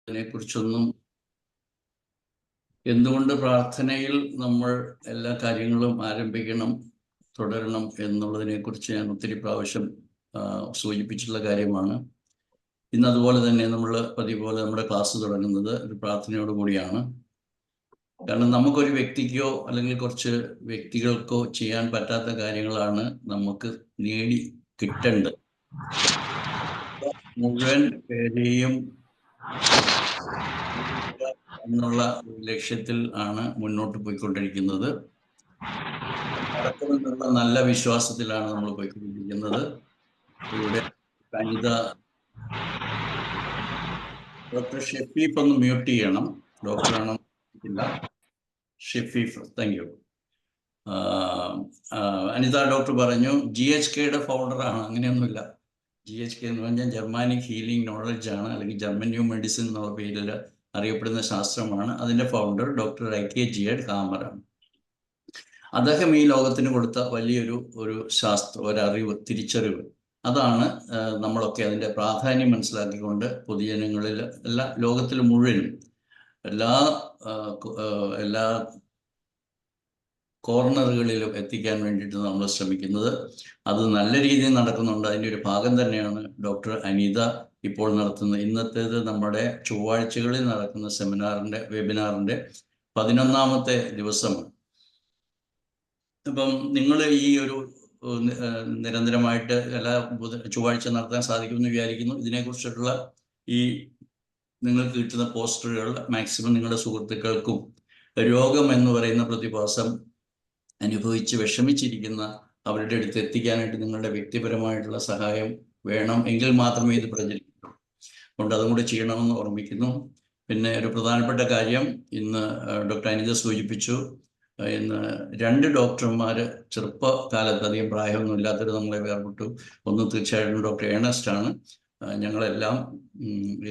അതിനെക്കുറിച്ചൊന്നും എന്തുകൊണ്ട് പ്രാർത്ഥനയിൽ നമ്മൾ എല്ലാ കാര്യങ്ങളും ആരംഭിക്കണം, തുടരണം എന്നുള്ളതിനെക്കുറിച്ച് ഞാൻ ഒത്തിരി പ്രാവശ്യം സൂചിപ്പിച്ചിട്ടുള്ള കാര്യമാണ്. ഇന്ന് അതുപോലെ തന്നെ നമ്മൾ പതിവ് പോലെ നമ്മുടെ ക്ലാസ് തുടങ്ങുന്നത് ഒരു പ്രാർത്ഥനയോട് കൂടിയാണ്. കാരണം നമുക്കൊരു വ്യക്തിക്കോ അല്ലെങ്കിൽ കുറച്ച് വ്യക്തികൾക്കോ ചെയ്യാൻ പറ്റാത്ത കാര്യങ്ങളാണ് നമുക്ക് നേടി കിട്ടേണ്ടത്. മുഴുവൻ പേരെയും എന്നുള്ള ലക്ഷ്യത്തിൽ ആണ് മുന്നോട്ട് പോയിക്കൊണ്ടിരിക്കുന്നത്. നടക്കുമെന്നുള്ള നല്ല വിശ്വാസത്തിലാണ് നമ്മൾ പോയിക്കൊണ്ടിരിക്കുന്നത്. ഇവിടെ അനിത ഡോക്ടർ ഷെഫീഫ് ഒന്ന് മ്യൂട്ട് ചെയ്യണം. ഡോക്ടറാണോ ഇല്ല, Shefeef. Thank you. Anitha doctor പറഞ്ഞു GHKയുടെ ഫൗണ്ടറാണ്. അങ്ങനെയൊന്നുമില്ല. GHK എന്ന് പറഞ്ഞാൽ ജർമാനിക് ഹീലിംഗ് നോളജ് ആണ്, അല്ലെങ്കിൽ ജർമ്മൻ ന്യൂ മെഡിസിൻ എന്നുള്ള പേരിൽ അറിയപ്പെടുന്ന ശാസ്ത്രമാണ്. അതിൻ്റെ ഫൗണ്ടർ ഡോക്ടർ ഐകെ ജിയേഡ് ഹാമറാണ്. അദ്ദേഹം ഈ ലോകത്തിന് കൊടുത്ത വലിയൊരു ഒരറിവ്, തിരിച്ചറിവ്. അതാണ് നമ്മളൊക്കെ അതിൻ്റെ പ്രാധാന്യം മനസ്സിലാക്കിക്കൊണ്ട് പൊതുജനങ്ങളിൽ ലോകത്തിൽ മുഴുവനും എല്ലാ കോർണറുകളിലും എത്തിക്കാൻ വേണ്ടിയിട്ട് നമ്മൾ ശ്രമിക്കുന്നത്. അത് നല്ല രീതിയിൽ നടക്കുന്നുണ്ട്. അതിൻ്റെ ഒരു ഭാഗം തന്നെയാണ് ഡോക്ടർ അനിത ഇപ്പോൾ നടത്തുന്നത്. ഇന്നത്തേത് നമ്മുടെ ചൊവ്വാഴ്ചകളിൽ നടക്കുന്ന വെബിനാറിൻ്റെ 11ാമത്തെ ദിവസമാണ്. അപ്പം നിങ്ങൾ ഈ ഒരു നിരന്തരമായിട്ട് എല്ലാ ചൊവ്വാഴ്ച നടത്താൻ സാധിക്കുമെന്ന് വിചാരിക്കുന്നു. ഇതിനെക്കുറിച്ചിട്ടുള്ള ഈ നിങ്ങൾക്ക് കിട്ടുന്ന പോസ്റ്ററുകൾ മാക്സിമം നിങ്ങളുടെ സുഹൃത്തുക്കൾക്കും രോഗം എന്ന് പറയുന്ന പ്രതിഭാസം അനുഭവിച്ച് വിഷമിച്ചിരിക്കുന്ന അവരുടെ അടുത്ത് എത്തിക്കാനായിട്ട് നിങ്ങളുടെ വ്യക്തിപരമായിട്ടുള്ള സഹായം വേണം. എങ്കിൽ മാത്രമേ ഇത് പ്രചരിക്കൂ. അതുകൊണ്ട് അതും കൂടി ചെയ്യണമെന്ന് ഓർമ്മിക്കുന്നു. പിന്നെ ഒരു പ്രധാനപ്പെട്ട കാര്യം ഇന്ന് ഡോക്ടർ അനിത സൂചിപ്പിച്ചു. ഇന്ന് 2 ഡോക്ടർമാർ ചെറുപ്പകാലത്ത്, അധികം പ്രായമൊന്നും ഇല്ലാത്തവർ നമ്മളെ വേർപെട്ടു. ഒന്ന് തീർച്ചയായിട്ടും ഡോക്ടർ ഏണസ്റ്റ് ആണ്. ഞങ്ങളെല്ലാം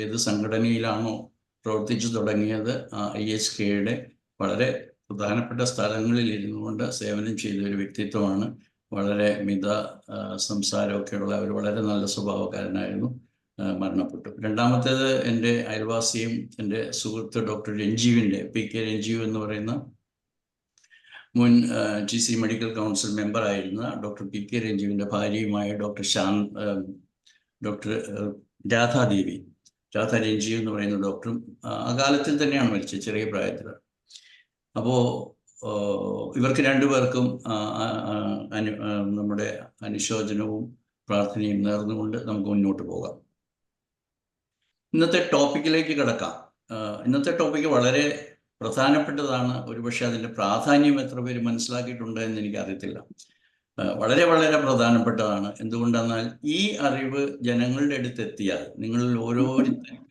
ഏത് സംഘടനയിലാണോ പ്രവർത്തിച്ചു തുടങ്ങിയത് IHKയുടെ വളരെ പ്രധാനപ്പെട്ട സ്ഥലങ്ങളിൽ ഇരുന്നു കൊണ്ട് സേവനം ചെയ്ത ഒരു വ്യക്തിത്വമാണ്. വളരെ സംസാരമൊക്കെയുള്ള ഒരു വളരെ നല്ല സ്വഭാവക്കാരനായിരുന്നു. മരണപ്പെട്ടു. രണ്ടാമത്തേത് എൻ്റെ അയൽവാസിയും എൻ്റെ സുഹൃത്ത് ഡോക്ടർ രഞ്ജീവിൻ്റെ PK രഞ്ജീവ് എന്ന് പറയുന്ന മുൻ GC മെഡിക്കൽ കൗൺസിൽ മെമ്പറായിരുന്ന ഡോക്ടർ PK രഞ്ജീവിൻ്റെ ഭാര്യയുമായ ഡോക്ടർ രാധാ രഞ്ജീവ് എന്ന് പറയുന്ന ഡോക്ടറും അകാലത്തിൽ തന്നെയാണ് മരിച്ചത്, ചെറിയ പ്രായത്തിൽ. അപ്പോൾ ഇവർക്ക് 2 പേർക്കും നമ്മുടെ അനുശോചനവും പ്രാർത്ഥനയും നേർന്നുകൊണ്ട് നമുക്ക് മുന്നോട്ട് പോകാം. ഇന്നത്തെ ടോപ്പിക്കിലേക്ക് കിടക്കാം. ഇന്നത്തെ ടോപ്പിക്ക് വളരെ പ്രധാനപ്പെട്ടതാണ്. ഒരുപക്ഷെ അതിൻ്റെ പ്രാധാന്യം എത്ര പേര് മനസ്സിലാക്കിയിട്ടുണ്ട് എന്ന് എനിക്കറിയത്തില്ല. വളരെ വളരെ പ്രധാനപ്പെട്ടതാണ്. എന്തുകൊണ്ടെന്നാൽ ഈ അറിവ് ജനങ്ങളുടെ അടുത്ത് എത്തിയാൽ, നിങ്ങളിൽ ഓരോരുത്തരും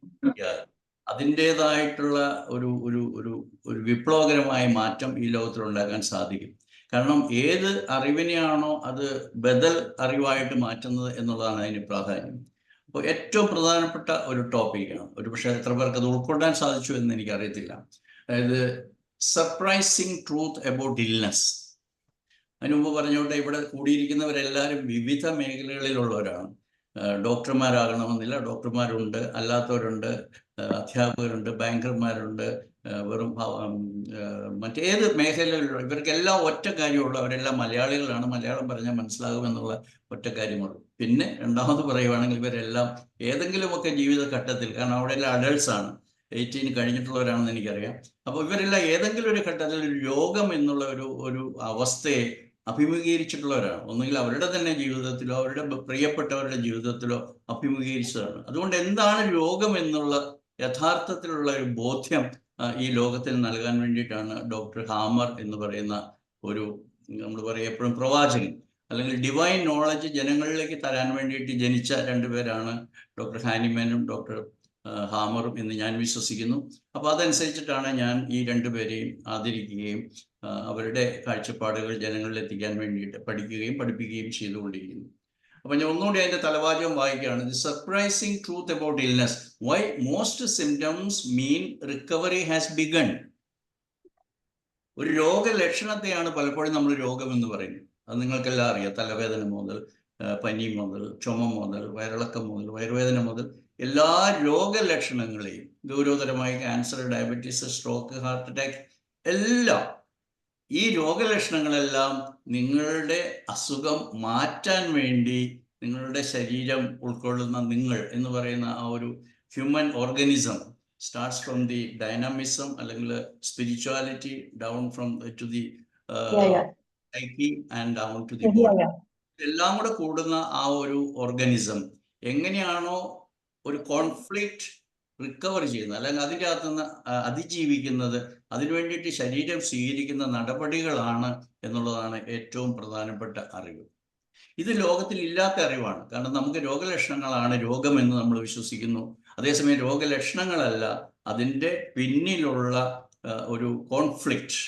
അതിൻ്റേതായിട്ടുള്ള ഒരു ഒരു ഒരു ഒരു വിപ്ലവകരമായ മാറ്റം ഈ ലോകത്തിലുണ്ടാക്കാൻ സാധിക്കും. കാരണം ഏത് അറിവിനെയാണോ അത് ബദൽ അറിവായിട്ട് മാറ്റുന്നത് എന്നുള്ളതാണ് അതിന് പ്രാധാന്യം. അപ്പോൾ ഏറ്റവും പ്രധാനപ്പെട്ട ഒരു ടോപ്പിക്കാണ്. ഒരുപക്ഷെ എത്ര പേർക്ക് അത് ഉൾക്കൊള്ളാൻ സാധിച്ചു എന്ന് എനിക്കറിയത്തില്ല. അതായത് സർപ്രൈസിങ് ട്രൂത്ത് അബൌട്ട് ഇൽനെസ്. അതിന് മുമ്പ് പറഞ്ഞുകൊണ്ട് ഇവിടെ കൂടിയിരിക്കുന്നവരെല്ലാവരും വിവിധ മേഖലകളിലുള്ളവരാണ്. ഡോക്ടർമാരാകണമെന്നില്ല, ഡോക്ടർമാരുണ്ട്, അല്ലാത്തവരുണ്ട്, അധ്യാപകരുണ്ട്, ബാങ്കർമാരുണ്ട്, വെറും മറ്റേത് മേഖലയിലുള്ള ഇവർക്കെല്ലാം ഒറ്റ കാര്യമുള്ളൂ. അവരെല്ലാം മലയാളികളാണ്. മലയാളം പറഞ്ഞാൽ മനസ്സിലാകുമെന്നുള്ള ഒറ്റ കാര്യമുള്ളൂ. പിന്നെ രണ്ടാമത് പറയുവാണെങ്കിൽ ഇവരെല്ലാം ഏതെങ്കിലുമൊക്കെ ജീവിതഘട്ടത്തിൽ, കാരണം അവിടെ എല്ലാം അഡൾട്ട്സ് ആണ്, 18 കഴിഞ്ഞിട്ടുള്ളവരാണെന്ന് എനിക്കറിയാം. അപ്പോൾ ഇവരെല്ലാം ഏതെങ്കിലും ഒരു ഘട്ടത്തിൽ രോഗം എന്നുള്ള ഒരു അവസ്ഥയെ അഭിമുഖീകരിച്ചിട്ടുള്ളവരാണ്. ഒന്നുകിൽ അവരുടെ തന്നെ ജീവിതത്തിലോ അവരുടെ പ്രിയപ്പെട്ടവരുടെ ജീവിതത്തിലോ അഭിമുഖീകരിച്ചതാണ്. അതുകൊണ്ട് എന്താണ് രോഗം എന്നുള്ള യഥാർത്ഥത്തിലുള്ള ഒരു ബോധ്യം ഈ ലോകത്തിൽ നൽകാൻ വേണ്ടിയിട്ടാണ് ഡോക്ടർ ഹാമർ എന്ന് പറയുന്ന ഒരു, നമ്മൾ പറയും എപ്പോഴും പ്രവാചകൻ അല്ലെങ്കിൽ ഡിവൈൻ നോളജ് ജനങ്ങളിലേക്ക് തരാൻ വേണ്ടിയിട്ട് ജനിച്ച 2 പേരാണ് ഡോക്ടർ ഹാനിമാനും ഡോക്ടർ ഹാമറും എന്ന് ഞാൻ വിശ്വസിക്കുന്നു. അപ്പോൾ അതനുസരിച്ചിട്ടാണ് ഞാൻ ഈ 2 പേരെയും ആദരിക്കുകയും അവരുടെ കാഴ്ചപ്പാടുകൾ ജനങ്ങളിൽ എത്തിക്കാൻ വേണ്ടിയിട്ട് പഠിപ്പിക്കുകയും ചെയ്തുകൊണ്ടിരിക്കുന്നു. അപ്പം ഞാൻ ഒന്നുകൂടി അതിൻ്റെ തലവാചകം വായിക്കുകയാണ്. The surprising truth about illness, why most symptoms mean recovery has begun. ഒരു രോഗലക്ഷണത്തെയാണ് പലപ്പോഴും നമ്മൾ രോഗമെന്ന് പറയുന്നത്. അത് നിങ്ങൾക്കെല്ലാം അറിയാം. തലവേദന മുതൽ, പനി മുതൽ, ചുമ മുതൽ, വയറിളക്കം മുതൽ, വയറുവേദന മുതൽ എല്ലാ രോഗലക്ഷണങ്ങളെയും, ഗൗരവതരമായ cancer, diabetes, stroke, heart attack, എല്ലാം ഈ രോഗലക്ഷണങ്ങളെല്ലാം നിങ്ങളുടെ അസുഖം മാറ്റാൻ വേണ്ടി നിങ്ങളുടെ ശരീരം ഉൾക്കൊള്ളുന്ന നിങ്ങൾ എന്ന് പറയുന്ന ആ ഒരു human organism starts from the dynamism അല്ലെങ്കിൽ spirituality down from to the psyche and down to the body. എല്ലാം കൂടെ കൂടുന്ന ആ ഒരു ഓർഗനിസം എങ്ങനെയാണോ ഒരു കോൺഫ്ലിക്റ്റ് റിക്കവർ ചെയ്യുന്നത്, അല്ലെങ്കിൽ അതിൻ്റെ അകത്തുനിന്ന് അതിജീവിക്കുന്നത്, അതിനു വേണ്ടിയിട്ട് ശരീരം സ്വീകരിക്കുന്ന നടപടികളാണ് എന്നുള്ളതാണ് ഏറ്റവും പ്രധാനപ്പെട്ട അറിവ്. ഇത് ലോകത്തിൽ ഇല്ലാത്ത അറിവാണ്. കാരണം നമുക്ക് രോഗലക്ഷണങ്ങളാണ് രോഗമെന്ന് നമ്മൾ വിശ്വസിക്കുന്നു. അതേസമയം രോഗലക്ഷണങ്ങളല്ല, അതിൻ്റെ പിന്നിലുള്ള ഒരു കോൺഫ്ലിക്റ്റ്,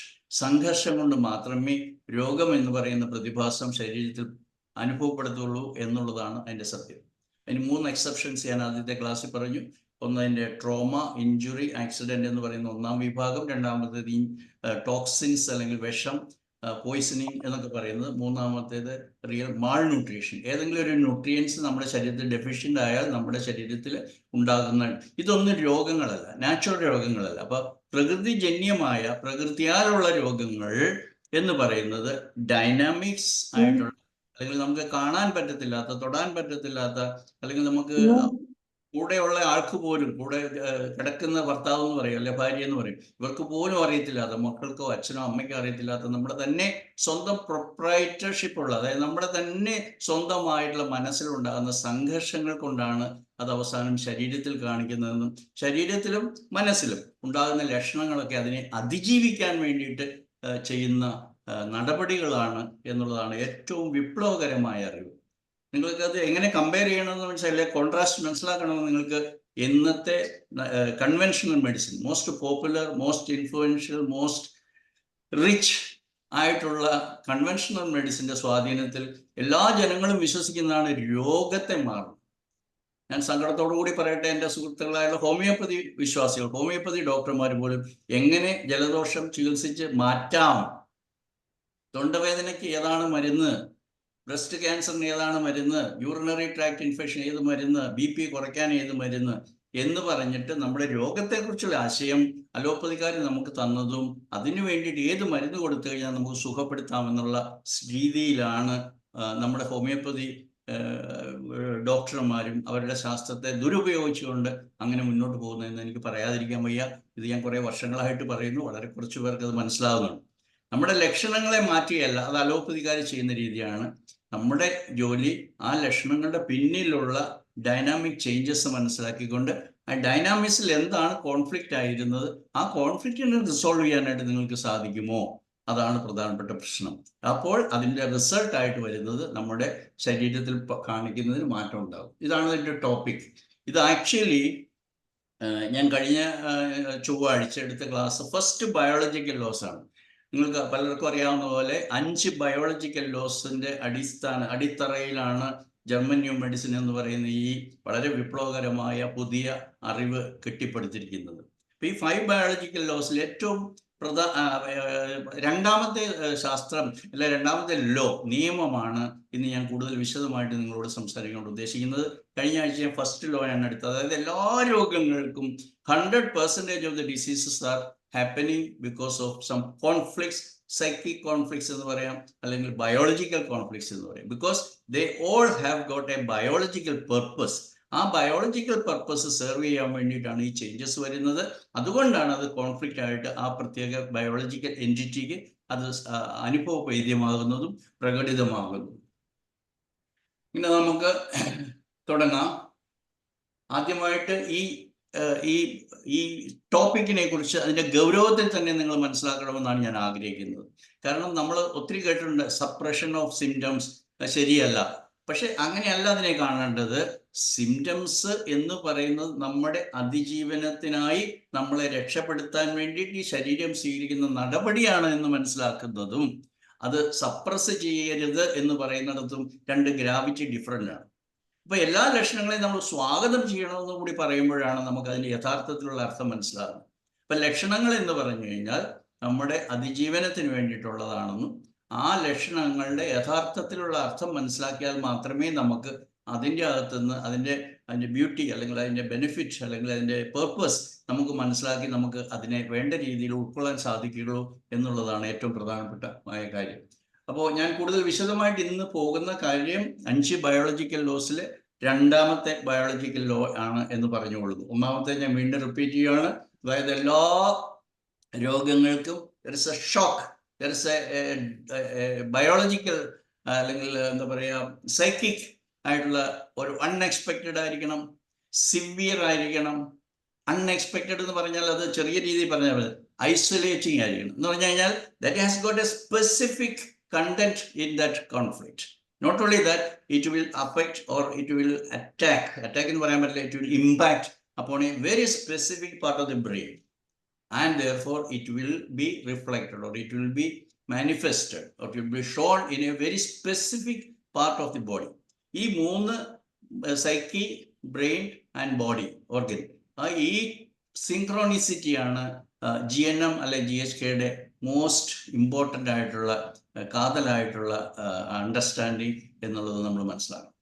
സംഘർഷം കൊണ്ട് മാത്രമേ രോഗം എന്ന് പറയുന്ന പ്രതിഭാസം ശരീരത്തിൽ അനുഭവപ്പെടുത്തുള്ളൂ എന്നുള്ളതാണ് അതിൻ്റെ സത്യം. അതിന് 3 എക്സെപ്ഷൻസ് ഞാൻ ആദ്യത്തെ ക്ലാസ്സിൽ പറഞ്ഞു. ഒന്ന് അതിൻ്റെ ട്രോമ, ഇഞ്ചുറി, ആക്സിഡൻറ്റ് എന്ന് പറയുന്ന ഒന്നാം വിഭാഗം. രണ്ടാമത്തേത് ടോക്സിൻസ് അല്ലെങ്കിൽ വിഷം, പോയിസണിങ് എന്നൊക്കെ പറയുന്നത്. മൂന്നാമത്തേത് റിയൽ മാൾ ന്യൂട്രീഷൻ. ഏതെങ്കിലും ഒരു ന്യൂട്രിയൻസ് നമ്മുടെ ശരീരത്തിൽ ഡെഫിഷ്യൻ്റ് ആയാൽ നമ്മുടെ ശരീരത്തിൽ ഉണ്ടാകുന്ന ഇതൊന്നും രോഗങ്ങളല്ല, നാച്ചുറൽ രോഗങ്ങളല്ല. അപ്പോൾ പ്രകൃതിജന്യമായ, പ്രകൃതിയാലുള്ള രോഗങ്ങൾ എന്ന് പറയുന്നത് ഡൈനാമിക്സ് ആയിട്ടുള്ള, അല്ലെങ്കിൽ നമുക്ക് കാണാൻ പറ്റത്തില്ലാത്ത, തൊടാൻ പറ്റത്തില്ലാത്ത, അല്ലെങ്കിൽ നമുക്ക് കൂടെയുള്ള ആൾക്ക് പോലും, കൂടെ കിടക്കുന്ന ഭർത്താവ് എന്ന് പറയും, അല്ലെ ഭാര്യ എന്ന് പറയും, ഇവർക്ക് പോലും അറിയത്തില്ലാത്ത, മക്കൾക്കോ അച്ഛനോ അമ്മയ്ക്കോ അറിയത്തില്ലാത്ത, നമ്മുടെ തന്നെ സ്വന്തം പ്രൊപ്രൈറ്റർഷിപ്പ് ഉള്ള, അതായത് നമ്മുടെ തന്നെ സ്വന്തമായിട്ടുള്ള മനസ്സിലുണ്ടാകുന്ന സംഘർഷങ്ങൾ കൊണ്ടാണ് അത് അവസാനം ശരീരത്തിൽ കാണിക്കുന്നതെന്നും ശരീരത്തിലും മനസ്സിലും ഉണ്ടാകുന്ന ലക്ഷണങ്ങളൊക്കെ അതിനെ അതിജീവിക്കാൻ വേണ്ടിയിട്ട് ചെയ്യുന്ന നടപടികളാണ് എന്നുള്ളതാണ് ഏറ്റവും വിപ്ലവകരമായ അറിവ്. നിങ്ങൾക്ക് അത് എങ്ങനെ കമ്പയർ ചെയ്യണമെന്ന് മനസ്സിലായില്ലേ, കോൺട്രാസ്റ്റ് മനസ്സിലാക്കണമെന്ന് നിങ്ങൾക്ക് ഇന്നത്തെ conventional medicine, most popular, most influential, most rich ആയിട്ടുള്ള കൺവെൻഷണൽ മെഡിസിൻ്റെ സ്വാധീനത്തിൽ എല്ലാ ജനങ്ങളും വിശ്വസിക്കുന്നതാണ് രോഗത്തെ മാറും. ഞാൻ സങ്കടത്തോടു കൂടി പറയട്ടെ, എൻ്റെ സുഹൃത്തുക്കളായുള്ള ഹോമിയോപ്പതി വിശ്വാസികൾ, ഹോമിയോപ്പതി ഡോക്ടർമാർ പോലും എങ്ങനെ ജലദോഷം ചികിത്സിച്ച് മാറ്റാം, തൊണ്ടവേദനയ്ക്ക് ഏതാണ് മരുന്ന്, ബ്രസ്റ്റ് ക്യാൻസറിന് ഏതാണ് മരുന്ന്, യൂറിനറി ട്രാക്ട് ഇൻഫെക്ഷൻ ഏത് മരുന്ന്, BP കുറയ്ക്കാൻ ഏത് മരുന്ന് എന്ന് പറഞ്ഞിട്ട് നമ്മുടെ രോഗത്തെക്കുറിച്ചുള്ള ആശയം അലോപ്പതിക്കാർ നമുക്ക് തന്നതും അതിനു വേണ്ടിയിട്ട് ഏത് മരുന്ന് കൊടുത്തു കഴിഞ്ഞാൽ നമുക്ക് സുഖപ്പെടുത്താമെന്നുള്ള രീതിയിലാണ് നമ്മുടെ ഹോമിയോപ്പതി ഡോക്ടർമാരും അവരുടെ ശാസ്ത്രത്തെ ദുരുപയോഗിച്ചുകൊണ്ട് അങ്ങനെ മുന്നോട്ട് പോകുന്നതെന്ന് എനിക്ക് പറയാതിരിക്കാൻ വയ്യ. ഇത് ഞാൻ കുറേ വർഷങ്ങളായിട്ട് പറയുന്നു, വളരെ കുറച്ച് പേർക്ക് അത് മനസ്സിലാകുന്നുണ്ട്. നമ്മുടെ ലക്ഷണങ്ങളെ മാറ്റുകയല്ല, അത് അലോപ്പതിക്കാർ ചെയ്യുന്ന രീതിയാണ്. നമ്മുടെ ജോലി ആ ലക്ഷണങ്ങളുടെ പിന്നിലുള്ള ഡൈനാമിക് ചേഞ്ചസ് മനസ്സിലാക്കിക്കൊണ്ട് ആ ഡൈനാമിക്സിൽ എന്താണ് കോൺഫ്ലിക്റ്റ് ആയിരുന്നത്, ആ കോൺഫ്ലിക്റ്റിനെ റിസോൾവ് ചെയ്യാനായിട്ട് നിങ്ങൾക്ക് സാധിക്കുമോ, അതാണ് പ്രധാനപ്പെട്ട പ്രശ്നം. അപ്പോൾ അതിൻ്റെ റിസൾട്ടായിട്ട് വരുന്നത് നമ്മുടെ ശരീരത്തിൽ കാണിക്കുന്നതിന് മാറ്റം ഉണ്ടാകും. ഇതാണ് ഇതിൻ്റെ ടോപ്പിക്. ഇത് ആക്ച്വലി ഞാൻ കഴിഞ്ഞ ചൊവ്വാഴ്ച എടുത്ത ക്ലാസ് ഫസ്റ്റ് ബയോളജിക്കൽ ലോസ് ആണ്. നിങ്ങൾക്ക് പലർക്കും അറിയാവുന്ന പോലെ 5 ബയോളജിക്കൽ ലോസിൻ്റെ അടിത്തറയിലാണ് ജർമ്മൻ ന്യൂ മെഡിസിൻ എന്ന് പറയുന്ന ഈ വളരെ വിപ്ലവകരമായ പുതിയ അറിവ് കെട്ടിപ്പടുത്തിരിക്കുന്നത്. അപ്പോൾ ഈ 5 ബയോളജിക്കൽ ലോസിൽ ഏറ്റവും രണ്ടാമത്തെ ശാസ്ത്രം അല്ലെ രണ്ടാമത്തെ ലോ, നിയമമാണ് ഇന്ന് ഞാൻ കൂടുതൽ വിശദമായിട്ട് നിങ്ങളോട് സംസാരിക്കാൻ ഉദ്ദേശിക്കുന്നത്. കഴിഞ്ഞ ആഴ്ച ഞാൻ ഫസ്റ്റ് ലോ ആണ് എടുത്തത്. അതായത് എല്ലാ രോഗങ്ങൾക്കും 100% of the diseases are happening because of some conflicts, psychic conflicts എന്ന് പറയാം, അല്ലെങ്കിൽ ബയോളജിക്കൽ കോൺഫ്ലിക്ട്സ് എന്ന് പറയാം. Because they all have got a biological purpose. ആ ബയോളജിക്കൽ പർപ്പസ് സെർവ് ചെയ്യാൻ വേണ്ടിയിട്ടാണ് ഈ ചേഞ്ചസ് വരുന്നത്. അതുകൊണ്ടാണ് അത് കോൺഫ്ലിക്റ്റ് ആയിട്ട് ആ പ്രത്യേക ബയോളജിക്കൽ എൻറ്റിറ്റിക്ക് അത് അനുഭവവേദ്യമാകുന്നതും പ്രകടിതമാകുന്നതും. ഇനി നമുക്ക് തുടങ്ങാം. ആദ്യമായിട്ട് ഈ ടോപ്പിക്കിനെ കുറിച്ച് അതിൻ്റെ ഗൗരവത്തിൽ തന്നെ നിങ്ങൾ മനസ്സിലാക്കണമെന്നാണ് ഞാൻ ആഗ്രഹിക്കുന്നത്. കാരണം നമ്മൾ ഒത്തിരി കേട്ടിട്ടുണ്ട് സപ്രഷൻ ഓഫ് സിംറ്റംസ്, ശരിയല്ല. പക്ഷെ അങ്ങനെയല്ല അതിനെ കാണേണ്ടത്. സിംറ്റംസ് എന്ന് പറയുന്നത് നമ്മുടെ അതിജീവനത്തിനായി നമ്മളെ രക്ഷപ്പെടുത്താൻ വേണ്ടിയിട്ട് ഈ ശരീരം സ്വീകരിക്കുന്ന നടപടിയാണ് എന്ന് മനസ്സിലാക്കുന്നതും, അത് സപ്രസ് ചെയ്യരുത് എന്ന് പറയുന്നിടത്തും രണ്ട് ഗ്രാവിറ്റി ഡിഫറൻ്റ് ആണ്. അപ്പോൾ എല്ലാ ലക്ഷണങ്ങളെയും നമ്മൾ സ്വാഗതം ചെയ്യണമെന്ന് കൂടി പറയുമ്പോഴാണ് നമുക്ക് അതിൻ്റെ യഥാർത്ഥത്തിലുള്ള അർത്ഥം മനസ്സിലാകുന്നത്. അപ്പം ലക്ഷണങ്ങൾ എന്ന് പറഞ്ഞു കഴിഞ്ഞാൽ നമ്മുടെ അതിജീവനത്തിന് വേണ്ടിയിട്ടുള്ളതാണെന്നും ആ ലക്ഷണങ്ങളുടെ യഥാർത്ഥത്തിലുള്ള അർത്ഥം മനസ്സിലാക്കിയാൽ മാത്രമേ നമുക്ക് അതിൻ്റെ അകത്തുനിന്ന് അതിൻ്റെ അതിൻ്റെ ബ്യൂട്ടി അല്ലെങ്കിൽ അതിൻ്റെ ബെനിഫിറ്റ് അല്ലെങ്കിൽ അതിൻ്റെ പേർപ്പസ് നമുക്ക് മനസ്സിലാക്കി നമുക്ക് അതിനെ വേണ്ട രീതിയിൽ ഉൾക്കൊള്ളാൻ സാധിക്കുകയുള്ളൂ എന്നുള്ളതാണ് ഏറ്റവും പ്രധാനപ്പെട്ട കാര്യം. അപ്പോൾ ഞാൻ കൂടുതൽ വിശദമായിട്ട് ഇന്ന് പോകുന്ന കാര്യം 5 ബയോളജിക്കൽ ലോസിലെ രണ്ടാമത്തെ ബയോളജിക്കൽ ലോ ആണ് എന്ന് പറഞ്ഞുകൊള്ളുന്നു. ഒന്നാമത്തെ ഞാൻ വീണ്ടും റിപ്പീറ്റ് ചെയ്യുകയാണ്. അതായത് എല്ലാ രോഗങ്ങൾക്കും there is a shock, there is a biological അല്ലെങ്കിൽ എന്താ പറയുക സൈക്കിക് ആയിട്ടുള്ള ഒരു അൺഎക്സ്പെക്റ്റഡ് ആയിരിക്കണം, സിവിയർ ആയിരിക്കണം. അൺഎക്സ്പെക്റ്റഡ് എന്ന് പറഞ്ഞാൽ അത് ചെറിയ രീതിയിൽ പറഞ്ഞാൽ ഐസൊലേറ്റിംഗ് ആയിരിക്കണം എന്ന് പറഞ്ഞു കഴിഞ്ഞാൽ that has got A specific content in that conflict. Not only that, it will affect or it will attack in parameter, it will impact upon a very specific part of the brain, and therefore it will be reflected or it will be manifested or it will be shown in a very specific part of the body. ഈ 3 psyche, brain and body organ, ഈ synchronicity ആണ് GNM അല്ലെ GHKയുടെ most important ആയിട്ടുള്ള കാതലായിട്ടുള്ള understanding എന്നുള്ളത് നമ്മൾ മനസ്സിലാക്കണം.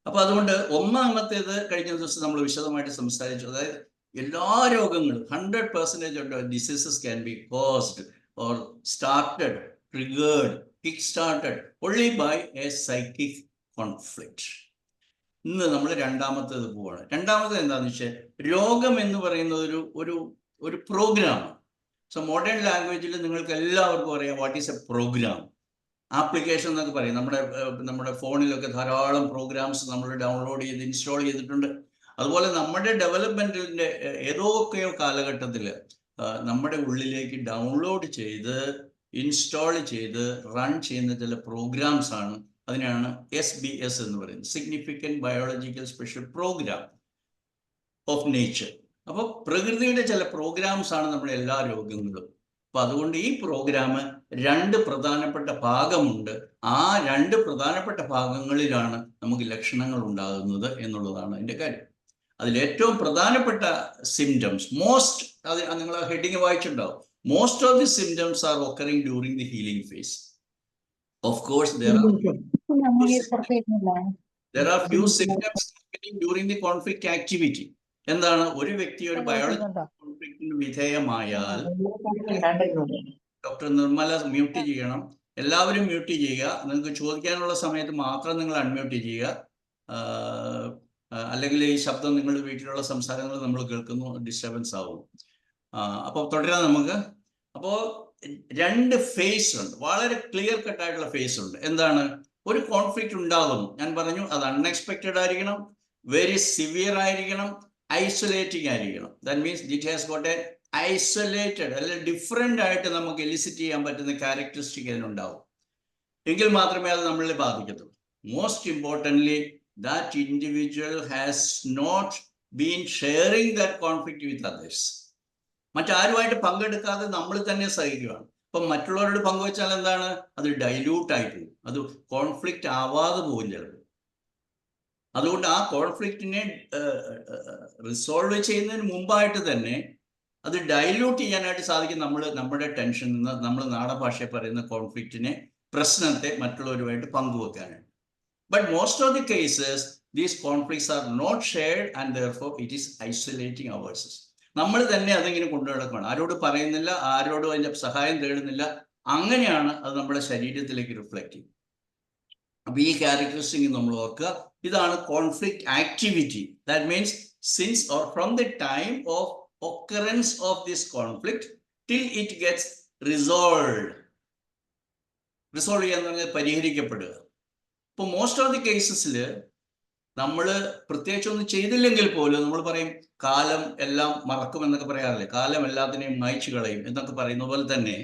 അപ്പോൾ അതുകൊണ്ട് ഒന്നാമത്തേത് കഴിഞ്ഞ ദിവസം നമ്മൾ വിശദമായിട്ട് സംസാരിച്ചു. അതായത് എല്ലാ രോഗങ്ങളും 100% of diseases can be caused or started, triggered, kick-started only by a psychic conflict. ഇന്ന് നമ്മൾ രണ്ടാമത്തേത് പോവാണ്. രണ്ടാമത്തേത് എന്താണെന്ന് വെച്ചാൽ രോഗം എന്ന് പറയുന്നത് ഒരു പ്രോഗ്രാം. സോ മോഡേൺ ലാംഗ്വേജിൽ നിങ്ങൾക്ക് എല്ലാവർക്കും അറിയാം what is a program. Application എന്നൊക്കെ പറയും. നമ്മുടെ ഫോണിലൊക്കെ ധാരാളം പ്രോഗ്രാംസ് നമ്മൾ ഡൗൺലോഡ് ചെയ്ത് ഇൻസ്റ്റാൾ ചെയ്തിട്ടുണ്ട്. അതുപോലെ നമ്മുടെ ഡെവലപ്മെൻറ്റിൻ്റെ ഏതൊക്കെയോ കാലഘട്ടത്തിൽ നമ്മുടെ ഉള്ളിലേക്ക് ഡൗൺലോഡ് ചെയ്ത് ഇൻസ്റ്റാൾ ചെയ്ത് റൺ ചെയ്യുന്ന ചില പ്രോഗ്രാംസ് ആണ്. അതിനാണ് SBS എന്ന് പറയുന്നത്, significant biological special program of nature. അപ്പോൾ പ്രകൃതിയുടെ ചില പ്രോഗ്രാംസ് ആണ് നമ്മുടെ എല്ലാ രോഗങ്ങളും. അപ്പം അതുകൊണ്ട് ഈ പ്രോഗ്രാം 2 പ്രധാനപ്പെട്ട ഭാഗമുണ്ട്. ആ 2 പ്രധാനപ്പെട്ട ഭാഗങ്ങളിലാണ് നമുക്ക് ലക്ഷണങ്ങൾ ഉണ്ടാകുന്നത് എന്നുള്ളതാണ് അതിൻ്റെ കാര്യം. അതിലേറ്റവും പ്രധാനപ്പെട്ട സിംറ്റംസ് അത് നിങ്ങൾ ഹെഡിങ് വായിച്ചിട്ടുണ്ടാവും. Most of the symptoms are occurring during the healing phase. Of course there are few symptoms happening during the conflict activity. എന്താണ്, ഒരു വ്യക്തി ഒരു ബയോളജിക്കൽ കോൺഫ്ലിക്റ്റിന് വിധേയമായാൽ, ഡോക്ടർ നിർമ്മല മ്യൂട്ട് ചെയ്യണം, എല്ലാവരും മ്യൂട്ട് ചെയ്യുക. നിങ്ങൾക്ക് ചോദിക്കാനുള്ള സമയത്ത് മാത്രം നിങ്ങൾ അൺമ്യൂട്ട് ചെയ്യുക. അല്ലെങ്കിൽ ഈ ശബ്ദം നിങ്ങളുടെ വീട്ടിലുള്ള സംസാരങ്ങൾ നമ്മൾ കേൾക്കുന്നു, ഡിസ്റ്റർബൻസ് ആവും. അപ്പോൾ തുടരാം നമുക്ക്. അപ്പോൾ 2 ഫേസ് ഉണ്ട്, വളരെ ക്ലിയർ കട്ടായിട്ടുള്ള ഫേസ് ഉണ്ട്. എന്താണ്, ഒരു കോൺഫ്ലിക്റ്റ് ഉണ്ടാകുന്നു, ഞാൻ പറഞ്ഞു അത് അൺഎക്സ്പെക്റ്റഡ് ആയിരിക്കണം, വെരി സിവിയർ ആയിരിക്കണം, ഐസൊലേറ്റിംഗ് ആയിരിക്കണം. That means it has got A isolated അല്ലെങ്കിൽ ഡിഫറെൻ്റ് ആയിട്ട് നമുക്ക് എലിസിറ്റ് ചെയ്യാൻ പറ്റുന്ന ക്യാരക്ടറിസ്റ്റിക് അതിനുണ്ടാവും. എങ്കിൽ മാത്രമേ അത് നമ്മളെ ബാധിക്കത്തുള്ളൂ. Most importantly that individual has not been sharing that conflict with others. മറ്റാരുമായിട്ട് പങ്കെടുക്കാതെ നമ്മൾ തന്നെ സഹിക്കുകയാണ്. അപ്പം മറ്റുള്ളവരോട് പങ്കുവെച്ചാൽ എന്താണ്, അത് ഡൈല്യൂട്ട് ആയി പോകും, അത് കോൺഫ്ലിക്റ്റ് ആവാതെ പോകും ചിലപ്പോൾ. അതുകൊണ്ട് ആ കോൺഫ്ലിക്റ്റിനെ റിസോൾവ് ചെയ്യുന്നതിന് മുമ്പായിട്ട് തന്നെ അത് ഡൈല്യൂട്ട് ചെയ്യാനായിട്ട് സാധിക്കും. നമ്മുടെ ടെൻഷനിൽ നിന്ന്, നമ്മൾ നാടൻ ഭാഷയിൽ പറയുന്ന കോൺഫ്ലിക്റ്റിനെ, പ്രശ്നത്തെ മറ്റുള്ളവരുമായിട്ട് പങ്കുവെക്കാനായിട്ട്. But most of the cases, these conflicts are not shared and therefore it is isolating ourselves. നമ്മൾ തന്നെ അതിങ്ങനെ കൊണ്ടുനടക്കുകയാണ്, ആരോട് പറയുന്നില്ല, ആരോടും അതിൻ്റെ സഹായം തേടുന്നില്ല. അങ്ങനെയാണ് അത് നമ്മുടെ ശരീരത്തിലേക്ക് റിഫ്ലക്റ്റ് ചെയ്യും. അപ്പോൾ ഈ ക്യാരക്ടറിസ്റ്റിക് നമ്മൾ ഓർക്കുക. ഇതാണ് conflict activity. That means since or from the time of occurrence of this conflict till it gets resolve. Resolve ചെയ്യാന്ന് പറഞ്ഞാൽ പരിഹരിക്കപ്പെടുക. ഇപ്പോൾ മോസ്റ്റ് ഓഫ് ദി കേസസിൽ നമ്മൾ പ്രത്യേകിച്ചൊന്നും ചെയ്തില്ലെങ്കിൽ പോലും നമ്മൾ പറയും കാലം എല്ലാം മറക്കുമെന്നൊക്കെ പറയാറില്ലേ, കാലം എല്ലാത്തിനെയും മായ്ച്ചു കളയും എന്നൊക്കെ പറയുന്ന പോലെ തന്നെ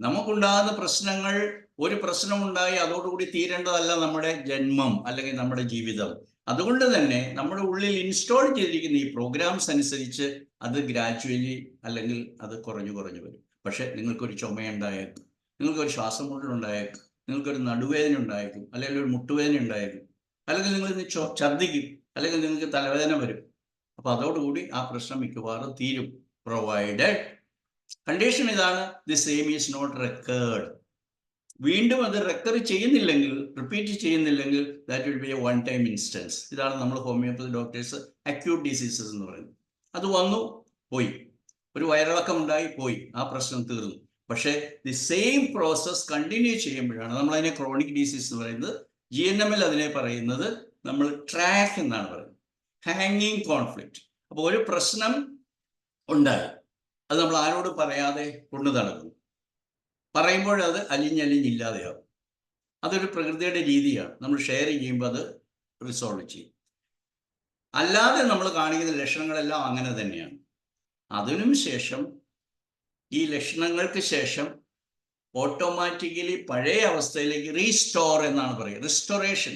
നമുക്കുണ്ടാകുന്ന പ്രശ്നങ്ങൾ, ഒരു പ്രശ്നമുണ്ടായി അതോടുകൂടി തീരേണ്ടതല്ല നമ്മുടെ ജന്മം അല്ലെങ്കിൽ നമ്മുടെ ജീവിതം. അതുകൊണ്ട് തന്നെ നമ്മുടെ ഉള്ളിൽ ഇൻസ്റ്റാൾ ചെയ്തിരിക്കുന്ന ഈ പ്രോഗ്രാംസ് അനുസരിച്ച് അത് ഗ്രാജുവലി അല്ലെങ്കിൽ അത് കുറഞ്ഞു വരും. പക്ഷെ നിങ്ങൾക്കൊരു ചുമയുണ്ടായേക്കും, നിങ്ങൾക്കൊരു ശ്വാസം മുട്ടലുണ്ടായേക്കും, നിങ്ങൾക്കൊരു നടുവേദന ഉണ്ടായേക്കും, അല്ലെങ്കിൽ ഒരു മുട്ടുവേദന ഉണ്ടായേക്കും, അല്ലെങ്കിൽ നിങ്ങൾ ഛർദ്ദിക്കും, അല്ലെങ്കിൽ നിങ്ങൾക്ക് തലവേദന വരും. അപ്പോൾ അതോടുകൂടി ആ പ്രശ്നം മിക്കവാറും തീരും. പ്രൊവൈഡഡ് കണ്ടീഷൻ ഇതാണ്, the same is not recurred. വീണ്ടും അത് റെക്കർ ചെയ്യുന്നില്ലെങ്കിൽ, റിപ്പീറ്റ് ചെയ്യുന്നില്ലെങ്കിൽ, that will be a one time instance. ഇതാണ് നമ്മൾ ഹോമിയോപ്പതി ഡോക്ടേഴ്സ് അക്യൂട്ട് ഡിസീസസ് എന്ന് പറയുന്നത്. അത് വന്നു പോയി, ഒരു വയറിളക്കം ഉണ്ടായി പോയി, ആ പ്രശ്നം തീർന്നു. പക്ഷേ ദി സെയിം പ്രോസസ് കണ്ടിന്യൂ ചെയ്യുമ്പോഴാണ് നമ്മളതിനെ ക്രോണിക് ഡിസീസ് എന്ന് പറയുന്നത്. GNM-ൽ അതിനെ പറയുന്നത് നമ്മൾ ട്രാക്ക് എന്നാണ് പറയുന്നത്, ഹാങ്ങിങ് കോൺഫ്ലിക്റ്റ്. അപ്പോൾ ഒരു പ്രശ്നം ഉണ്ടായി, അത് നമ്മൾ ആരോടും പറയാതെ കൊണ്ടു നടക്കുന്നു, പറയുമ്പോഴത് അലിഞ്ഞില്ലാതെയാവും. അതൊരു പ്രകൃതിയുടെ രീതിയാണ്. നമ്മൾ ഷെയർ ചെയ്യുമ്പോൾ അത് റിസോൾവ് ചെയ്യും. അല്ലാതെ നമ്മൾ കാണിക്കുന്ന ലക്ഷണങ്ങളെല്ലാം അങ്ങനെ തന്നെയാണ്. അതിനും ശേഷം ഈ ലക്ഷണങ്ങൾക്ക് ശേഷം ഓട്ടോമാറ്റിക്കലി പഴയ അവസ്ഥയിലേക്ക് റീസ്റ്റോർ എന്നാണ് പറയുക, റിസ്റ്റോറേഷൻ.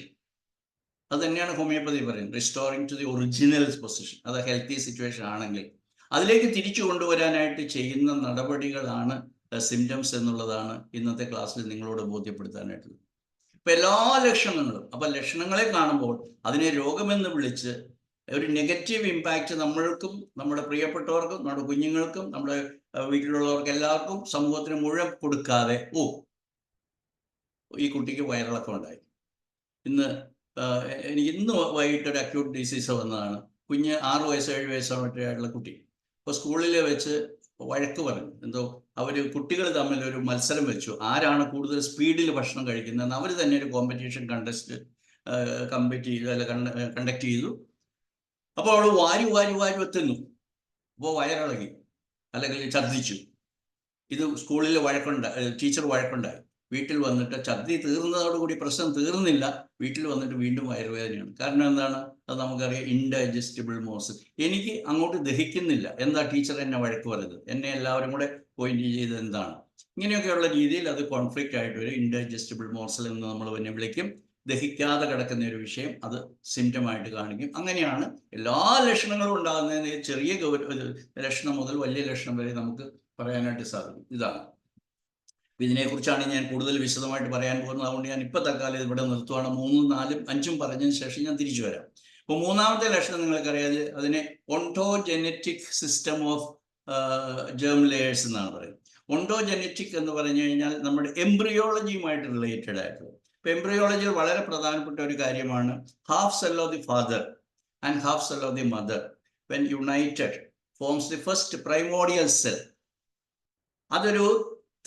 അത് തന്നെയാണ് ഹോമിയോപ്പതി പറയുന്നത്, restoring to the original position. അത് ഹെൽത്തി സിറ്റുവേഷൻ ആണെങ്കിൽ അതിലേക്ക് തിരിച്ചു കൊണ്ടുവരാനായിട്ട് ചെയ്യുന്ന നടപടികളാണ് സിംറ്റംസ് എന്നുള്ളതാണ് ഇന്നത്തെ ക്ലാസ്സിൽ നിങ്ങളോട് ബോധ്യപ്പെടുത്താനായിട്ടുള്ളത്. ഇപ്പം എല്ലാ ലക്ഷണങ്ങളും, അപ്പം ലക്ഷണങ്ങളെ കാണുമ്പോൾ അതിനെ രോഗമെന്ന് വിളിച്ച് ഒരു നെഗറ്റീവ് ഇമ്പാക്റ്റ് നമ്മൾക്കും നമ്മുടെ പ്രിയപ്പെട്ടവർക്കും നമ്മുടെ കുഞ്ഞുങ്ങൾക്കും നമ്മുടെ വീട്ടിലുള്ളവർക്ക് എല്ലാവർക്കും സമൂഹത്തിന് മുഴുവൻ കൊടുക്കാതെ, ഈ കുട്ടിക്ക് വയറിളക്കം ഉണ്ടായി, എനിക്ക് ഇന്ന് വൈകിട്ട് ഒരു അക്യൂട്ട് ഡിസീസ് വന്നതാണ്, കുഞ്ഞ് 6 വയസ്സോ 7 വയസ്സോ മറ്റേയായിട്ടുള്ള കുട്ടി. അപ്പോൾ സ്കൂളിൽ വെച്ച് വഴക്ക് പറഞ്ഞു, എന്തോ കുട്ടികൾ തമ്മിൽ ഒരു മത്സരം വെച്ചു, ആരാണ് കൂടുതൽ സ്പീഡിൽ ഭക്ഷണം കഴിക്കുന്നതെന്ന്. അവർ തന്നെ ഒരു കോമ്പറ്റീഷൻ കണ്ടക്ട് ചെയ്തു. അപ്പോൾ അവൾ വാരി വെത്തുന്നു. അപ്പോൾ വയറിളകി, അല്ലെങ്കിൽ ഛർദ്ദിച്ചു. ഇത് സ്കൂളിൽ ടീച്ചർ വഴക്കുണ്ടായി. വീട്ടിൽ വന്നിട്ട് ഛർദ്ദി തീർന്നതോടുകൂടി പ്രശ്നം തീർന്നില്ല, വീട്ടിൽ വന്നിട്ട് വീണ്ടും വയറുവേദനയാണ്. കാരണം എന്താണ്? അത് നമുക്കറിയാം, ഇൻഡൈജസ്റ്റബിൾ മോസൽ. എനിക്ക് അങ്ങോട്ട് ദഹിക്കുന്നില്ല, എന്താ ടീച്ചർ എന്നെ വഴക്ക് പറയുന്നത്, എന്നെ എല്ലാവരും കൂടെ പോയിന്റ് ചെയ്ത് എന്താണ്? ഇങ്ങനെയൊക്കെയുള്ള രീതിയിൽ അത് കോൺഫ്ലിക്റ്റ് ആയിട്ട് വരും. ഇൻഡൈജസ്റ്റബിൾ മോസൽ എന്ന് നമ്മൾ പിന്നെ വിളിക്കും. ദഹിക്കാതെ കിടക്കുന്ന ഒരു വിഷയം, അത് സിംറ്റമായിട്ട് കാണിക്കും. അങ്ങനെയാണ് എല്ലാ ലക്ഷണങ്ങളും ഉണ്ടാകുന്നതിന് ചെറിയ ലക്ഷണം മുതൽ വലിയ ലക്ഷണം വരെ നമുക്ക് പറയാനായിട്ട് സാധിക്കും. ഇതാണ്. ഇതിനെക്കുറിച്ചാണ് ഞാൻ കൂടുതൽ വിശദമായിട്ട് പറയാൻ പോകുന്നത്. അതുകൊണ്ട് ഞാൻ ഇപ്പം തൽക്കാലം ഇവിടെ നിർത്തുവാണ്. 3, 4, 5 പറഞ്ഞതിന് ശേഷം ഞാൻ തിരിച്ചു വരാം. അപ്പോൾ മൂന്നാമത്തെ ലക്ഷണം നിങ്ങൾക്കറിയാം, അതിനെ ഒണ്ടോജെനറ്റിക് സിസ്റ്റം ഓഫ് ജേം ലെയേഴ്സ് എന്നാണ് പറയുന്നത്. ഒണ്ടോജെനറ്റിക് എന്ന് പറഞ്ഞു കഴിഞ്ഞാൽ നമ്മുടെ എംബ്രിയോളജിയുമായിട്ട് റിലേറ്റഡ് ആയിട്ടുള്ളത്. ഇപ്പം എംബ്രിയോളജിയിൽ വളരെ പ്രധാനപ്പെട്ട ഒരു കാര്യമാണ് half cell of the father and half cell of the mother when United forms the first primordial cell. അതൊരു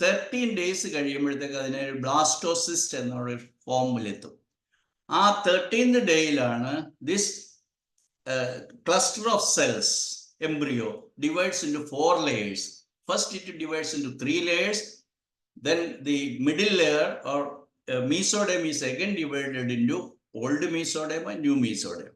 13 days കഴിയുമ്പോഴത്തേക്ക് അതിനെ ബ്ലാസ്റ്റോസിസ്റ്റ് എന്നുള്ള ഫോമിലെത്തും. ആ 13th ഡേയിലാണ് this cluster of cells, embryo, divides into 4 layers. First it divides into 3 layers. Then the middle layer or mesoderm is again divided into old mesoderm and new mesoderm.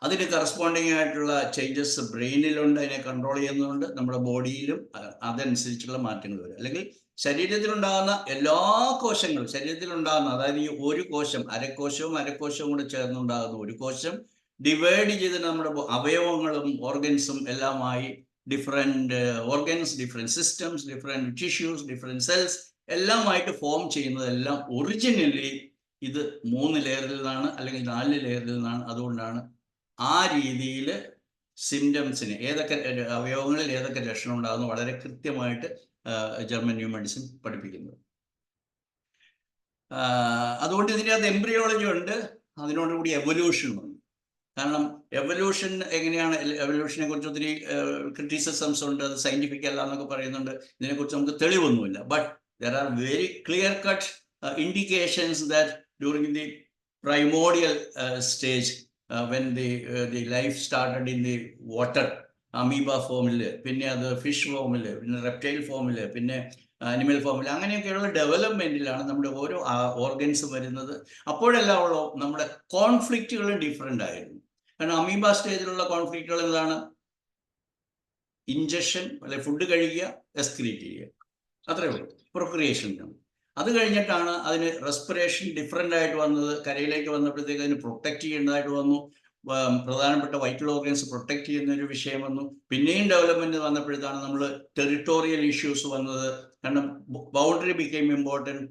അതിന് corresponding ആയിട്ടുള്ള changes ബ്രെയിനിലുണ്ട്, അതിനെ control ചെയ്യുന്നുണ്ട്. നമ്മുടെ ബോഡിയിലും അതനുസരിച്ചുള്ള മാറ്റങ്ങൾ വരും. അല്ലെങ്കിൽ ശരീരത്തിലുണ്ടാകുന്ന എല്ലാ കോശങ്ങളും, ശരീരത്തിലുണ്ടാകുന്ന, അതായത് ഈ ഒരു കോശം, അരക്കോശവും കൂടെ ചേർന്നുണ്ടാകുന്ന ഒരു കോശം ഡിവൈഡ് ചെയ്ത് നമ്മുടെ അവയവങ്ങളും ഓർഗൻസും എല്ലാമായി different organs, different systems, different tissues, different cells എല്ലാമായിട്ട് ഫോം ചെയ്യുന്നതെല്ലാം ഒറിജിനലി ഇത് 3 ലെയറിൽ നിന്നാണ്, അല്ലെങ്കിൽ 4 ലെയറിൽ നിന്നാണ്. അതുകൊണ്ടാണ് ആ രീതിയിൽ സിംറ്റംസിന് ഏതൊക്കെ അവയവങ്ങളിൽ ഏതൊക്കെ ലക്ഷണം ഉണ്ടാകുന്നു വളരെ കൃത്യമായിട്ട് ജർമ്മൻ ന്യൂ മെഡിസിൻ പഠിപ്പിക്കുന്നത്. അതുകൊണ്ട് ഇതിനകത്ത് എംബ്രിയോളജി ഉണ്ട്, അതിനോടുകൂടി എവല്യൂഷൻ ഉണ്ട്. കാരണം എവല്യൂഷൻ എങ്ങനെയാണ്, എവല്യൂഷനെ കുറിച്ച് ഒത്തിരി ക്രിറ്റിസിസംസ് ഉണ്ട്, അത് സയന്റിഫിക് അല്ല എന്നൊക്കെ പറയുന്നുണ്ട്. ഇതിനെക്കുറിച്ച് നമുക്ക് തെളിവൊന്നുമില്ല. But there are very clear cut indications that during the primordial stage when the life started in the water, amoeba ഫോമിൽ, പിന്നെ അത് ഫിഷ് ഫോമിൽ, പിന്നെ റെപ്റ്റൈൽ ഫോമിൽ, പിന്നെ അനിമൽ ഫോമിൽ, അങ്ങനെയൊക്കെയുള്ള ഡെവലപ്മെൻറ്റിലാണ് നമ്മുടെ ഓരോ ഓർഗൻസ് വരുന്നത്. അപ്പോഴെല്ലാം നമ്മുടെ കോൺഫ്ലിക്റ്റുകളും ഡിഫറെൻ്റ് ആയിരുന്നു. കാരണം അമീബ സ്റ്റേജിലുള്ള കോൺഫ്ലിക്റ്റുകൾ എന്താണ്? ഇഞ്ചക്ഷൻ, അല്ലെ ഫുഡ് കഴിക്കുക, എക്സ്ക്രീറ്റ് ചെയ്യുക, അത്രയേ ഉള്ളൂ. പ്രൊക്രിയേഷൻ. അത് കഴിഞ്ഞിട്ടാണ് അതിന് റെസ്പിറേഷൻ ഡിഫറെൻ്റ് ആയിട്ട് വന്നത്. കരയിലേക്ക് വന്നപ്പോഴത്തേക്ക് അതിന് പ്രൊട്ടക്റ്റ് ചെയ്യേണ്ടതായിട്ട് വന്നു. പ്രധാനപ്പെട്ട വൈറ്റൽ ഓർഗൻസ് പ്രൊട്ടക്റ്റ് ചെയ്യുന്ന ഒരു വിഷയം വന്നു. പിന്നെയും ഡെവലപ്മെൻറ്റ് വന്നപ്പോഴത്താണ് നമ്മൾ ടെറിട്ടോറിയൽ ഇഷ്യൂസ് വന്നത്. കാരണം boundary became important,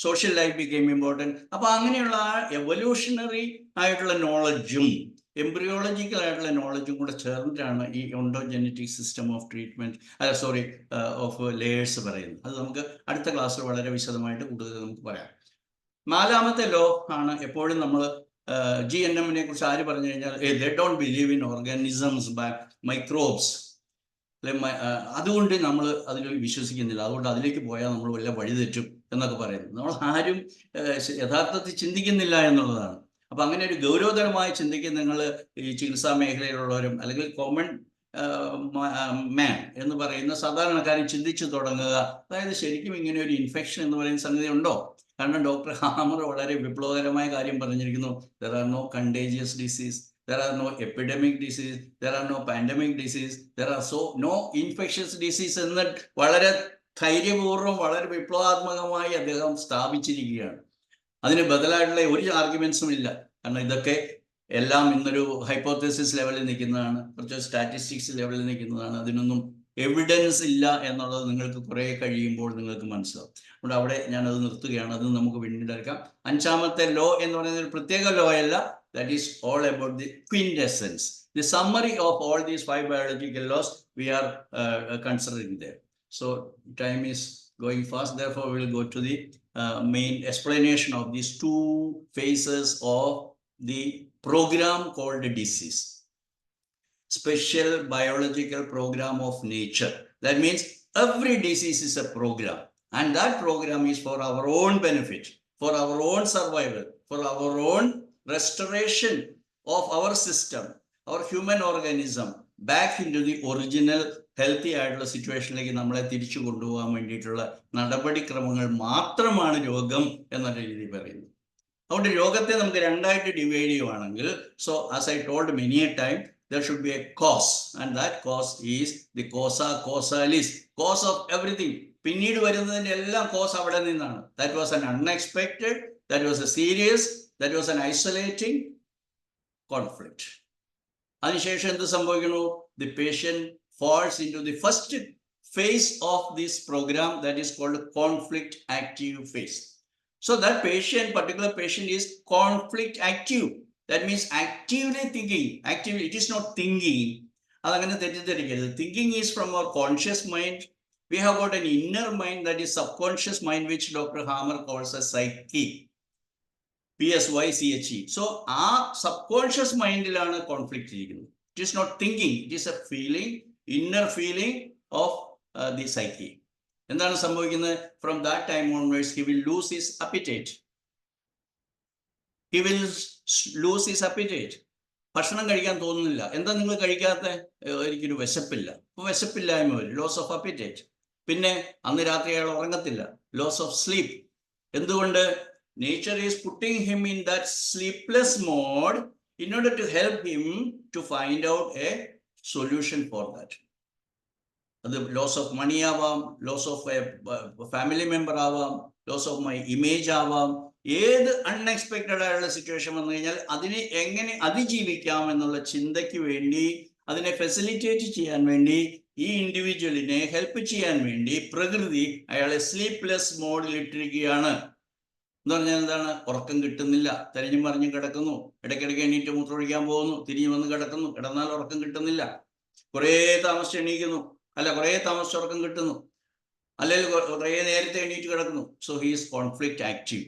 social life became important. അപ്പോൾ അങ്ങനെയുള്ള ആ എവല്യൂഷണറി ആയിട്ടുള്ള നോളജും എംബ്രിയോളജിക്കൽ ആയിട്ടുള്ള നോളജും കൂടെ ചേർന്നിട്ടാണ് ഈ ontogenetic system of treatment of layers പറയുന്നത്. അത് നമുക്ക് അടുത്ത ക്ലാസ്സിൽ വളരെ വിശദമായിട്ട് കൂടുതൽ നമുക്ക് പറയാം. 4ാമത്തെ ലോ ആണ് എപ്പോഴും നമ്മൾ GNM-നെ കുറിച്ച് ആര് പറഞ്ഞു കഴിഞ്ഞാൽ they don't believe in organisms microbes, അതുകൊണ്ട് നമ്മൾ അതിൽ വിശ്വസിക്കുന്നില്ല, അതുകൊണ്ട് അതിലേക്ക് പോയാൽ നമ്മൾ വല്ല വഴിതെറ്റും എന്നൊക്കെ പറയുന്നത്. നമ്മൾ ആരും യഥാർത്ഥത്തിൽ ചിന്തിക്കുന്നില്ല എന്നുള്ളതാണ്. അപ്പം അങ്ങനെ ഒരു ഗൗരവതരമായി ചിന്തിക്കുന്ന നിങ്ങൾ ഈ ചികിത്സാ മേഖലയിലുള്ളവരും അല്ലെങ്കിൽ കോമൺ മാൻ എന്ന് പറയുന്ന സാധാരണക്കാരൻ ചിന്തിച്ചു തുടങ്ങുക. അതായത് ശരിക്കും ഇങ്ങനെ ഒരു ഇൻഫെക്ഷൻ എന്ന് പറയുന്ന സംഗതി ഉണ്ടോ? കാരണം ഡോക്ടർ ഹാമർ വളരെ വിപ്ലവകരമായ കാര്യം പറഞ്ഞിരിക്കുന്നു. There are no contagious disease, there are no epidemic disease, there are no pandemic disease, there are no infectious disease എന്ന് വളരെ ധൈര്യപൂർവ്വം വളരെ വിപ്ലവാത്മകമായി അദ്ദേഹം സ്ഥാപിച്ചിരിക്കുകയാണ്. അതിന് ബദലായിട്ടുള്ള ഒരു ആർഗ്യുമെന്റ്സും ഇല്ല. കാരണം ഇതൊക്കെ എല്ലാം ഇന്നൊരു ഹൈപ്പോത്തസിസ് ലെവലിൽ നിൽക്കുന്നതാണ്, കുറച്ച് സ്റ്റാറ്റിസ്റ്റിക്സ് ലെവലിൽ നിൽക്കുന്നതാണ്. അതിനൊന്നും എവിഡൻസ് ഇല്ല എന്നുള്ളത് നിങ്ങൾക്ക് കുറേ കഴിയുമ്പോൾ നിങ്ങൾക്ക് മനസ്സിലാവും. അതുകൊണ്ട് അവിടെ ഞാനത് നിർത്തുകയാണ്. അത് നമുക്ക് പിന്നീട് എടുക്കാം. 5ാമത്തെ ലോ എന്ന് പറയുന്നത് ഒരു പ്രത്യേക ലോ അല്ല. That is all about the quintessence, the summary of all these 5 biological laws we are considering there. So time is going fast, therefore we will go to the main explanation of these 2 phases of the program called disease. Special biological program of nature. That means every disease is a program, and that program is for our own benefit, for our own survival, for our own restoration of our system, our human organism back into the original healthy ആയിട്ടുള്ള സിറ്റുവേഷനിലേക്ക് നമ്മളെ തിരിച്ചു കൊണ്ടുപോകാൻ വേണ്ടിയിട്ടുള്ള നടപടിക്രമങ്ങൾ മാത്രമാണ് രോഗം എന്നുള്ള രീതിയിൽ പറയുന്നത്. അതുകൊണ്ട് രോഗത്തെ നമുക്ക് 2ആയിട്ട് ഡിവൈഡ് ചെയ്യുവാണെങ്കിൽ, so as I told many A time, there should be a cause, and that cause is the causa causalis, cause of everything. പിന്നീട് വരുന്നതിന്റെ എല്ലാം കോസ് അവിടെ നിന്നാണ്. That was an unexpected, that was a serious, that was an isolating conflict. അതിനുശേഷം എന്ത് സംഭവിക്കുന്നു? The patient falls into the first phase of this program, that is called conflict active phase. So that particular patient is conflict active. That means actively thinking. Actively, it is not thinking. അതങ്ങനെ തെറ്റിദ്ധരിക്കരുത്. Thinking is from our conscious mind. We have got an inner mind, that is subconscious mind, which Dr. Hamer calls as psyche. PSYCHE. So ആ subconscious മൈൻഡിലാണ് conflict ഇരിക്കുന്നത്. It is not thinking, it is a feeling, inner feeling of the psyche. എന്താണ് സംഭവിക്കുന്നത്? From that time onwards he will lose his appetite. He will lose his appetite. ഭക്ഷണം കഴിക്കാൻ തോന്നുന്നില്ല. എന്താ നിങ്ങൾ കഴിക്കാത്ത? എനിക്കൊരു വിശപ്പില്ല. അപ്പോൾ വിശപ്പില്ലായ്മ വരും, ലോസ് ഓഫ് അപ്പിറ്റൈറ്റ്. പിന്നെ അന്ന് രാത്രി അയാൾ ഉറങ്ങത്തില്ല, ലോസ് ഓഫ് സ്ലീപ്പ്. എന്തുകൊണ്ട്? Nature is putting him in that sleepless mode in order to help him to find out a solution for that. The loss of money ആവാം, loss of a family member ആവാം, loss of my image ആവാം. ഏത് unexpected ആയിട്ടുള്ള situation വന്നു കഴിഞ്ഞാൽ അതിനെ എങ്ങനെ അതിജീവിക്കാം എന്നുള്ള ചിന്തയ്ക്ക് വേണ്ടി, അതിനെ ഫെസിലിറ്റേറ്റ് ചെയ്യാൻ വേണ്ടി, ഈ ഇൻഡിവിജ്വലിനെ ഹെൽപ്പ് ചെയ്യാൻ വേണ്ടി പ്രകൃതി അയാളെ സ്ലീപ്ലെസ് മോഡിൽ ഇട്ടിരിക്കുകയാണ്. എന്ന് പറഞ്ഞാൽ എന്താണ്? ഉറക്കം കിട്ടുന്നില്ല, തെരഞ്ഞു മറിഞ്ഞു കിടക്കുന്നു, ഇടയ്ക്കിടയ്ക്ക് എണീറ്റ് മൂത്രമൊഴിക്കാൻ പോകുന്നു, തിരിഞ്ഞു വന്ന് കിടക്കുന്നു, കിടന്നാൽ ഉറക്കം കിട്ടുന്നില്ല, കുറേ താമസിച്ച് എണീക്കുന്നു, അല്ല കുറേ താമസിച്ച് ഉറക്കം കിട്ടുന്നു, അല്ലെങ്കിൽ കുറേ നേരത്തെ എണീറ്റ് കിടക്കുന്നു. So he is conflict active.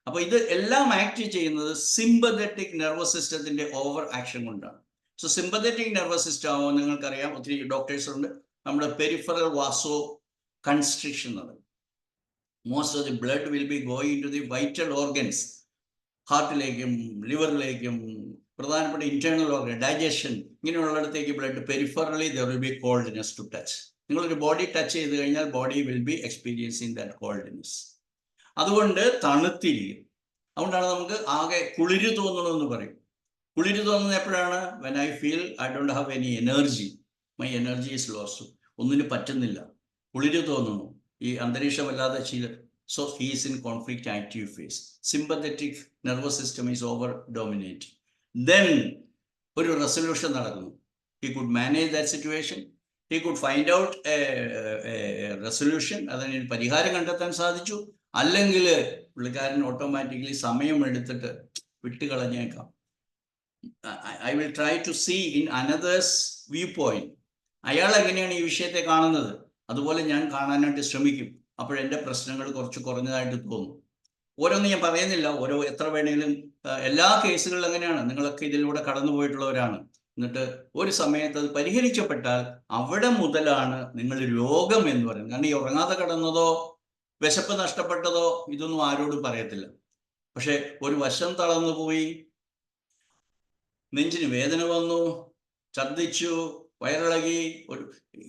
അപ്പൊ ഇത് എല്ലാം ആക്ട് ചെയ്യുന്നത് സിമ്പതറ്റിക് നെർവസ് സിസ്റ്റത്തിന്റെ ഓവർ ആക്ഷൻ കൊണ്ടാണ്. സോ സിമ്പതറ്റിക് നെർവസ് സിസ്റ്റം ആവുമ്പോൾ നിങ്ങൾക്കറിയാം, ഒത്തിരി ഡോക്ടേഴ്സ് ഉണ്ട്, നമ്മുടെ പെരിഫറൽ വാസോ കൺസ്ട്രിക്ഷൻ നടക്കും. Most of the blood will be going into the vital organs, ഹാർട്ടിലേക്കും ലിവറിലേക്കും പ്രധാനപ്പെട്ട ഇന്റേണൽ ഓർഗൻ, ഡൈജഷൻ, ഇങ്ങനെയുള്ളിടത്തേക്ക് blood peripherally there will be coldness to touch. നിങ്ങളൊരു ബോഡി ടച്ച് ചെയ്ത് കഴിഞ്ഞാൽ body will be experiencing that coldness. അതുകൊണ്ട് തണുത്തിരിക്കും. അതുകൊണ്ടാണ് നമുക്ക് ആകെ കുളിര് തോന്നണമെന്ന് പറയും. കുളിര് തോന്നുന്നത് എപ്പോഴാണ്? when I feel I don't have any energy, my energy is lost. ഒന്നിനും പറ്റുന്നില്ല, കുളിര് തോന്നുന്നു, ഈ അന്തരീക്ഷമല്ലാതെ ശീലം. So he is in conflict active phase. Sympathetic nervous system is over dominant. Then ഒരു റെസൊല്യൂഷൻ നടക്കുന്നു. He could manage that situation. He could find out a resolution. അതിന് പരിഹാരം കണ്ടെത്താൻ സാധിച്ചു. അല്ലെങ്കിൽ പുള്ളിക്കാരൻ ഓട്ടോമാറ്റിക്കലി സമയം എടുത്തിട്ട് വിട്ടുകളഞ്ഞേക്കാം. I will try to see in another's view point. അയാൾ എങ്ങനെയാണ് ഈ വിഷയത്തെ കാണുന്നത്, അതുപോലെ ഞാൻ കാണാനായിട്ട് ശ്രമിക്കും. അപ്പോഴെൻ്റെ പ്രശ്നങ്ങൾ കുറച്ച് കുറഞ്ഞതായിട്ട് തോന്നും. ഓരോന്നും ഞാൻ പറയുന്നില്ല, ഓരോ എത്ര വേണമെങ്കിലും എല്ലാ കേസുകളിലും അങ്ങനെയാണ്. നിങ്ങളൊക്കെ ഇതിലൂടെ കടന്നു പോയിട്ടുള്ളവരാണ്. എന്നിട്ട് ഒരു സമയത്ത് അത് പരിഹരിക്കപ്പെട്ടാൽ അവിടെ മുതലാണ് നിങ്ങൾ രോഗം എന്ന് പറയുന്നത്. കാരണം ഈ ഉറങ്ങാതെ കിടന്നതോ വിശപ്പ് നഷ്ടപ്പെട്ടതോ ഇതൊന്നും ആരോടും പറയത്തില്ല. പക്ഷെ ഒരു വശം തളർന്നു പോയി, നെഞ്ചിന് വേദന വന്നു, ഛർദ്ദിച്ചു, വയറിളകി,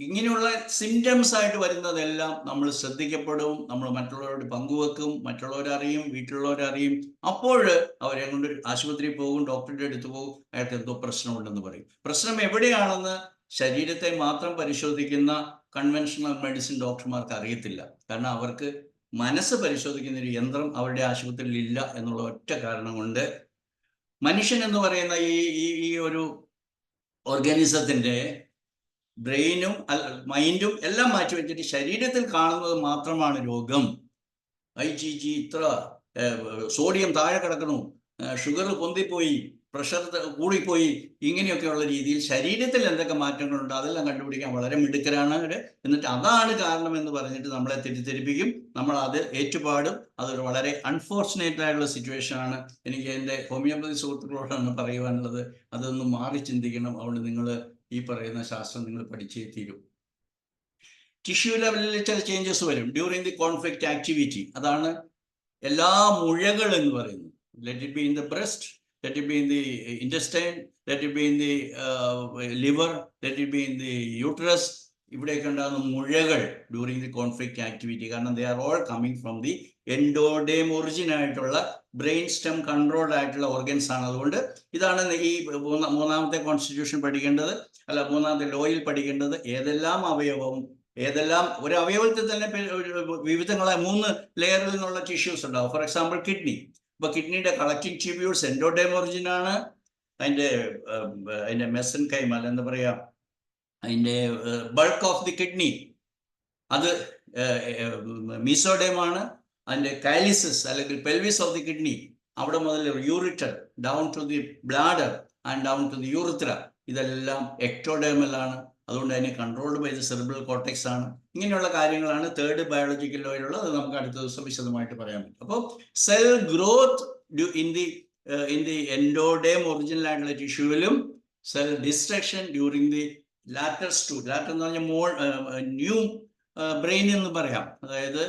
ഇങ്ങനെയുള്ള സിംറ്റംസ് ആയിട്ട് വരുന്നതെല്ലാം നമ്മൾ ശ്രദ്ധിക്കപ്പെടും. നമ്മൾ മറ്റുള്ളവരോട് പങ്കുവെക്കും, മറ്റുള്ളവരറിയും, വീട്ടിലുള്ളവരറിയും. അപ്പോൾ അവരെ കൊണ്ട് ആശുപത്രിയിൽ പോകും, ഡോക്ടറുടെ അടുത്ത് പോകും, അയാൾക്ക് എന്തോ പ്രശ്നമുണ്ടെന്ന് പറയും. പ്രശ്നം എവിടെയാണെന്ന് ശരീരത്തെ മാത്രം പരിശോധിക്കുന്ന കൺവെൻഷണൽ മെഡിസിൻ ഡോക്ടർമാർക്ക് അറിയത്തില്ല. കാരണം അവർക്ക് മനസ്സ് പരിശോധിക്കുന്ന ഒരു യന്ത്രം അവരുടെ ആശുപത്രിയിൽ ഇല്ല എന്നുള്ള ഒറ്റ കാരണം കൊണ്ട് മനുഷ്യൻ എന്ന് പറയുന്ന ഈ ഒരു ഓർഗാനിസത്തിന്റെ ബ്രെയിനും മൈൻഡും എല്ലാം മാറ്റിവെച്ചിട്ട് ശരീരത്തിൽ കാണുന്നത് മാത്രമാണ് രോഗം. IgG ഇത്ര, സോഡിയം താഴെ കിടക്കണു, ഷുഗർ പൊന്തിപ്പോയി, പ്രഷർ കൂടിപ്പോയി, ഇങ്ങനെയൊക്കെയുള്ള രീതിയിൽ ശരീരത്തിൽ എന്തൊക്കെ മാറ്റങ്ങളുണ്ട് അതെല്ലാം കണ്ടുപിടിക്കാൻ വളരെ മിടുക്കരാണ് അവർ. എന്നിട്ട് അതാണ് കാരണം എന്ന് പറഞ്ഞിട്ട് നമ്മളെ തെറ്റിദ്ധരിപ്പിക്കും. നമ്മൾ അത് ഏറ്റുപാടും. അതൊരു വളരെ അൺഫോർച്ചുനേറ്റ് ആയിട്ടുള്ള സിറ്റുവേഷൻ ആണ്. എനിക്ക് എൻ്റെ ഹോമിയോപ്പതി സുഹൃത്തുക്കളോടാണ് പറയുവാനുള്ളത്, അതൊന്ന് മാറി ചിന്തിക്കണം. അതുകൊണ്ട് നിങ്ങൾ ഈ പറയുന്ന ശാസ്ത്രം നിങ്ങൾ പഠിച്ചേ തീരും. ടിഷ്യൂ ലെവലിൽ ചില ചേഞ്ചസ് വരും ഡ്യൂറിങ് ദി കോൺഫ്ലിക്റ്റ് ആക്ടിവിറ്റി. അതാണ് എല്ലാ മുഴകൾ എന്ന് പറയുന്നത്. Let it be in the breast, let it be in the intestine, let it be in the liver, let it be in the uterus. ഇവിടെയൊക്കെ ഉണ്ടാകുന്ന മുഴകൾ ഡ്യൂറിങ് ദി കോൺഫ്ലിക്റ്റ് ആക്ടിവിറ്റി. കാരണം they are all coming from the endoderm origin ആയിട്ടുള്ള brain stem controlled ആയിട്ടുള്ള organs ആണ്. അതുകൊണ്ട് ഇതാണ് ഈ മൂന്നാമത്തെ കോൺസ്റ്റിറ്റ്യൂഷൻ പഠിക്കേണ്ടത്, അല്ല മൂന്നാമത്തെ ലോയിൽ പഠിക്കേണ്ടത്. ഏതെല്ലാം അവയവം, ഏതെല്ലാം ഒരു അവയവത്തിൽ തന്നെ വിവിധങ്ങളായ 3 ലെയറിൽ നിന്നുള്ള ടിഷ്യൂസ് ഉണ്ടാവും. For example kidney. ഇപ്പൊ കിഡ്നിയുടെ കളക്ടിങ് ട്യൂബ്യൂൾസ് എൻഡോഡേം ഒറിജിൻ ആണ്. അതിന്റെ മെസൻ കൈമൽ എന്താ പറയാ, അതിന്റെ ബൾക്ക് ഓഫ് ദി കിഡ്നി അത് മീസോഡേം ആണ്. അതിന്റെ കാലിസിസ് അല്ലെങ്കിൽ പെൽവിസ് ഓഫ് ദി കിഡ്നി, അവിടെ മുതൽ ureter down to the bladder and down to the urethra, ഇതെല്ലാം എക്ടോഡേമൽ ആണ്. അതുകൊണ്ട് അതിനെ controlled by the cerebral cortex ആണ്. ഇങ്ങനെയുള്ള കാര്യങ്ങളാണ് തേർഡ് ബയോളജിക്കൽ ലോയിലുള്ളത്. അത് നമുക്ക് അടുത്ത ദിവസം വിശദമായിട്ട് പറയാൻ പറ്റും. അപ്പോൾ cell growth in the endoderm original ആയിട്ടുള്ള ടിഷ്യൂവിലും, cell destruction during the latter's two, latter എന്ന് പറഞ്ഞാൽ ന്യൂ ബ്രെയിൻ എന്ന് പറയാം. അതായത്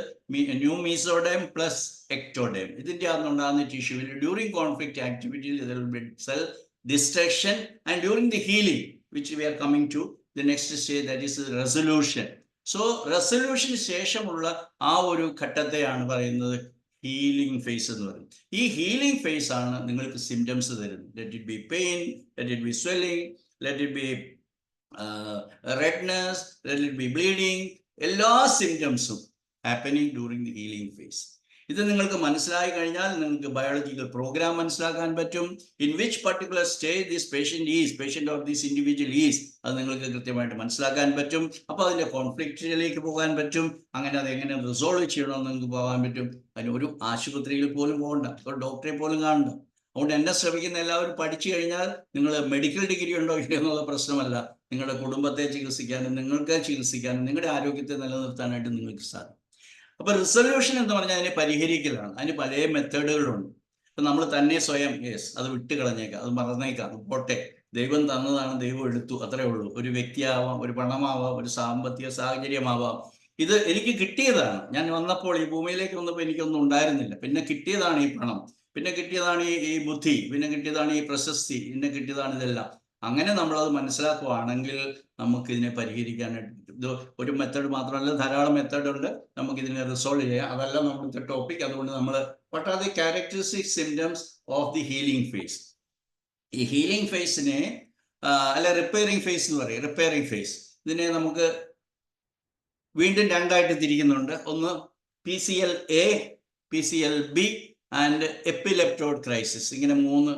ന്യൂ മീസോഡേം പ്ലസ് എക്ടോഡേം, ഇതിൻ്റെ അകത്തുണ്ടാകുന്ന ടിഷ്യൂവിൽ during conflict activities cell destruction and during the healing which we are coming to the next stage, that is resolution. So resolution ശേഷമുള്ള ആ ഒരു ഘട്ടത്തെയാണ് പറയുന്നത് ഹീലിംഗ് ഫേസ് എന്ന് പറയുന്നത്. ഈ ഹീലിംഗ് ഫേസ് ആണ് നിങ്ങൾക്ക് സിംറ്റംസ് തരുന്നത്. Let it be pain, let it be swelling, let it be redness, let it be bleeding, എല്ലാ സിംറ്റംസും happening during the healing phase. ഇത് നിങ്ങൾക്ക് മനസ്സിലായി കഴിഞ്ഞാൽ നിങ്ങൾക്ക് ബയോളജിക്കൽ പ്രോഗ്രാം മനസ്സിലാക്കാൻ പറ്റും. In which particular stage this patient or this individual is, അത് നിങ്ങൾക്ക് കൃത്യമായിട്ട് മനസ്സിലാക്കാൻ പറ്റും. അപ്പോൾ അതിൻ്റെ കോൺഫ്ലിക്റ്റിലേക്ക് പോകാൻ പറ്റും. അങ്ങനെ അത് എങ്ങനെ റിസോൾവ് ചെയ്യണമെന്ന് നിങ്ങൾക്ക് പോകാൻ പറ്റും. അതിന് ഒരു ആശുപത്രിയിൽ പോലും പോകണ്ട, ഒരു ഡോക്ടറെ പോലും കാണണ്ട. അതുകൊണ്ട് എന്നെ ശ്രമിക്കുന്ന എല്ലാവരും പഠിച്ചു കഴിഞ്ഞാൽ നിങ്ങൾ മെഡിക്കൽ ഡിഗ്രി ഉണ്ടോ ഇല്ലയോ എന്നുള്ള പ്രശ്നമല്ല. നിങ്ങളുടെ കുടുംബത്തെ ചികിത്സിക്കാനും നിങ്ങൾക്ക് ചികിത്സിക്കാനും നിങ്ങളുടെ ആരോഗ്യത്തെ നിലനിർത്താനായിട്ട് നിങ്ങൾക്ക് സാധിക്കും. അപ്പൊ റിസൊല്യൂഷൻ എന്ന് പറഞ്ഞാൽ അതിനെ പരിഹരിക്കലാണ്. അതിന് പല മെത്തേഡുകളുണ്ട്. ഇപ്പൊ നമ്മൾ തന്നെ സ്വയം അത് വിട്ട് കളഞ്ഞേക്കാം, അത് മറന്നേക്കാം, അത് പോട്ടെ, ദൈവം തന്നതാണ്, ദൈവം എടുത്തു, അത്രേ ഉള്ളൂ. ഒരു വ്യക്തിയാവാം, ഒരു പണമാവാം, ഒരു സാമ്പത്തിക സാഹചര്യമാവാം. ഇത് എനിക്ക് കിട്ടിയതാണ്. ഞാൻ വന്നപ്പോൾ, ഈ ഭൂമിയിലേക്ക് വന്നപ്പോൾ എനിക്കൊന്നും ഉണ്ടായിരുന്നില്ല. പിന്നെ കിട്ടിയതാണ് ഈ പണം, പിന്നെ കിട്ടിയതാണ് ഈ ബുദ്ധി, പിന്നെ കിട്ടിയതാണ് ഈ പ്രശസ്തി, പിന്നെ കിട്ടിയതാണ് ഇതെല്ലാം. അങ്ങനെ നമ്മളത് മനസ്സിലാക്കുകയാണെങ്കിൽ നമുക്ക് ഇതിനെ പരിഹരിക്കാനായിട്ട് ഇത് ഒരു മെത്തേഡ് മാത്രമല്ല, ധാരാളം മെത്തേഡ് ഉണ്ട്. നമുക്ക് ഇതിനെ റിസോൾവ് ചെയ്യാം. അതല്ല നമ്മുടെ ടോപ്പിക്. അതുകൊണ്ട് നമ്മൾ what are the characteristic symptoms of the healing phase. ഈ ഹീലിംഗ് ഫേസിനെ അല്ല റിപ്പയറിംഗ് ഫേസ് എന്ന് പറയും. റിപ്പയറിംഗ് ഫേസ് ഇതിനെ നമുക്ക് വീണ്ടും രണ്ടായിട്ട് തിരിക്കുന്നുണ്ട്. ഒന്ന് PCL-A, PCL-B ആൻഡ് എപ്പിലെപ്റ്റോഡ് ക്രൈസിസ്. ഇങ്ങനെ 3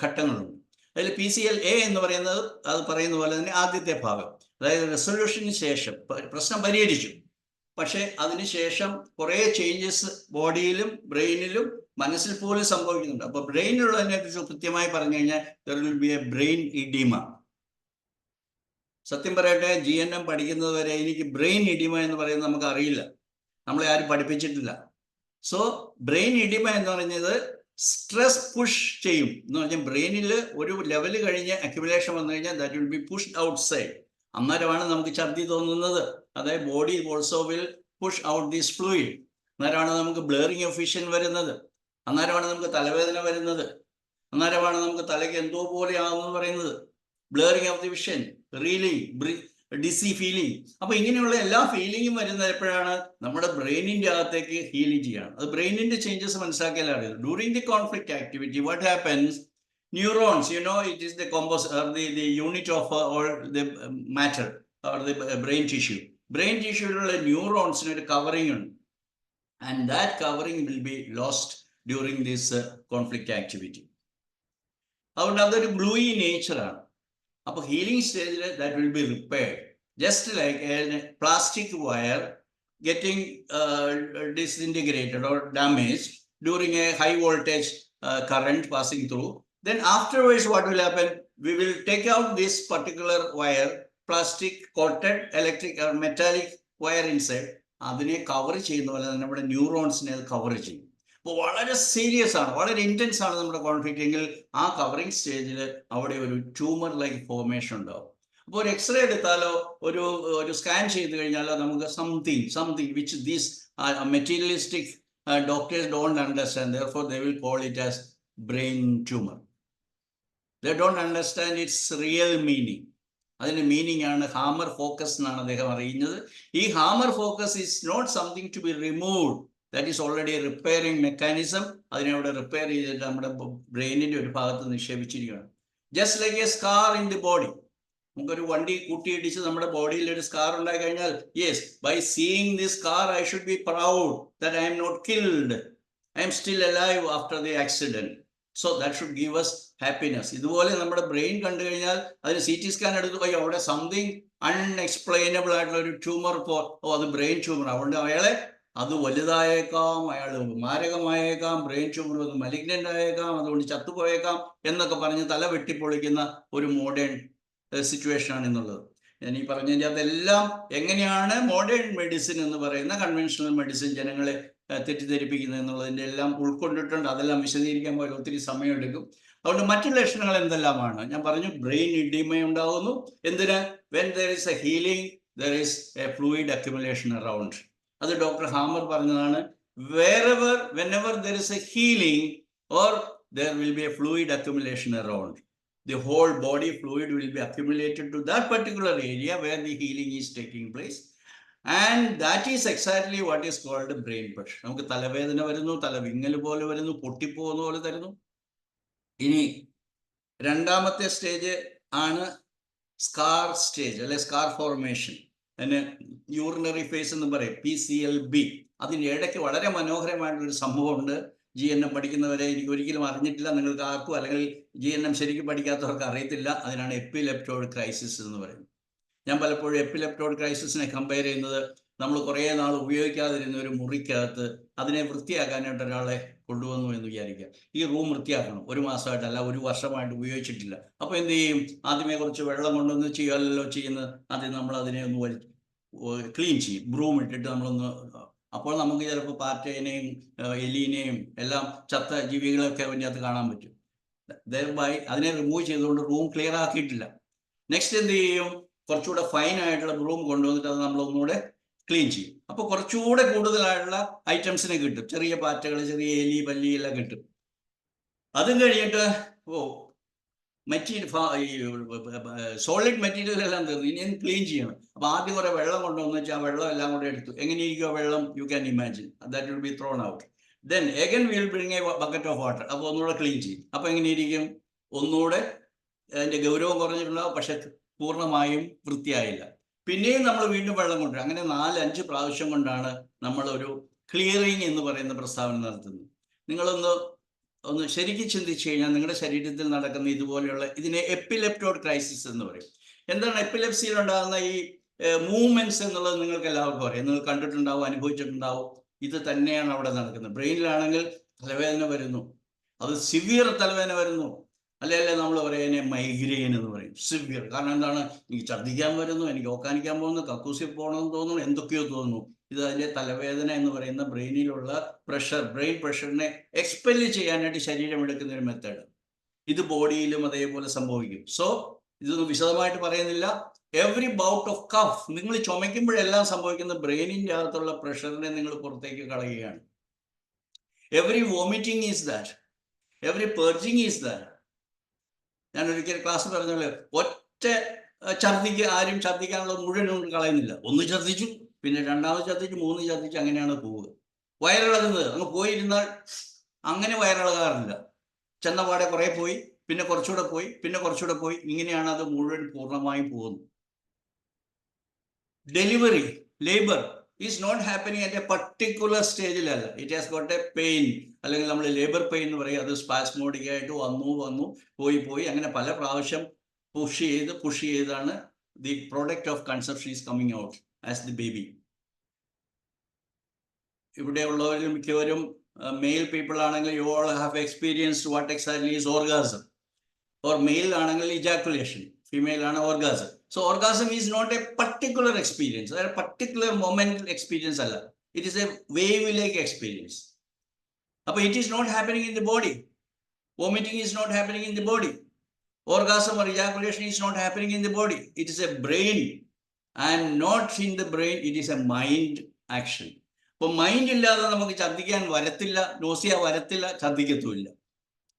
ഘട്ടങ്ങളുണ്ട്. അതിൽ PCL-A എന്ന് പറയുന്നത്, അത് പറയുന്ന പോലെ തന്നെ ആദ്യത്തെ ഭാഗം, അതായത് റെസൊല്യൂഷന് ശേഷം പ്രശ്നം പരിഹരിച്ചു, പക്ഷേ അതിനുശേഷം കുറേ ചേഞ്ചസ് ബോഡിയിലും ബ്രെയിനിലും മനസ്സിൽ പോലും സംഭവിക്കുന്നുണ്ട്. അപ്പൊ ബ്രെയിനിലുള്ളതിനെ കുറിച്ച് കൃത്യമായി പറഞ്ഞു കഴിഞ്ഞാൽ there will be a brain edema. സത്യം പറയട്ടെ, GNM പഠിക്കുന്നത് വരെ എനിക്ക് ബ്രെയിൻ ഇഡിമ എന്ന് പറയുന്നത് നമുക്ക് അറിയില്ല, നമ്മളെ ആരും പഠിപ്പിച്ചിട്ടില്ല. സോ ബ്രെയിൻ ഇഡിമ എന്ന് പറഞ്ഞത് സ്ട്രെസ് പുഷ് ചെയ്യും എന്ന് പറഞ്ഞാൽ ബ്രെയിനിൽ ഒരു ലെവൽ കഴിഞ്ഞ് അക്യുമുലേഷൻ വന്നു കഴിഞ്ഞാൽ that will B pushed out side. അന്നേരമാണ് നമുക്ക് ഛർദി തോന്നുന്നത്. അതായത് body also will push out this fluid. അന്നേരമാണ് നമുക്ക് ബ്ലറിങ് ഓഫ് വിഷൻ വരുന്നത്. അന്നേരമാണ് നമുക്ക് തലവേദന വരുന്നത്. അന്നേരമാണ് നമുക്ക് തലയ്ക്ക് എന്തോ പോലെ ആകുമെന്ന് പറയുന്നത്. Blurring of the vision, reeling, DC feeling. അപ്പൊ ഇങ്ങനെയുള്ള എല്ലാ ഫീലിംഗും വരുന്നത് എപ്പോഴാണ്? നമ്മുടെ ബ്രെയിനിന്റെ അകത്തേക്ക് ഹീലിംഗ് ചെയ്യാണ്. അത് ബ്രെയിനിന്റെ ചേഞ്ചസ് മനസ്സിലാക്കിയാൽ അറിയാം. During the conflict activity what happens, neurons, it is the the unit of all the matter or the brain tissue. Brain tissue neurons need covering, and that covering will be lost during this conflict activity. അതുകൊണ്ട് അതൊരു ഗ്ലൂയി നേച്ചറാണ്. അപ്പോൾ healing സ്റ്റേജിൽ that will B repaired. Just like A plastic wire getting disintegrated or damaged during a high voltage current passing through. Then afterwards what will happen? We will take out this particular wire, plastic coated electric or metallic wire inside. അതിനെ cover ചെയ്യുന്ന പോലെ തന്നെ നമ്മുടെ ന്യൂറോൺസിനെ അത് cover ചെയ്യും. അപ്പോൾ വളരെ serious ആണ്, വളരെ ഇൻറ്റൻസ് ആണ് നമ്മുടെ കോൺഫ്ലിക്റ്റ് എങ്കിൽ ആ കവറിങ് സ്റ്റേജിൽ അവിടെ ഒരു ട്യൂമർ ലൈക്ക് ഫോർമേഷൻ ഉണ്ടാവും. അപ്പോൾ ഒരു എക്സ്റേ എടുത്താലോ ഒരു സ്കാൻ ചെയ്ത് കഴിഞ്ഞാലോ നമുക്ക് something which these materialistic doctors don't understand, therefore they will call it as brain tumor. They don't understand its real meaning. അതിന്റെ മീനിങ് ആണ് ഹാമർ ഫോക്കസ് എന്നാണ് അദ്ദേഹം അറിയുന്നത്. ഈ Hamer focus is not something to be removed, that is already a repairing mechanism. അതിനെ അവിടെ repair ചെയ്തിട്ട് നമ്മുടെ ബ്രെയിനിന്റെ ഒരു ഭാഗത്ത് നിക്ഷേപിച്ചിരിക്കുകയാണ്. Just like a scar in the body. നമുക്കൊരു വണ്ടി കൂട്ടിയിടിച്ച് നമ്മുടെ ബോഡിയിൽ ഒരു സ്കാർ ഉണ്ടായി കഴിഞ്ഞാൽ, yes, by seeing this scar I should be proud that I'm not killed, I'm still alive after the accident. So that should give us happiness. ഇതുപോലെ നമ്മുടെ ബ്രെയിൻ കണ്ടു കഴിഞ്ഞാൽ അതിന് CT സ്കാൻ എടുത്ത് പോയി അവിടെ സംതിങ് അൺഎക്സ്പ്ലെയിനബിൾ ആയിട്ടുള്ള ഒരു ട്യൂമർ അത് ബ്രെയിൻ ട്യൂമർ. അതുകൊണ്ട് അയാളെ അത് വലുതായേക്കാം, അയാൾ മാരകമായേക്കാം, ബ്രെയിൻ ട്യൂമർ അത് മലിഗ്നന്റ് ആയേക്കാം, അതുകൊണ്ട് ചത്തുപോയേക്കാം എന്നൊക്കെ പറഞ്ഞ് തല വെട്ടിപ്പൊളിക്കുന്ന ഒരു മോഡേൺ സിറ്റുവേഷൻ ആണ് എന്നുള്ളത്. ഞാൻ ഈ പറഞ്ഞതിൻ്റെ അതെല്ലാം എങ്ങനെയാണ് മോഡേൺ മെഡിസിൻ എന്ന് പറയുന്ന കൺവെൻഷണൽ മെഡിസിൻ ജനങ്ങളെ തെറ്റിദ്ധരിപ്പിക്കുന്നത് എന്നുള്ളതിൻ്റെ എല്ലാം ഉൾക്കൊണ്ടിട്ടുണ്ട്. അതെല്ലാം വിശദീകരിക്കാൻ പോയാൽ ഒത്തിരി സമയമെടുക്കും. അതുകൊണ്ട് മറ്റു ലക്ഷണങ്ങൾ എന്തെല്ലാമാണ് ഞാൻ പറഞ്ഞു. ബ്രെയിൻ ഇഡിമ ഉണ്ടാകുന്നു. എന്തിന്? When there is A healing there is A fluid accumulation around. അത് ഡോക്ടർ ഹാമർ പറഞ്ഞതാണ്. whenever there is a healing or there will be a fluid accumulation around, the whole body fluid will be accumulated to that particular area where the healing is taking place, and that is exactly what is called brain pressure. നമുക്ക് തലവേദന വരുന്നു, തലവിങ്ങൽ പോലെ വരുന്നു, പൊട്ടിപ്പോകുന്ന പോലെ തരുന്നു. ഇനി രണ്ടാമത്തെ stage ആണ് സ്കാർ സ്റ്റേജ്, അല്ലെ സ്കാർ ഫോർമേഷൻ. അതിന് യൂറിനറി ഫേസ് എന്ന് പറയും, PCLB. അതിൻ്റെ ഇടയ്ക്ക് വളരെ മനോഹരമായിട്ടൊരു സംഭവമുണ്ട്. GNM പഠിക്കുന്നവരെ എനിക്ക് ഒരിക്കലും അറിഞ്ഞിട്ടില്ല, നിങ്ങൾക്ക് ആർക്കും, അല്ലെങ്കിൽ GNM ശരിക്കും പഠിക്കാത്തവർക്ക് അറിയത്തില്ല. അതിനാണ് എപ്പിലെപ്റ്റോയിഡ് ക്രൈസിസ് എന്ന് പറയുന്നത്. ഞാൻ പലപ്പോഴും എപ്പിലെപ്റ്റോയിഡ് ക്രൈസിസിനെ കമ്പയർ ചെയ്യുന്നത്, നമ്മൾ കുറേ നാൾ ഉപയോഗിക്കാതിരുന്ന ഒരു മുറിക്കകത്ത് അതിനെ വൃത്തിയാക്കാനായിട്ട് ഒരാളെ കൊണ്ടുവന്നു എന്ന് വിചാരിക്കുക. ഈ റൂം വൃത്തിയാക്കണം, 1 മാസമായിട്ടല്ല, 1 വർഷമായിട്ട് ഉപയോഗിച്ചിട്ടില്ല. അപ്പോൾ എന്ത് ചെയ്യും? ആദ്യമേ കുറച്ച് വെള്ളം കൊണ്ടൊന്ന് ചെയ്യുമല്ലോ ചെയ്യുന്നത്. ആദ്യം നമ്മൾ അതിനെ ഒന്ന് ക്ലീൻ ചെയ്യും, ബ്രൂം ഇട്ടിട്ട് നമ്മളൊന്ന്. അപ്പോൾ നമുക്ക് ചിലപ്പോൾ പാറ്റേനെയും എലീനെയും എല്ലാം ചത്ത ജീവികളെയൊക്കെ അതിൻ്റെ അകത്ത് കാണാൻ പറ്റും. ദയവായി അതിനെ റിമൂവ് ചെയ്തുകൊണ്ട് റൂം ക്ലിയർ ആക്കിയിട്ടില്ല. നെക്സ്റ്റ് എന്ത് ചെയ്യും? കുറച്ചുകൂടെ ഫൈൻ ആയിട്ടുള്ള ബ്രൂം കൊണ്ടുവന്നിട്ട് അത് നമ്മളൊന്നുകൂടെ ക്ലീൻ ചെയ്യും. അപ്പോൾ കുറച്ചുകൂടെ കൂടുതലായിട്ടുള്ള ഐറ്റംസിനെ കിട്ടും. ചെറിയ പാറ്റകൾ, ചെറിയ എലി, പല്ലി എല്ലാം കിട്ടും. അതും കഴിഞ്ഞിട്ട് സോളിഡ് മെറ്റീരിയൽ എല്ലാം തീർന്നു, ഇനി ക്ലീൻ ചെയ്യണം. അപ്പോൾ ആദ്യം കുറെ വെള്ളം കൊണ്ടുവന്ന് വെച്ചാൽ ആ വെള്ളം എല്ലാം കൂടെ എടുത്തു. എങ്ങനെയിരിക്കും ആ വെള്ളം? You can imagine, that will be thrown out. Then again will bring a bucket of water. അപ്പോൾ ഒന്നുകൂടെ ക്ലീൻ ചെയ്യും. അപ്പോൾ എങ്ങനെയിരിക്കും? ഒന്നുകൂടെ അതിൻ്റെ ഗൗരവം കുറഞ്ഞിട്ടുണ്ടാവും, പക്ഷെ പൂർണ്ണമായും വൃത്തിയായില്ല. പിന്നെയും നമ്മൾ വീണ്ടും വെള്ളം കൊണ്ടുവരും. അങ്ങനെ 4-5 പ്രാവശ്യം കൊണ്ടാണ് നമ്മളൊരു ക്ലിയറിങ് എന്ന് പറയുന്ന പ്രസ്താവന നടത്തുന്നത്. നിങ്ങളൊന്ന് ശരിക്കും ചിന്തിച്ചു കഴിഞ്ഞാൽ നിങ്ങളുടെ ശരീരത്തിൽ നടക്കുന്ന ഇതുപോലെയുള്ള ഇതിനെ എപ്പിലെപ്റ്റോയിഡ് ക്രൈസിസ് എന്ന് പറയും. എന്താണ് എപ്പിലെപ്സിയിൽ ഉണ്ടാകുന്ന ഈ മൂവ്മെന്റ്സ് എന്നുള്ളത് നിങ്ങൾക്ക് എല്ലാവർക്കും അറിയാം, നിങ്ങൾ കണ്ടിട്ടുണ്ടാവും, അനുഭവിച്ചിട്ടുണ്ടാവും. ഇത് തന്നെയാണ് അവിടെ നടക്കുന്നത്. ബ്രെയിനിലാണെങ്കിൽ തലവേദന വരുന്നു, അത് സിവിയർ തലവേദന വരുന്നു, അല്ലെ നമ്മൾ പറയുന്നതിനെ മൈഗ്രെയിൻ എന്ന് പറയും, സിവിയർ. കാരണം എന്താണ്? എനിക്ക് ഛർദ്ദിക്കാൻ വരുന്നു, എനിക്ക് ഓക്കാനിക്കാൻ പോകുന്നു, കക്കൂസിൽ പോകണമെന്ന് തോന്നുന്നു, എന്തൊക്കെയോ തോന്നുന്നു. ഇത് അതിൻ്റെ തലവേദന എന്ന് പറയുന്ന ബ്രെയിനിലുള്ള പ്രഷർ, ബ്രെയിൻ പ്രഷറിനെ എക്സ്പെല് ചെയ്യാനായിട്ട് ശരീരം എടുക്കുന്ന ഒരു മെത്തേഡ്. ഇത് ബോഡിയിലും അതേപോലെ സംഭവിക്കും. സോ ഇതൊന്നും വിശദമായിട്ട് പറയുന്നില്ല. എവറി ബൗട്ട് ഓഫ് കഫ്, നിങ്ങൾ ചുമയ്ക്കുമ്പോഴെല്ലാം സംഭവിക്കുന്ന ബ്രെയിനിൻ്റെ അകത്തുള്ള പ്രഷറിനെ നിങ്ങൾ പുറത്തേക്ക് കളയുകയാണ്. Every vomiting is that, every purging is that. ഞാൻ ഒരിക്കൽ ക്ലാസ് പറഞ്ഞല്ലോ, ഒറ്റ ഛർദ്ദിക്ക് ആരും ഛർദ്ദിക്കാനുള്ളത് മുഴുവനും കളയുന്നില്ല. ഒന്ന് ഛർദ്ദിച്ചു, പിന്നെ രണ്ടാമത് ഛർദ്ദിച്ചു, മൂന്ന് ഛർദ്ദിച്ചു, അങ്ങനെയാണ് പോവുക. വയറിളകുന്നത് അങ്ങ് പോയിരുന്നാൽ അങ്ങനെ വയറിളകാറില്ല. ചെന്നപാടെ കുറേ പോയി, പിന്നെ കുറച്ചുകൂടെ പോയി, പിന്നെ കുറച്ചുകൂടെ പോയി, ഇങ്ങനെയാണ് അത് മുഴുവൻ പൂർണ്ണമായും പോകുന്നത്. Delivery, labour is not happening at a particular സ്റ്റേജിലല്ല. It has got a pain, അല്ലെങ്കിൽ നമ്മൾ ലേബർ പെയിൻ എന്ന് പറയും. അത് സ്പാസ്മോഡിക് ആയിട്ട് വന്നു പോയി അങ്ങനെ പല പ്രാവശ്യം പുഷ് ചെയ്താണ് the product of conception is coming out as the baby. ഇവിടെ ഉള്ളവരിൽ മിക്കവരും മെയിൽ പീപ്പിൾ ആണെങ്കിൽ you all have experienced what exactly is orgasm. Or male ആണെങ്കിൽ ഇജാക്കുലേഷൻ, ഫീമെയിൽ ആണ് orgasm. So orgasm is not a particular experience, അതായത് particular moment experience അല്ല. It is a വേവിലേക്ക് experience. അപ്പോൾ it is not happening in the body. Vomiting is not happening in the body. Orgasm or ejaculation is not happening in the body. It is a brain, and not in the brain. It is a mind action. അപ്പോൾ mind ഇല്ലാതെ നമുക്ക് ഛർദ്ദിക്കാൻ വരത്തില്ല, nausea വരത്തില്ല, ഛർദ്ദിക്കത്തുമില്ല.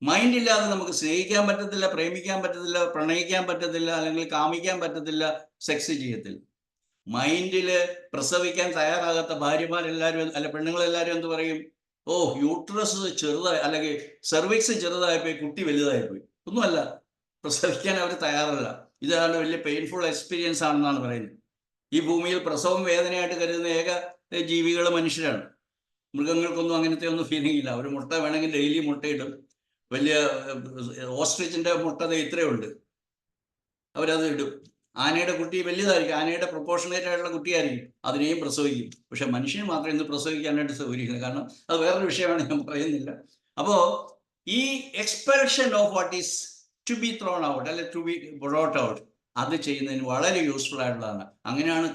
Mind ഇല്ലാതെ നമുക്ക് സ്നേഹിക്കാൻ പറ്റത്തില്ല, പ്രേമിക്കാൻ പറ്റത്തില്ല, പ്രണയിക്കാൻ പറ്റത്തില്ല, അല്ലെങ്കിൽ കാമിക്കാൻ പറ്റത്തില്ല, സെക്സ് ചെയ്യത്തില്ല. മൈൻഡിൽ പ്രസവിക്കാൻ തയ്യാറാകാത്ത ഭാര്യമാരെല്ലാവരും അല്ല പെണ്ണുങ്ങളെല്ലാവരും എന്ത് പറയും? ഓ, യൂട്രസ് ചെറുതായി, അല്ലെങ്കിൽ സെർവിക്സ് ചെറുതായിപ്പോയി, കുട്ടി വലുതായിപ്പോയി. ഒന്നുമല്ല, പ്രസവിക്കാൻ അവർ തയ്യാറല്ല. ഇതാണ് വലിയ പെയിൻഫുൾ എക്സ്പീരിയൻസ് ആണെന്നാണ് പറയുന്നത്. ഈ ഭൂമിയിൽ പ്രസവം വേദനയായിട്ട് കരുതുന്ന ഏക ജീവികൾ മനുഷ്യരാണ്. മൃഗങ്ങൾക്കൊന്നും അങ്ങനത്തെ ഒന്നും ഫീലിംഗ് ഇല്ല. അവർ മുട്ട വേണമെങ്കിൽ ഡെയിലി മുട്ടയിടും. വലിയ ഓസ്ട്രിച്ചിൻ്റെ മുട്ട ഇത്രയേ ഉണ്ട്, അവരത് ഇടും. ആനയുടെ കുട്ടി വലുതായിരിക്കും, ആനയുടെ പ്രൊപ്പോർഷണേറ്റ് ആയിട്ടുള്ള കുട്ടിയായിരിക്കും, അതിനെയും പ്രസവിക്കും. പക്ഷെ മനുഷ്യന് മാത്രമേ ഇന്ന് പ്രസവിക്കാനായിട്ട് സൗകര്യമില്ല. കാരണം അത് വേറൊരു വിഷയമാണ്, ഞാൻ പറയുന്നില്ല. അപ്പോൾ ഈ expulsion of what is to be thrown out, അല്ലെങ്കിൽ ടു ബി ബ്രോട്ട് ഔട്ട്, അത് ചെയ്യുന്നതിന് വളരെ യൂസ്ഫുൾ ആയിട്ടുള്ളതാണ്. അങ്ങനെയാണ്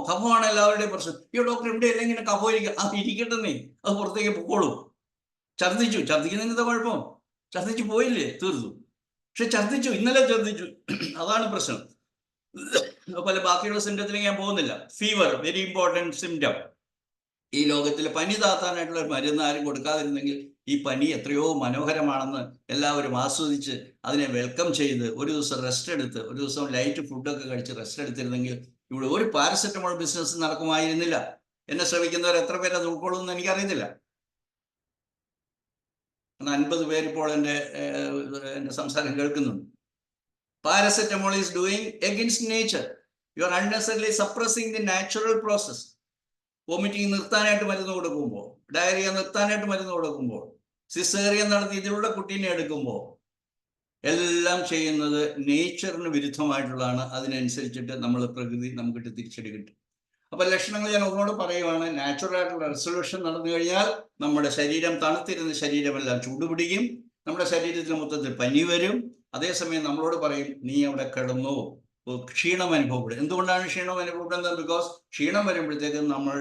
കഫമാണ് എല്ലാവരുടെയും പ്രശ്നം. ഈ ഡോക്ടർ ഇവിടെ അല്ലെങ്കിൽ ഇങ്ങനെ കഫം ഇരിക്കുക, അത് ഇരിക്കട്ടെന്നേ, അത് പുറത്തേക്ക് പൊക്കോളൂ. ഛർദ്ദിക്കുന്നതിന് കുഴപ്പം, ഛർദ്ദിച്ചു പോയില്ലേ, തീർന്നു. പക്ഷെ ഛർദ്ദിച്ചു, ഇന്നലെ ഛർദ്ദിച്ചു, അതാണ് പ്രശ്നം. അതുപോലെ ബാക്കിയുള്ള സിംറ്റത്തിലേക്ക് ഞാൻ പോകുന്നില്ല. Fever, very important symptom. ഈ ലോകത്തിൽ പനി താത്താനായിട്ടുള്ള ഒരു മരുന്ന് ആരും കൊടുക്കാതിരുന്നെങ്കിൽ ഈ പനി എത്രയോ മനോഹരമാണെന്ന് എല്ലാവരും ആസ്വദിച്ച് അതിനെ വെൽക്കം ചെയ്ത് ഒരു ദിവസം റെസ്റ്റ് എടുത്ത്, ഒരു ദിവസം ലൈറ്റ് ഫുഡൊക്കെ കഴിച്ച് റെസ്റ്റ് എടുത്തിരുന്നെങ്കിൽ ഇവിടെ ഒരു പാരസെറ്റമോൾ ബിസിനസ് നടക്കുമായിരുന്നില്ല. എന്നെ ശ്രമിക്കുന്നവർ എത്ര പേര് അത് ഉൾക്കൊള്ളുമെന്ന് എനിക്കറിയത്തില്ല. 50 പേരിപ്പോൾ എൻ്റെ സംസാരം കേൾക്കുന്നുണ്ട്. Paracetamol is doing against nature. You are unnecessarily suppressing the natural process. Vomiting നിർത്താനായിട്ട് മരുന്ന് കൊടുക്കുമ്പോൾ, ഡയറിയ നിർത്താനായിട്ട് മരുന്ന് കൊടുക്കുമ്പോൾ, സിസേറിയൻ നടത്തി ഇതിലൂടെ കുട്ടീനെ എടുക്കുമ്പോൾ, എല്ലാം ചെയ്യുന്നത് നേച്ചറിന് വിരുദ്ധമായിട്ടുള്ളതാണ്. അതിനനുസരിച്ചിട്ട് നമ്മൾ പ്രകൃതി നമുക്കിട്ട് തിരിച്ചടി കിട്ടും. അപ്പോൾ ലക്ഷണങ്ങൾ ഞാൻ ഒന്നുകൂടെ പറയുവാണ്. നാച്ചുറൽ ആയിട്ടുള്ള റെസൊല്യൂഷൻ നടന്നു കഴിഞ്ഞാൽ നമ്മുടെ ശരീരം, തണുത്തിരുന്ന ശരീരമെല്ലാം ചൂടുപിടിക്കും, നമ്മുടെ ശരീരത്തിന് മൊത്തത്തിൽ പനി വരും. അതേസമയം നമ്മളോട് പറയും, നീ അവിടെ കിടന്നു, ക്ഷീണം അനുഭവപ്പെടും. എന്തുകൊണ്ടാണ് ക്ഷീണം അനുഭവപ്പെടുന്നത്? ബിക്കോസ് ക്ഷീണം വരുമ്പോഴത്തേക്കും നമ്മൾ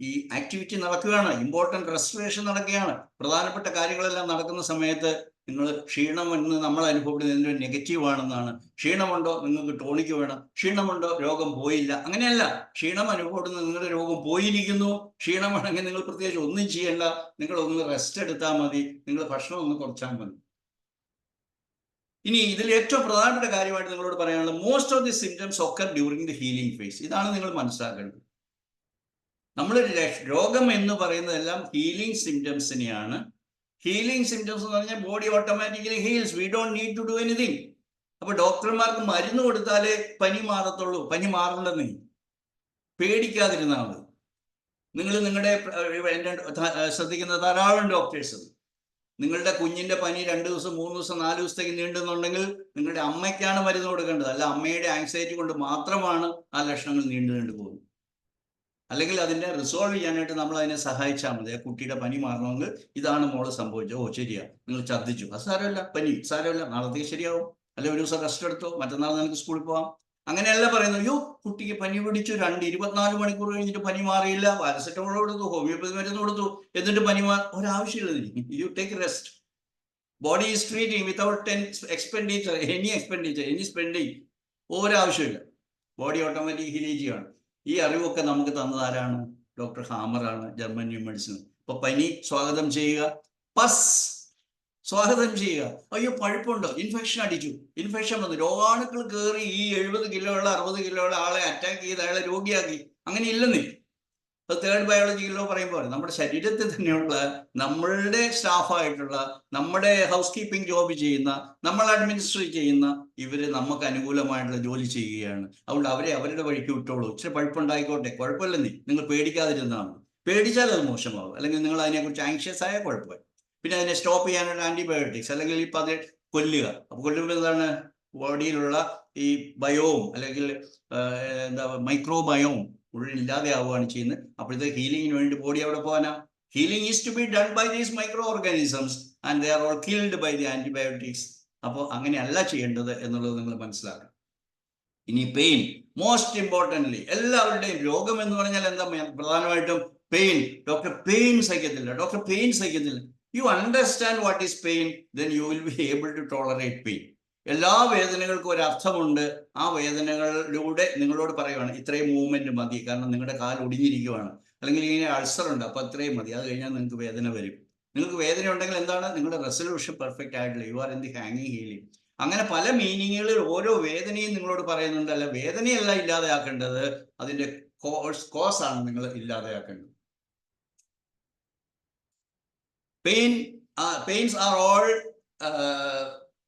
ഈ ആക്ടിവിറ്റി നടക്കുകയാണ്, ഇമ്പോർട്ടൻറ്റ് റെസ്പിറേഷൻ നടക്കുകയാണ്, പ്രധാനപ്പെട്ട കാര്യങ്ങളെല്ലാം നടക്കുന്ന സമയത്ത് നിങ്ങൾ ക്ഷീണം എന്ന് നമ്മൾ അനുഭവപ്പെടുന്നതിൻ്റെ ഒരു നെഗറ്റീവാണെന്നാണ്. ക്ഷീണമുണ്ടോ, നിങ്ങൾക്ക് ടോണിക്ക് വേണം. ക്ഷീണമുണ്ടോ, രോഗം പോയില്ല. അങ്ങനെയല്ല, ക്ഷീണം അനുഭവപ്പെടുന്നത് നിങ്ങളുടെ രോഗം പോയിരിക്കുന്നു. ക്ഷീണമാണെങ്കിൽ നിങ്ങൾ പ്രത്യേകിച്ച് ഒന്നും ചെയ്യേണ്ട, നിങ്ങൾ ഒന്ന് റെസ്റ്റ് എടുത്താൽ മതി, നിങ്ങൾ ഭക്ഷണം ഒന്ന് കുറച്ചാൽ മതി. ഇനി ഇതിൽ ഏറ്റവും പ്രധാനപ്പെട്ട കാര്യമായിട്ട് നിങ്ങളോട് പറയാനുള്ളത്, most of the symptoms occur during the healing phase. ഇതാണ് നിങ്ങൾ മനസ്സിലാക്കേണ്ടത്. നമ്മൾ രോഗം എന്ന് പറയുന്നതെല്ലാം ഹീലിംഗ് സിംറ്റംസിനെയാണ്. ഹീലിംഗ് സിംറ്റംസ് എന്ന് പറഞ്ഞാൽ body automatically heals, we don't need to do anything. അപ്പൊ ഡോക്ടർമാർക്ക് മരുന്ന് കൊടുത്താലേ പനി മാറത്തുള്ളൂ. പനി മാറണ്ടെന്നേ, പേടിക്കാതിരുന്നാൽ മതി. നിങ്ങൾ നിങ്ങളുടെ ശ്രദ്ധിക്കുന്ന ധാരാളം ഡോക്ടേഴ്സ്, നിങ്ങളുടെ കുഞ്ഞിന്റെ പനി 2 ദിവസം 3 ദിവസം 4 ദിവസത്തേക്ക് നീണ്ടുന്നുണ്ടെങ്കിൽ നിങ്ങളുടെ അമ്മയ്ക്കാണ് മരുന്ന് കൊടുക്കേണ്ടത്. അല്ല അമ്മയുടെ ആങ്സൈറ്റി കൊണ്ട് മാത്രമാണ് ആ ലക്ഷണങ്ങൾ നീണ്ടു പോകുന്നത്. അല്ലെങ്കിൽ അതിനെ റിസോൾവ് ചെയ്യാനായിട്ട് നമ്മൾ അതിനെ സഹായിച്ചാൽ മതി. ആ കുട്ടിയുടെ പനി മാറണമെങ്കിൽ ഇതാണ് മോള് സംഭവിച്ചത്. ഓ ശരിയാ, നിങ്ങൾ ഛർദ്ദിച്ചു, അത് സാരമില്ല, പനി സാരമില്ല, നാളത്തേക്ക് ശരിയാവും, അല്ലെങ്കിൽ ഒരു ദിവസം റെസ്റ്റ് എടുത്തോ, മറ്റന്നാൾ നിനക്ക് സ്കൂളിൽ പോവാം. അങ്ങനെയല്ല പറയുന്നത്. അയ്യോ കുട്ടിക്ക് പനി പിടിച്ചു, 24 മണിക്കൂർ കഴിഞ്ഞിട്ട് പനി മാറിയില്ല, പാരസെറ്റമോൾ കൊടുത്തു, ഹോമിയോപ്പതി മരുന്ന് കൊടുത്തു, എന്നിട്ട് പനി ഒരാവശ്യമില്ല. You take rest. Body is treating without any spending. ഒരാവശ്യമില്ല. ബോഡി ഓട്ടോമാറ്റിക് ഹീലിയാണ്. ഈ അറിവൊക്കെ നമുക്ക് തന്നത് ആരാണ്? ഡോക്ടർ ഹാമറാണ്, ജർമ്മൻ ന്യൂ മെഡിസിൻ. അപ്പൊ പനി സ്വാഗതം ചെയ്യുക, പസ് സ്വാഗതം ചെയ്യുക. അയ്യോ പഴുപ്പുണ്ടോ, ഇൻഫെക്ഷൻ അടിച്ചു, ഇൻഫെക്ഷൻ വന്നു, രോഗാണുക്കൾ കയറി ഈ 70 കിലോയുള്ള 60 കിലോയുള്ള ആളെ അറ്റാക്ക് ചെയ്ത് അയാളെ രോഗിയാക്കി. അങ്ങനെ ഇല്ലെന്നേ. അത് തേർഡ് ബയോളജിക്കലോ പറയുമ്പോൾ നമ്മുടെ ശരീരത്തിൽ തന്നെയുള്ള നമ്മളുടെ സ്റ്റാഫായിട്ടുള്ള, നമ്മുടെ ഹൗസ് കീപ്പിംഗ് ജോബ് ചെയ്യുന്ന, നമ്മൾ അഡ്മിനിസ്ട്രേറ്റ് ചെയ്യുന്ന ഇവര് നമുക്ക് അനുകൂലമായിട്ടുള്ള ജോലി ചെയ്യുകയാണ്. അതുകൊണ്ട് അവരെ അവരുടെ വഴിക്ക് വിട്ടോളൂ. ഇച്ചിരി പഴുപ്പുണ്ടായിക്കോട്ടെ, കുഴപ്പമില്ലെന്നേ, നിങ്ങൾ പേടിക്കാതിരുന്നാണ്. പേടിച്ചാൽ അത് മോശമാവും, അല്ലെങ്കിൽ നിങ്ങൾ അതിനെക്കുറിച്ച് ആങ്ഷ്യസ് ആയ കുഴപ്പമായി. പിന്നെ അതിനെ സ്റ്റോപ്പ് ചെയ്യാനുള്ള ആന്റിബയോട്ടിക്സ്, അല്ലെങ്കിൽ ഇപ്പം അത് കൊല്ലുക. അപ്പൊ കൊല്ലുമ്പോൾ എന്താണ്? ബോഡിയിലുള്ള ഈ ബയോം അല്ലെങ്കിൽ എന്താ മൈക്രോബയോം ഉള്ളിൽ ഇല്ലാതെ ആവുകയാണ് ചെയ്യുന്നത്. അപ്പോഴത്തെ ഹീലിങ്ങിന് വേണ്ടി ബോഡി അവിടെ പോകാനാ? Healing is to be done by these micro organisms and they are all killed by the antibiotics. അപ്പോൾ അങ്ങനെയല്ല ചെയ്യേണ്ടത് എന്നുള്ളത് നിങ്ങൾ മനസ്സിലാക്കണം. ഇനി പെയിൻ, മോസ്റ്റ് ഇമ്പോർട്ടൻ്റ്ലി എല്ലാവരുടെയും രോഗം എന്ന് പറഞ്ഞാൽ എന്താ? പ്രധാനമായിട്ടും പെയിൻ. ഡോക്ടർ പെയിൻ സഹിക്കത്തില്ല, ഡോക്ടർ പെയിൻ സഹിക്കത്തില്ല. You understand what is pain, then you will be able to tolerate pain. എല്ലാ വേദനകൾക്കും ഒരു അർത്ഥമുണ്ട്. ആ വേദനകളിലൂടെ നിങ്ങളോട് പറയുവാണ് ഇത്രയും മൂവ്മെന്റ് മതി, കാരണം നിങ്ങളുടെ കാൽ ഒടിഞ്ഞിരിക്കുവാണ്, അല്ലെങ്കിൽ ഇങ്ങനെ അൾസർ ഉണ്ട്, അപ്പൊ അത്രയും മതി, അത് കഴിഞ്ഞാൽ നിങ്ങൾക്ക് വേദന വരും. നിങ്ങൾക്ക് വേദന ഉണ്ടെങ്കിൽ എന്താണ്? നിങ്ങളുടെ റെസൊല്യൂഷൻ പെർഫെക്റ്റ് ആയിട്ടില്ല, യു ആർ ഇൻ ദി ഹാങ്ങിങ് ഹീലിംഗ്. അങ്ങനെ പല മീനിങ്ങുകളിൽ ഓരോ വേദനയും നിങ്ങളോട് പറയുന്നുണ്ട്. അല്ല, വേദനയല്ല ഇല്ലാതെയാക്കേണ്ടത്, അതിന്റെ കോസ് ആണ് നിങ്ങൾ ഇല്ലാതെയാക്കേണ്ടത്. Pains are all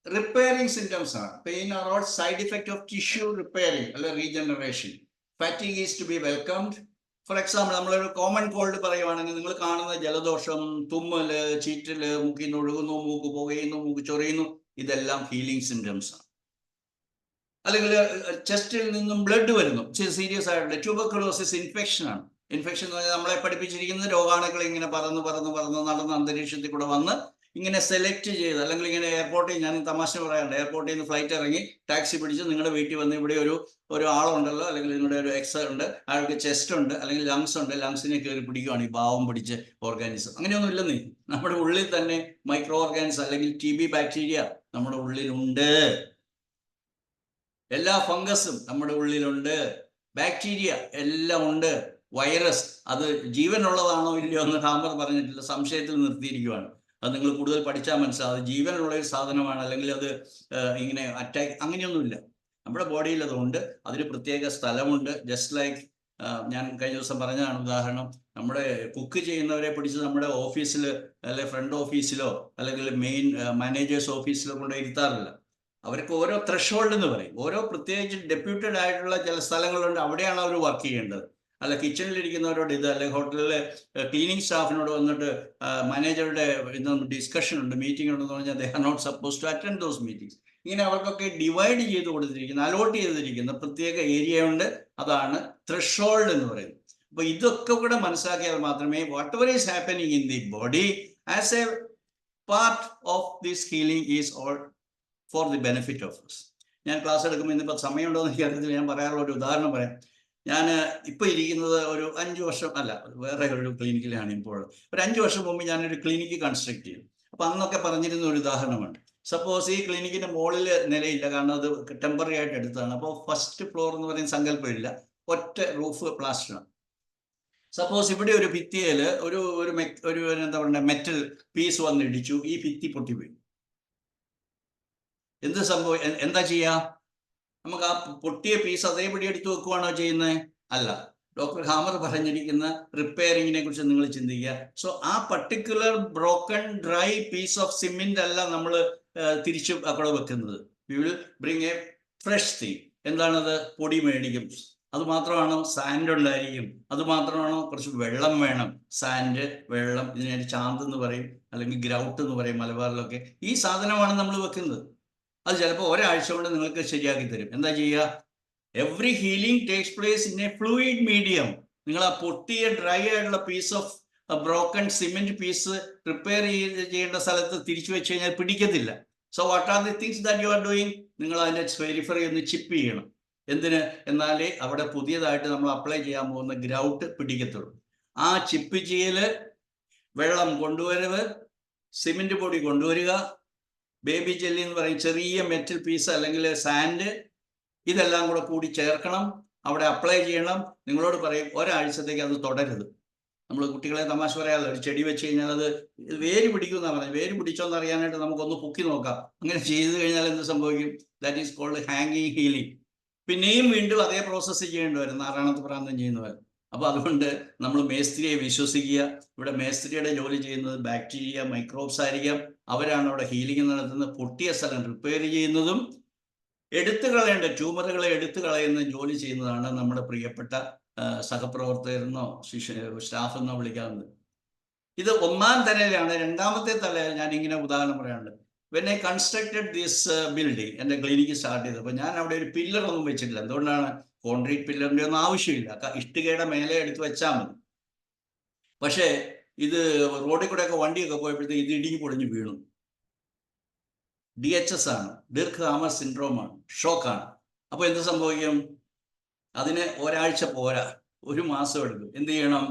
repairing symptoms ആണ്. Pain are all side effect of tissue repairing അല്ലെ regeneration. Fatigue is to be welcomed. For example, നമ്മളൊരു കോമൺ കോൾഡ് പറയുവാണെങ്കിൽ നിങ്ങൾ കാണുന്ന ജലദോഷം, തുമ്മല്, ചീറ്റല്, മൂക്കിൽ നിന്ന് ഒഴുകുന്നു, മൂക്ക് പുകയുന്നു, മൂക്ക് ചൊറിയുന്നു, ഇതെല്ലാം ഹീലിംഗ് സിംറ്റംസ് ആണ്. അല്ലെങ്കിൽ ചെസ്റ്റിൽ നിന്നും ബ്ലഡ് വരുന്നു, സീരിയസ് ആയിട്ടുള്ള ട്യൂബർക്കുലോസിസ് ഇൻഫെക്ഷൻ ആണ്. ഇൻഫെക്ഷൻ എന്ന് പറഞ്ഞാൽ നമ്മളെ പഠിപ്പിച്ചിരിക്കുന്നത് രോഗാണുക്കൾ ഇങ്ങനെ പറന്ന് നടന്ന് അന്തരീക്ഷത്തിൽ കൂടെ വന്ന് ഇങ്ങനെ സെലക്ട് ചെയ്ത്, അല്ലെങ്കിൽ ഇങ്ങനെ എയർപോർട്ടിൽ, ഞാൻ തമാശ പറയാറുണ്ട്, എയർപോർട്ടിൽ നിന്ന് ഫ്ലൈറ്റ് ഇറങ്ങി ടാക്സി പിടിച്ച് നിങ്ങളുടെ വീട്ടിൽ വന്ന് ഇവിടെ ഒരു ആളുണ്ടല്ലോ, അല്ലെങ്കിൽ നിങ്ങളുടെ ഒരു എക്സ് ഉണ്ട്, അയാൾക്ക് ചെസ്റ്റ് ഉണ്ട്, അല്ലെങ്കിൽ ലങ്സ് ഉണ്ട്, ലങ്സിനെ കയറി പിടിക്കുകയാണ് ഈ പാവം പിടിച്ച് ഓർഗാനിസം. അങ്ങനെയൊന്നും ഇല്ലെന്നേ. നമ്മുടെ ഉള്ളിൽ തന്നെ മൈക്രോ ഓർഗാനിസം അല്ലെങ്കിൽ TB ബാക്ടീരിയ നമ്മുടെ ഉള്ളിലുണ്ട്. എല്ലാ ഫംഗസും നമ്മുടെ ഉള്ളിലുണ്ട്, ബാക്ടീരിയ എല്ലാം ഉണ്ട്, വൈറസ് അത് ജീവനുള്ളതാണോ ഇല്ലയോ എന്ന് ഹാമർ പറഞ്ഞിട്ടില്ല, സംശയത്തിൽ നിർത്തിയിരിക്കുകയാണ്. അത് നിങ്ങൾ കൂടുതൽ പഠിച്ചാൽ മനസ്സിലാവും. അത് ജീവനുള്ള ഒരു സാധനമാണ്, അല്ലെങ്കിൽ അത് ഇങ്ങനെ അറ്റാക്ക് അങ്ങനെയൊന്നുമില്ല. നമ്മുടെ ബോഡിയിൽ അതുണ്ട്, അതിന് പ്രത്യേക സ്ഥലമുണ്ട്. ജസ്റ്റ് ലൈക്ക് ഞാൻ കഴിഞ്ഞ ദിവസം പറഞ്ഞതാണ് ഉദാഹരണം. നമ്മുടെ കുക്ക് ചെയ്യുന്നവരെ പിടിച്ച് നമ്മുടെ ഓഫീസിൽ, അല്ലെങ്കിൽ ഫ്രണ്ട് ഓഫീസിലോ അല്ലെങ്കിൽ മെയിൻ മാനേജേഴ്സ് ഓഫീസിലോ കൊണ്ട് ഇരുത്താറില്ല. അവർക്ക് ഓരോ ത്രഷോൾഡ് എന്ന് പറയും. ഓരോ പ്രത്യേകിച്ച് ഡെപ്യൂട്ടഡ് ആയിട്ടുള്ള ചില സ്ഥലങ്ങളുണ്ട്, അവിടെയാണ് അവർ വർക്ക് ചെയ്യേണ്ടത്. അല്ല, കിച്ചണിലിരിക്കുന്നവരോട് ഇത്, അല്ലെങ്കിൽ ഹോട്ടലിലെ ക്ലീനിങ് സ്റ്റാഫിനോട് വന്നിട്ട് മാനേജറുടെ ഡിസ്കഷൻ ഉണ്ട്, മീറ്റിംഗ് ഉണ്ടെന്ന് പറഞ്ഞാൽ they are not suppose to attend those meetings. ഇങ്ങനെ അവർക്കൊക്കെ ഡിവൈഡ് ചെയ്ത് കൊടുത്തിരിക്കുന്ന, അലോട്ട് ചെയ്തിരിക്കുന്ന പ്രത്യേക ഏരിയ ഉണ്ട്. അതാണ് ത്രഷോൾഡ് എന്ന് പറയുന്നത്. അപ്പൊ ഇതൊക്കെ കൂടെ മനസ്സിലാക്കിയാൽ മാത്രമേ what ever is happening in the body as A part of this healing is all for the benefit of us. ഞാൻ ക്ലാസ് എടുക്കുമ്പോൾ ഇന്നിപ്പോൾ സമയമുണ്ടോ എന്ന് എനിക്കറിയത്തില്ല, ഞാൻ പറയാനുള്ള ഒരു ഉദാഹരണം പറയാം. ഞാൻ ഇപ്പോൾ ഇരിക്കുന്നത് ഒരു 5 വർഷം അല്ല, വേറെ ഒരു ക്ലിനിക്കിലാണ് ഇപ്പോൾ. ഒരു 5 വർഷം മുമ്പ് ഞാനൊരു ക്ലിനിക്ക് കൺസ്ട്രക്ട് ചെയ്തു. അപ്പോൾ അന്നൊക്കെ പറഞ്ഞിരുന്ന ഒരു ഉദാഹരണമുണ്ട്. സപ്പോസ് ഈ ക്ലിനിക്കിന്റെ മുകളിൽ നിലയില്ല, കാരണം അത് ടെമ്പററി ആയിട്ട് എടുത്തതാണ്. അപ്പോൾ ഫസ്റ്റ് ഫ്ലോർ എന്ന് പറയുന്ന സങ്കല്പമില്ല, ഒറ്റ റൂഫ് പ്ലാസ്റ്ററാണ്. സപ്പോസ് ഇവിടെ ഒരു ഭിത്തിയിൽ ഒരു എന്താ പറയുക മെറ്റൽ പീസ് വന്നിടിച്ചു, ഈ ഭിത്തി പൊട്ടിപ്പോയി. എന്ത് സംഭവം? എന്താ ചെയ്യാ? നമുക്ക് ആ പൊട്ടിയ പീസ് അതേപടി എടുത്തു വെക്കുവാണോ ചെയ്യുന്നത്? അല്ല. ഡോക്ടർ ഹാമർ പറഞ്ഞിരിക്കുന്ന റിപ്പയറിങ്ങിനെ കുറിച്ച് നിങ്ങൾ ചിന്തിക്കുക. സോ ആ particular broken dry piece of cement അല്ല നമ്മൾ തിരിച്ചു അവിടെ വെക്കുന്നത്. We will bring a fresh thing. എന്താണത്? പൊടി മേടിക്കും. അത് മാത്രമാണോ? സാൻഡ് ഉണ്ടായിരിക്കും. അത് മാത്രമാണോ? കുറച്ച് വെള്ളം വേണം. സാൻഡ്, വെള്ളം, ഇതിനെ ചാന്ത് എന്ന് പറയും, അല്ലെങ്കിൽ ഗ്രൗട്ട് എന്ന് പറയും മലബാറിലൊക്കെ. ഈ സാധനമാണ് നമ്മൾ വെക്കുന്നത്. അത് ചിലപ്പോൾ ഒരാഴ്ച കൊണ്ട് നിങ്ങൾക്ക് ശരിയാക്കി തരും. എന്താ ചെയ്യുക? Every healing takes place in a fluid medium. നിങ്ങൾ ആ പൊട്ടിയ ഡ്രൈ ആയിട്ടുള്ള piece of broken cement piece repair ചെയ്യേണ്ട സ്ഥലത്ത് തിരിച്ചു വെച്ച് കഴിഞ്ഞാൽ പിടിക്കത്തില്ല. So what are the things that you are doing? നിങ്ങൾ അതിന്റെ പെരിഫറി ഒന്ന് ചിപ്പ് ചെയ്യണം. എന്തിന്? എന്നാലേ അവിടെ പുതിയതായിട്ട് നമ്മൾ അപ്ലൈ ചെയ്യാൻ പോകുന്ന ഗ്രൗട്ട് പിടിക്കത്തുള്ളൂ. ആ ചിപ്പ് ചെയ്യല്, വെള്ളം കൊണ്ടുവരവ്, സിമെന്റ് പൊടി കൊണ്ടുവരിക, ബേബി ജെല്ലി എന്ന് പറയും ചെറിയ മെറ്റൽ പീസ് അല്ലെങ്കിൽ സാൻഡ്, ഇതെല്ലാം കൂടെ കൂടി ചേർക്കണം, അവിടെ അപ്ലൈ ചെയ്യണം. നിങ്ങളോട് പറയും ഒരാഴ്ചത്തേക്ക് അത് തുടരുത്. നമ്മൾ കുട്ടികളെ തമാശ പറയാമല്ലോ, ഒരു ചെടി വെച്ച് കഴിഞ്ഞാൽ അത് വേര് പിടിക്കുമെന്നാണ് പറഞ്ഞത്. വേര് പിടിച്ചോന്ന് അറിയാനായിട്ട് നമുക്കൊന്ന് പൊക്കി നോക്കാം. അങ്ങനെ ചെയ്തു കഴിഞ്ഞാൽ എന്ത് സംഭവിക്കും? ദാറ്റ് ഈസ് കോൾഡ് ഹാങ്ങിങ് ഹീലിംഗ്. പിന്നെയും വീണ്ടും അതേ പ്രോസസ്സ് ചെയ്യേണ്ടി വരും, നാരായണത്ത് പ്രാന്തം ചെയ്യുന്നവർ. അപ്പൊ അതുകൊണ്ട് നമ്മൾ മേസ്ത്രിയെ വിശ്വസിക്കുക. ഇവിടെ മേസ്ത്രിയുടെ ജോലി ചെയ്യുന്നത് ബാക്ടീരിയ, മൈക്രോബ്സ് ആയിരിക്കാം. അവരാണ് അവിടെ ഹീലിംഗ് നടത്തുന്നത്. പൊട്ടിയ സ്ഥലം റിപ്പയർ ചെയ്യുന്നതും എടുത്തു കളയേണ്ട ട്യൂമറുകളെ എടുത്തു കളയുന്ന ജോലി ചെയ്യുന്നതാണ് നമ്മുടെ പ്രിയപ്പെട്ട സഹപ്രവർത്തകരെന്നോ സ്റ്റാഫെന്നോ വിളിക്കാവുന്നത്. ഇത് ഒന്നാം തലയിലാണ്. രണ്ടാമത്തെ തലയിൽ ഞാൻ ഇങ്ങനെ ഉദാഹരണം പറയാനുണ്ട്. When I constructed this building, എൻ്റെ ക്ലിനിക്ക് സ്റ്റാർട്ട് ചെയ്തപ്പോൾ ഞാൻ അവിടെ ഒരു പില്ലറൊന്നും വെച്ചിട്ടില്ല. എന്തുകൊണ്ടാണ്? കോൺക്രീറ്റ് പില്ലറിൻ്റെ ഒന്നും ആവശ്യമില്ല, ഇഷ്ടികയുടെ മേലെ എടുത്ത് വെച്ചാൽ മതി. പക്ഷേ ഇത് റോഡിൽ കൂടെയൊക്കെ വണ്ടിയൊക്കെ പോയപ്പോഴത്തേക്ക് ഇത് ഇടിഞ്ഞു പൊളിഞ്ഞ് വീണു. DHS ആണ്, ദീർഘാമർ സിൻഡ്രോമാണ്, ഷോക്കാണ്. അപ്പോൾ എന്ത് സംഭവിക്കും? അതിന് ഒരാഴ്ച പോരാ, ഒരു മാസം എടുക്കും. എന്ത് ചെയ്യണം?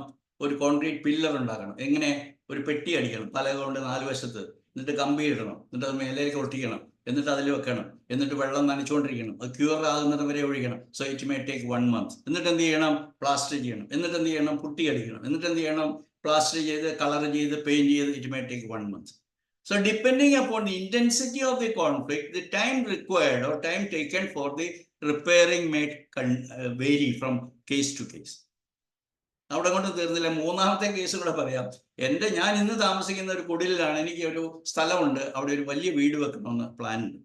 ഒരു കോൺക്രീറ്റ് പില്ലർ ഉണ്ടാക്കണം. എങ്ങനെ? ഒരു പെട്ടി അടിക്കണം പലക കൊണ്ട് 4 വശത്ത്, എന്നിട്ട് കമ്പി ഇടണം, എന്നിട്ട് അത് മേലേക്ക് ഒട്ടിക്കണം, എന്നിട്ട് അതിൽ വെക്കണം, എന്നിട്ട് വെള്ളം നനച്ചുകൊണ്ടിരിക്കണം, അത് ക്യൂർ ആകുന്നത് വരെ ഒഴിക്കണം. So it may take 1 month. എന്നിട്ട് എന്ത് ചെയ്യണം? പ്ലാസ്റ്റർ ചെയ്യണം. എന്നിട്ട് എന്ത് ചെയ്യണം? പുട്ടി അടിക്കണം. എന്നിട്ട് എന്ത് ചെയ്യണം? പ്ലാസ്റ്റർ ചെയ്ത്, കളർ ചെയ്ത്, പെയിന്റ് ചെയ്ത്, it may take 1 month. So depending upon the intensity of the conflict, the time required or time taken for the repairing may vary from case to case. അവിടെ കൊണ്ട് തീർന്നില്ല. മൂന്നാമത്തെ കേസ് കൂടെ പറയാം. ഞാൻ ഇന്ന് താമസിക്കുന്ന ഒരു കുടിലാണ്. എനിക്ക് ഒരു സ്ഥലമുണ്ട്, അവിടെ ഒരു വലിയ വീട് വെക്കണമെന്ന് പ്ലാൻ ഉണ്ട്.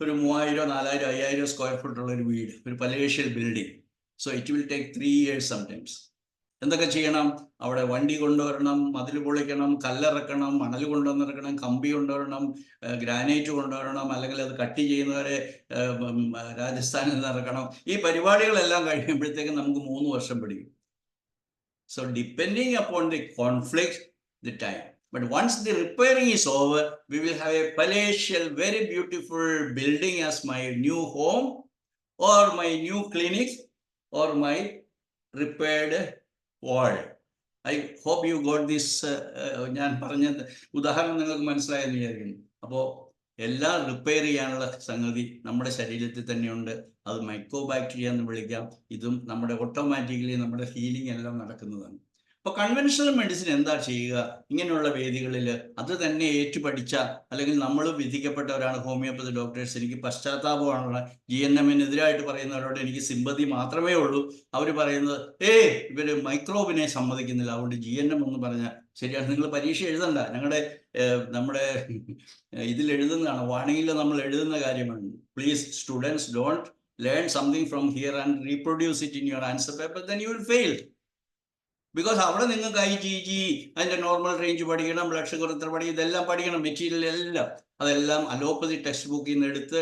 ഒരു 3000, 4000, 5000 സ്ക്വയർ ഫുട്ടുള്ള ഒരു വീട്, ഒരു palatial building. So it will take 3 years sometimes. എന്തൊക്കെ ചെയ്യണം? അവിടെ വണ്ടി കൊണ്ടുവരണം, മതിൽ പൊളിക്കണം, കല്ലിറക്കണം, മണൽ കൊണ്ടുവന്നിറക്കണം, കമ്പി കൊണ്ടുവരണം, ഗ്രാനൈറ്റ് കൊണ്ടുവരണം, അല്ലെങ്കിൽ അത് കട്ട് ചെയ്യുന്നവരെ രാജസ്ഥാനിൽ നിന്ന് ഇറക്കണം. ഈ പരിപാടികളെല്ലാം കഴിയുമ്പോഴത്തേക്കും നമുക്ക് 3 വർഷം പിടിക്കും. So depending upon the conflict, the time. But once the repairing is over, we will have a palatial, very beautiful building as my new home or my new clinic or my repaired wall. I hope you got this. ഞാൻ പറഞ്ഞ ഉദാഹരണം നിങ്ങൾക്ക് മനസ്സിലായെന്ന് വിചാരിക്കുന്നു. അപ്പോൾ എല്ലാം repair ചെയ്യാനുള്ള സംഗതി നമ്മുടെ ശരീരത്തിൽ തന്നെയുണ്ട്. അത് മൈക്രോബാക്ടീരിയ എന്ന് വിളിക്കാം. ഇതും നമ്മുടെ ഓട്ടോമാറ്റിക്കലി നമ്മുടെ ഹീലിംഗ് എല്ലാം നടക്കുന്നതാണ്. അപ്പോൾ കൺവെൻഷണൽ മെഡിസിൻ എന്താ ചെയ്യുക? ഇങ്ങനെയുള്ള വേദികളിൽ അത് തന്നെ ഏറ്റുപഠിച്ച, അല്ലെങ്കിൽ നമ്മൾ വിധിക്കപ്പെട്ടവരാണ് ഹോമിയോപ്പതി ഡോക്ടേഴ്സ്. എനിക്ക് പശ്ചാത്താപമാണുള്ള GNM-നെതിരായിട്ട് പറയുന്നവരോട് എനിക്ക് സിമ്പതി മാത്രമേ ഉള്ളൂ. അവർ പറയുന്നത് ഇവർ മൈക്രോബിനെ സമ്മതിക്കുന്നില്ല, അതുകൊണ്ട് GNM എന്ന് പറഞ്ഞാൽ ശരിയാണ്. നിങ്ങൾ പരീക്ഷ എഴുതണ്ട, നമ്മുടെ ഇതിൽ എഴുതുന്നതാണ്, വാണിങ്ങിൽ നമ്മൾ എഴുതുന്ന കാര്യമാണ്. Please students, don't learn something from here and reproduce it in your answer paper, then you will fail. Because അവിടെ നിങ്ങൾക്ക് IgG അതിൻ്റെ നോർമൽ റേഞ്ച് പഠിക്കണം, ബ്ലഡ് ഷുഗർ എത്ര പഠിക്കണം, ഇതെല്ലാം പഠിക്കണം. മെറ്റീരിയൽ എല്ലാം അതെല്ലാം അലോപ്പതി ടെക്സ്റ്റ് ബുക്കിൽ നിന്ന് എടുത്ത്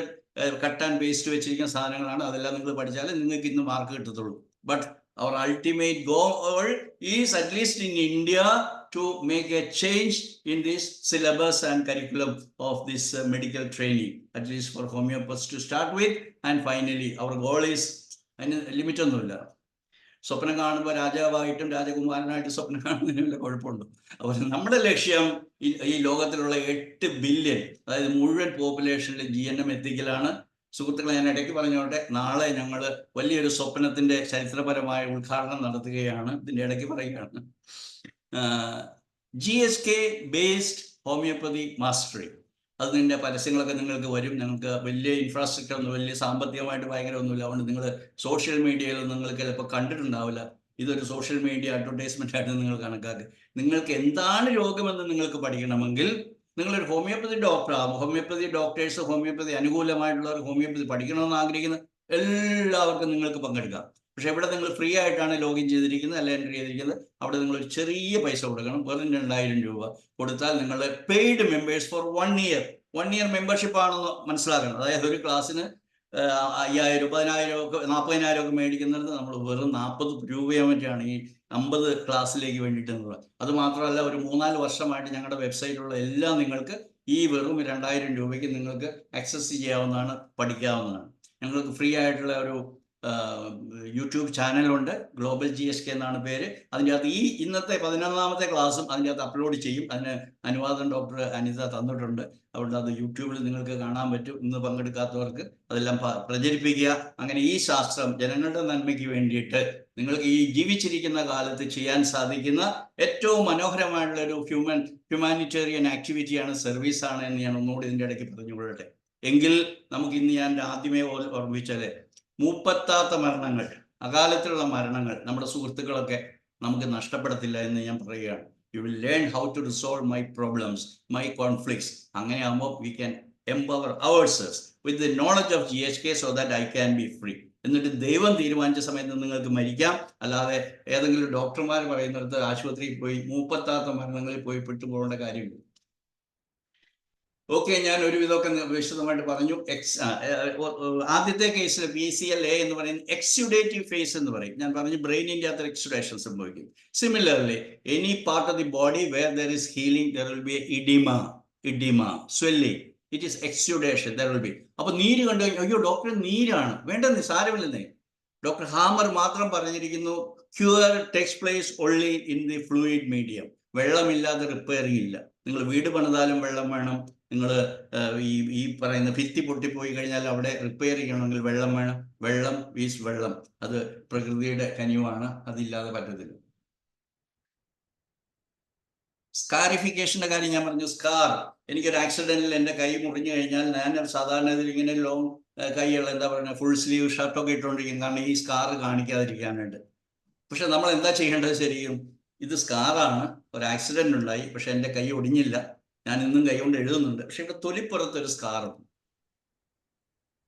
കട്ട് ആൻഡ് പേസ്റ്റ് വെച്ചിരിക്കുന്ന സാധനങ്ങളാണ്. അതെല്ലാം നിങ്ങൾ പഠിച്ചാലേ നിങ്ങൾക്ക് ഇന്ന് മാർക്ക് കിട്ടത്തുള്ളൂ. But our ultimate goal is, at least in India, to make a change in this syllabus and curriculum of this medical training, at least for homeopaths to start with. And finally, our goal is, limit ഒന്നുമില്ല. സ്വപ്നം കാണുമ്പോൾ രാജാവായിട്ടും രാജകുമാരനായിട്ടും സ്വപ്നം കാണുന്നതിന് വല്ല കുഴപ്പമുണ്ടോ? അപ്പോൾ നമ്മുടെ ലക്ഷ്യം ഈ ലോകത്തിലുള്ള 8 ബില്യൺ, അതായത് മുഴുവൻ പോപ്പുലേഷനിൽ GNM എത്തിക്കലാണ്. സുഹൃത്തുക്കളെ, ഞാൻ ഇടയ്ക്ക് പറഞ്ഞോട്ടെ, നാളെ ഞങ്ങൾ വലിയൊരു സ്വപ്നത്തിൻ്റെ ചരിത്രപരമായ ഉദ്ഘാടനം നടത്തുകയാണ്. ഇതിൻ്റെ ഇടയ്ക്ക് പറയുകയാണ്, GSK ബേസ്ഡ് ഹോമിയോപ്പതി മാസ്റ്ററി. അത് നിൻ്റെ പരസ്യങ്ങളൊക്കെ നിങ്ങൾക്ക് വരും. ഞങ്ങൾക്ക് വലിയ ഇൻഫ്രാസ്ട്രക്ചർ ഒന്നും, വലിയ സാമ്പത്തികമായിട്ട് ഭയങ്കര ഒന്നുമില്ല. അതുകൊണ്ട് നിങ്ങൾ സോഷ്യൽ മീഡിയയിൽ നിങ്ങൾക്ക് ചിലപ്പോൾ കണ്ടിട്ടുണ്ടാവില്ല. ഇതൊരു സോഷ്യൽ മീഡിയ അഡ്വർടൈസ്മെൻ്റ് ആയിട്ട് നിങ്ങൾ കണക്കാക്കി. നിങ്ങൾക്ക് എന്താണ് രോഗമെന്ന് നിങ്ങൾക്ക് പഠിക്കണമെങ്കിൽ നിങ്ങളൊരു ഹോമിയോപ്പതി ഡോക്ടറാകും. ഹോമിയോപ്പതി ഡോക്ടേഴ്സ്, ഹോമിയോപ്പതി അനുകൂലമായിട്ടുള്ളവർ, ഹോമിയോപ്പതി പഠിക്കണമെന്ന് ആഗ്രഹിക്കുന്ന എല്ലാവർക്കും നിങ്ങൾക്ക് പങ്കെടുക്കാം. പക്ഷെ ഇവിടെ നിങ്ങൾ ഫ്രീ ആയിട്ടാണ് ലോഗിൻ ചെയ്തിരിക്കുന്നത്, അല്ല എൻട്രി ചെയ്തിരിക്കുന്നത്. അവിടെ നിങ്ങൾ ഒരു ചെറിയ പൈസ കൊടുക്കണം, വെറും 2000 രൂപ കൊടുത്താൽ നിങ്ങൾ paid members four 1 year. 1 year membership ആണെന്ന് മനസ്സിലാക്കണം. അതായത് ഒരു ക്ലാസ്സിന് 5000 10,000 ഒക്കെ 40,000 ഒക്കെ മേടിക്കുന്നിടത്ത് നമ്മൾ വെറും 40 രൂപയോ മറ്റാണ് ഈ 50 ക്ലാസ്സിലേക്ക് വേണ്ടിയിട്ട് എന്നുള്ളത്. അത് മാത്രമല്ല, ഒരു 3-4 വർഷമായിട്ട് ഞങ്ങളുടെ വെബ്സൈറ്റിലുള്ള എല്ലാം നിങ്ങൾക്ക് ഈ വെറും 2000 രൂപയ്ക്ക് നിങ്ങൾക്ക് ആക്സസ് ചെയ്യാവുന്നതാണ്, പഠിക്കാവുന്നതാണ്. ഞങ്ങൾക്ക് ഫ്രീ ആയിട്ടുള്ള ഒരു യൂട്യൂബ് ചാനലുണ്ട്, ഗ്ലോബൽ GSK എന്നാണ് പേര്. അതിൻ്റെ അകത്ത് ഈ ഇന്നത്തെ 11ാമത്തെ ക്ലാസ്സും അതിൻ്റെ അകത്ത് അപ്ലോഡ് ചെയ്യും. അതിന് അനുവാദം ഡോക്ടർ അനിത തന്നിട്ടുണ്ട്. അതുകൊണ്ട് അത് യൂട്യൂബിൽ നിങ്ങൾക്ക് കാണാൻ പറ്റും. ഇന്ന് പങ്കെടുക്കാത്തവർക്ക് അതെല്ലാം പ്രചരിപ്പിക്കുക. അങ്ങനെ ഈ ശാസ്ത്രം ജനങ്ങളുടെ നന്മയ്ക്ക് വേണ്ടിയിട്ട് നിങ്ങൾക്ക് ഈ ജീവിച്ചിരിക്കുന്ന കാലത്ത് ചെയ്യാൻ സാധിക്കുന്ന ഏറ്റവും മനോഹരമായിട്ടുള്ള ഒരു ഹ്യൂമാനിറ്റേറിയൻ ആക്ടിവിറ്റിയാണ്, സർവീസാണ് എന്ന് ഞാൻ ഒന്നുകൂടി ഇതിൻ്റെ ഇടയ്ക്ക് പറഞ്ഞുകൊള്ളട്ടെ. എങ്കിൽ നമുക്ക് ഇന്ന് ഞാൻ ആദ്യമേ ഓർമ്മിച്ചാലേ, മൂപ്പത്താത്ത മരണങ്ങൾ, അകാലത്തിലുള്ള മരണങ്ങൾ നമ്മുടെ സുഹൃത്തുക്കളൊക്കെ നമുക്ക് നഷ്ടപ്പെടത്തില്ല എന്ന് ഞാൻ പറയുകയാണ്. You will learn how to resolve my problems, my conflicts. അങ്ങനെ ആകുമ്പോൾ we can empower ourselves with the knowledge of GSK so that I can be free. എന്നിട്ട് ദൈവം തീരുമാനിച്ച സമയത്ത് നിങ്ങൾക്ക് മരിക്കാം. അല്ലാതെ ഏതെങ്കിലും ഡോക്ടർമാർ പറയുന്നിടത്ത് ആശുപത്രിയിൽ പോയി മൂപ്പത്താത്ത മരണങ്ങളിൽ പോയി പെട്ടുപോകേണ്ട കാര്യമില്ല. ഓക്കെ, ഞാൻ ഒരുവിധമൊക്കെ വിശദമായിട്ട് പറഞ്ഞു. ആദ്യത്തെ കേസിൽ PCLA എന്ന് പറയുന്നത് എക്സ്യുഡേറ്റീവ് ഫേസ് എന്ന് പറയും. ഞാൻ പറഞ്ഞു ബ്രെയിനിൻ്റെ അകത്ത് എക്സ്യുഡേഷൻ സംഭവിക്കും. Similarly any part of the body where there is healing there will be oedema, swelling. It is exudation, there will be. അപ്പൊ നീര് കണ്ടു കഴിഞ്ഞാൽ അയ്യോ ഡോക്ടർ നീരാണ്, വേണ്ടെന്ന്, സാരമില്ലെന്നേ. ഡോക്ടർ ഹാമർ മാത്രം പറഞ്ഞിരിക്കുന്നു, cure takes place only in the fluid medium. വെള്ളമില്ലാതെ repairing ഇല്ല. നിങ്ങൾ വീട് പണിതാലും വെള്ളം വേണം. നിങ്ങൾ ഈ പറയുന്ന ഭിത്തി പൊട്ടിപ്പോയി കഴിഞ്ഞാൽ അവിടെ റിപ്പയർ ചെയ്യണമെങ്കിൽ വെള്ളം വേണം. വെള്ളം ഈസ് വെള്ളം. അത് പ്രകൃതിയുടെ കനിവാണ്, അതില്ലാതെ പറ്റത്തില്ല. സ്കാരിഫിക്കേഷൻ്റെ കാര്യം ഞാൻ പറഞ്ഞു. സ്കാർ, എനിക്കൊരു ആക്സിഡന്റിൽ എൻ്റെ കൈ മുറിഞ്ഞു കഴിഞ്ഞാൽ ഞാൻ സാധാരണ ഇതിൽ ഇങ്ങനെ ലോങ് കൈയുള്ള എന്താ പറയുക ഫുൾ സ്ലീവ് ഷർട്ടൊക്കെ ഇട്ടുകൊണ്ടിരിക്കും, കാരണം ഈ സ്കാർ കാണിക്കാതിരിക്കാനായിട്ട്. പക്ഷെ നമ്മൾ എന്താ ചെയ്യേണ്ടത് ശരിക്കും? ഇത് സ്കാറാണ്, ഒരു ആക്സിഡന്റ് ഉണ്ടായി, പക്ഷെ എൻ്റെ കൈ ഒടിഞ്ഞില്ല, ഞാൻ ഇന്നും കൈ കൊണ്ട് എഴുതുന്നുണ്ട്, പക്ഷെ ഇവിടെ തൊലിപ്പുറത്ത് ഒരു സ്കാറുണ്ട്.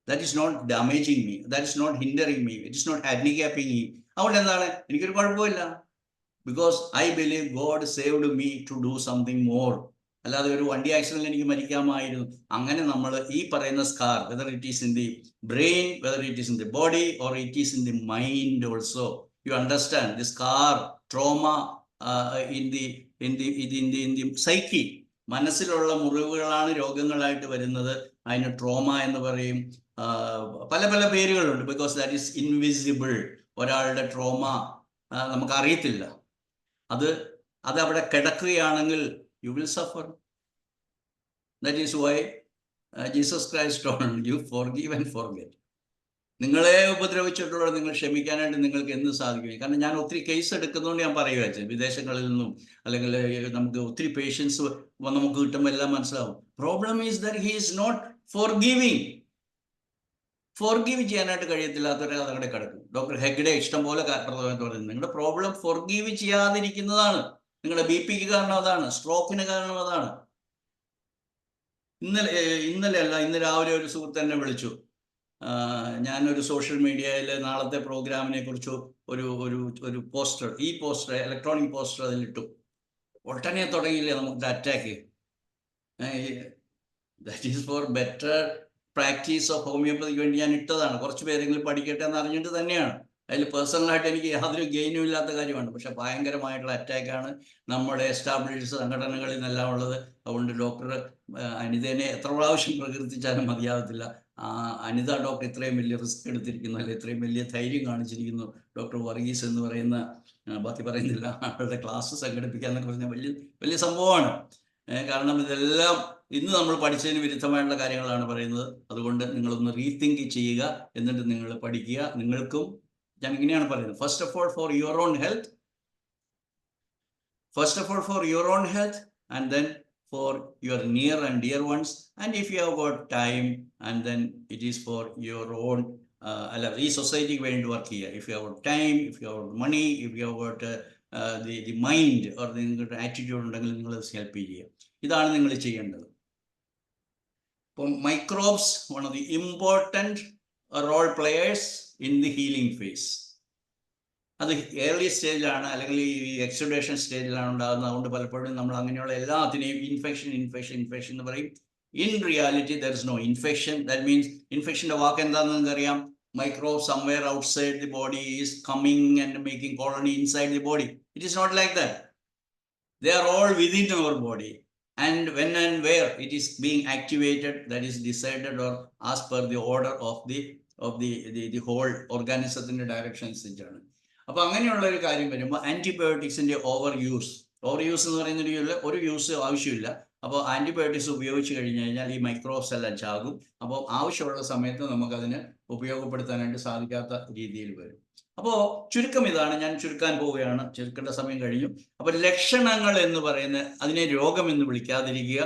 That is not damaging me, that is not hindering me, it is not handicapping me. അതുകൊണ്ട് എന്താണ്, എനിക്കൊരു കുഴപ്പമില്ല. Because I believe God saved me to do something more. അല്ലാതെ ഒരു വണ്ടി ആക്സിഡന്റിൽ എനിക്ക് മരിക്കാമായിരുന്നു. അങ്ങനെ നമ്മൾ ഈ പറയുന്ന scar, whether it is in the brain, whether it is in the body or it is in the mind also, you understand the scar trauma in the psyche. മനസ്സിലുള്ള മുറിവുകളാണ് രോഗങ്ങളായിട്ട് വരുന്നത്. അതിന് ട്രോമ എന്ന് പറയും. പല പല പേരുകളുണ്ട്. Because that is invisible. ഒരാളുടെ trauma നമുക്കറിയത്തില്ല. അത് അവിടെ കിടക്കുകയാണെങ്കിൽ you will suffer. That is why Jesus Christ told you forgive and forget. നിങ്ങളെ ഉപദ്രവിച്ചിട്ടുള്ളത് നിങ്ങൾ ക്ഷമിക്കാനായിട്ട് നിങ്ങൾക്ക് എന്ത് സാധിക്കും? കാരണം ഞാൻ ഒത്തിരി കേസ് എടുക്കുന്നതുകൊണ്ട് ഞാൻ പറയുക വെച്ചാൽ, വിദേശങ്ങളിൽ നിന്നും അല്ലെങ്കിൽ നമുക്ക് ഒത്തിരി പേഷ്യൻസ് നമുക്ക് കിട്ടുമ്പോൾ എല്ലാം മനസ്സിലാവും. Problem is that he is not forgiving. Forgive ചെയ്യാനായിട്ട് കഴിയത്തില്ലാത്തവരെ അതവിടെ കിടക്കും. ഡോക്ടർ ഹെഗ്ഡെ ഇഷ്ടംപോലെ പറയുന്നത് നിങ്ങളുടെ പ്രോബ്ലം ഫോർഗീവ് ചെയ്യാതിരിക്കുന്നതാണ്. നിങ്ങളുടെ BP-ക്ക് കാരണം അതാണ്, സ്ട്രോക്കിന് കാരണം അതാണ്. ഇന്നലെ രാവിലെ ഒരു സുഹൃത്ത് എന്നെ വിളിച്ചു. ഞാനൊരു സോഷ്യൽ മീഡിയയിൽ നാളത്തെ പ്രോഗ്രാമിനെ കുറിച്ച് ഒരു പോസ്റ്റർ, ഇലക്ട്രോണിക് പോസ്റ്റർ അതിലിട്ടു. ഒട്ടനെ തുടങ്ങിയില്ലേ നമുക്ക് attack. That is four better practice of homoeopathic വേണ്ടി ഞാൻ ഇട്ടതാണ്. കുറച്ച് പേരെങ്കിലും പഠിക്കട്ടെ എന്ന് അറിഞ്ഞിട്ട് തന്നെയാണ്. അതിൽ പേഴ്സണലായിട്ട് എനിക്ക് യാതൊരു ഗെയിനും ഇല്ലാത്ത കാര്യമാണ്. പക്ഷെ ഭയങ്കരമായിട്ടുള്ള അറ്റാക്കാണ് നമ്മുടെ എസ്റ്റാബ്ലിഷ്ഡ് സംഘടനകളിൽ നിന്നെല്ലാം ഉള്ളത്. അതുകൊണ്ട് ഡോക്ടർ അനിതേനെ എത്ര പ്രാവശ്യം പ്രകീർത്തിച്ചാലും മതിയാകത്തില്ല. അനിത ഡോക്ടർ ഇത്രയും വലിയ റിസ്ക് എടുത്തിരിക്കുന്നു, അല്ലെങ്കിൽ ഇത്രയും വലിയ ധൈര്യം കാണിച്ചിരിക്കുന്നു. ഡോക്ടർ വർഗീസ് എന്ന് പറയുന്ന, ബാക്കി പറയുന്നില്ല, ആളുടെ ക്ലാസ് സംഘടിപ്പിക്കുക എന്നൊക്കെ പറഞ്ഞാൽ വലിയ വലിയ സംഭവമാണ്. കാരണം ഇതെല്ലാം ഇന്ന് നമ്മൾ പഠിച്ചതിന് വിരുദ്ധമായിട്ടുള്ള കാര്യങ്ങളാണ് പറയുന്നത്. അതുകൊണ്ട് നിങ്ങളൊന്ന് റീതിങ്ക് ചെയ്യുക, എന്നിട്ട് നിങ്ങൾ പഠിക്കുക. നിങ്ങൾക്കും ഞാൻ ഇങ്ങനെയാണ് പറയുന്നത്, first of all for your own health and then for your near and dear ones, and if you have got time, and then it is for your own ഈ സൊസൈറ്റിക്ക് വേണ്ടി വർക്ക് ചെയ്യുക. If you have time, if you have money, if you have got the mind or നിങ്ങളുടെ attitude ഉണ്ടെങ്കിൽ നിങ്ങൾ help ചെയ്യുക. ഇതാണ് നിങ്ങൾ ചെയ്യേണ്ടത്. ഇപ്പം microbes one of the important role players in the healing phase. അത് ഏർലി സ്റ്റേജിലാണ്, അല്ലെങ്കിൽ ഈ എക്സുഡേഷൻ സ്റ്റേജിലാണ് ഉണ്ടാകുന്നത്. അതുകൊണ്ട് പലപ്പോഴും നമ്മൾ അങ്ങനെയുള്ള എല്ലാത്തിനെയും ഇൻഫെക്ഷൻ എന്ന് പറയും. In reality, there is no infection. That means infection വാക്ക് എന്താണെന്ന് നിങ്ങൾക്കറിയാം. Microbe somewhere outside the body is coming and making colony inside the body. It is not like that. They are all within our body. And when and where it is being activated, that is decided or as per the order of the whole organismത്തിന്റെ directions ആണ്. അപ്പൊ അങ്ങനെയുള്ള ഒരു കാര്യം വരുമ്പോൾ ആന്റിബയോട്ടിക്സിന്റെ over use എന്ന് പറയുന്ന ഒരു use ആവശ്യമില്ല. അപ്പോൾ ആന്റിബയോട്ടിക്സ് ഉപയോഗിച്ച് കഴിഞ്ഞു കഴിഞ്ഞാൽ ഈ മൈക്രോബ്സ് എല്ലാം ചാകും. അപ്പോൾ ആവശ്യമുള്ള സമയത്ത് നമുക്കതിന് ഉപയോഗപ്പെടുത്താനായിട്ട് സാധിക്കാത്ത രീതിയിൽ വരും. അപ്പോൾ ചുരുക്കം ഇതാണ്. ഞാൻ ചുരുക്കാൻ പോവുകയാണ്, ചുരുക്കേണ്ട സമയം കഴിഞ്ഞു. അപ്പോൾ ലക്ഷണങ്ങൾ എന്ന് പറയുന്ന അതിനെ രോഗം എന്ന് വിളിക്കാതിരിക്കുക,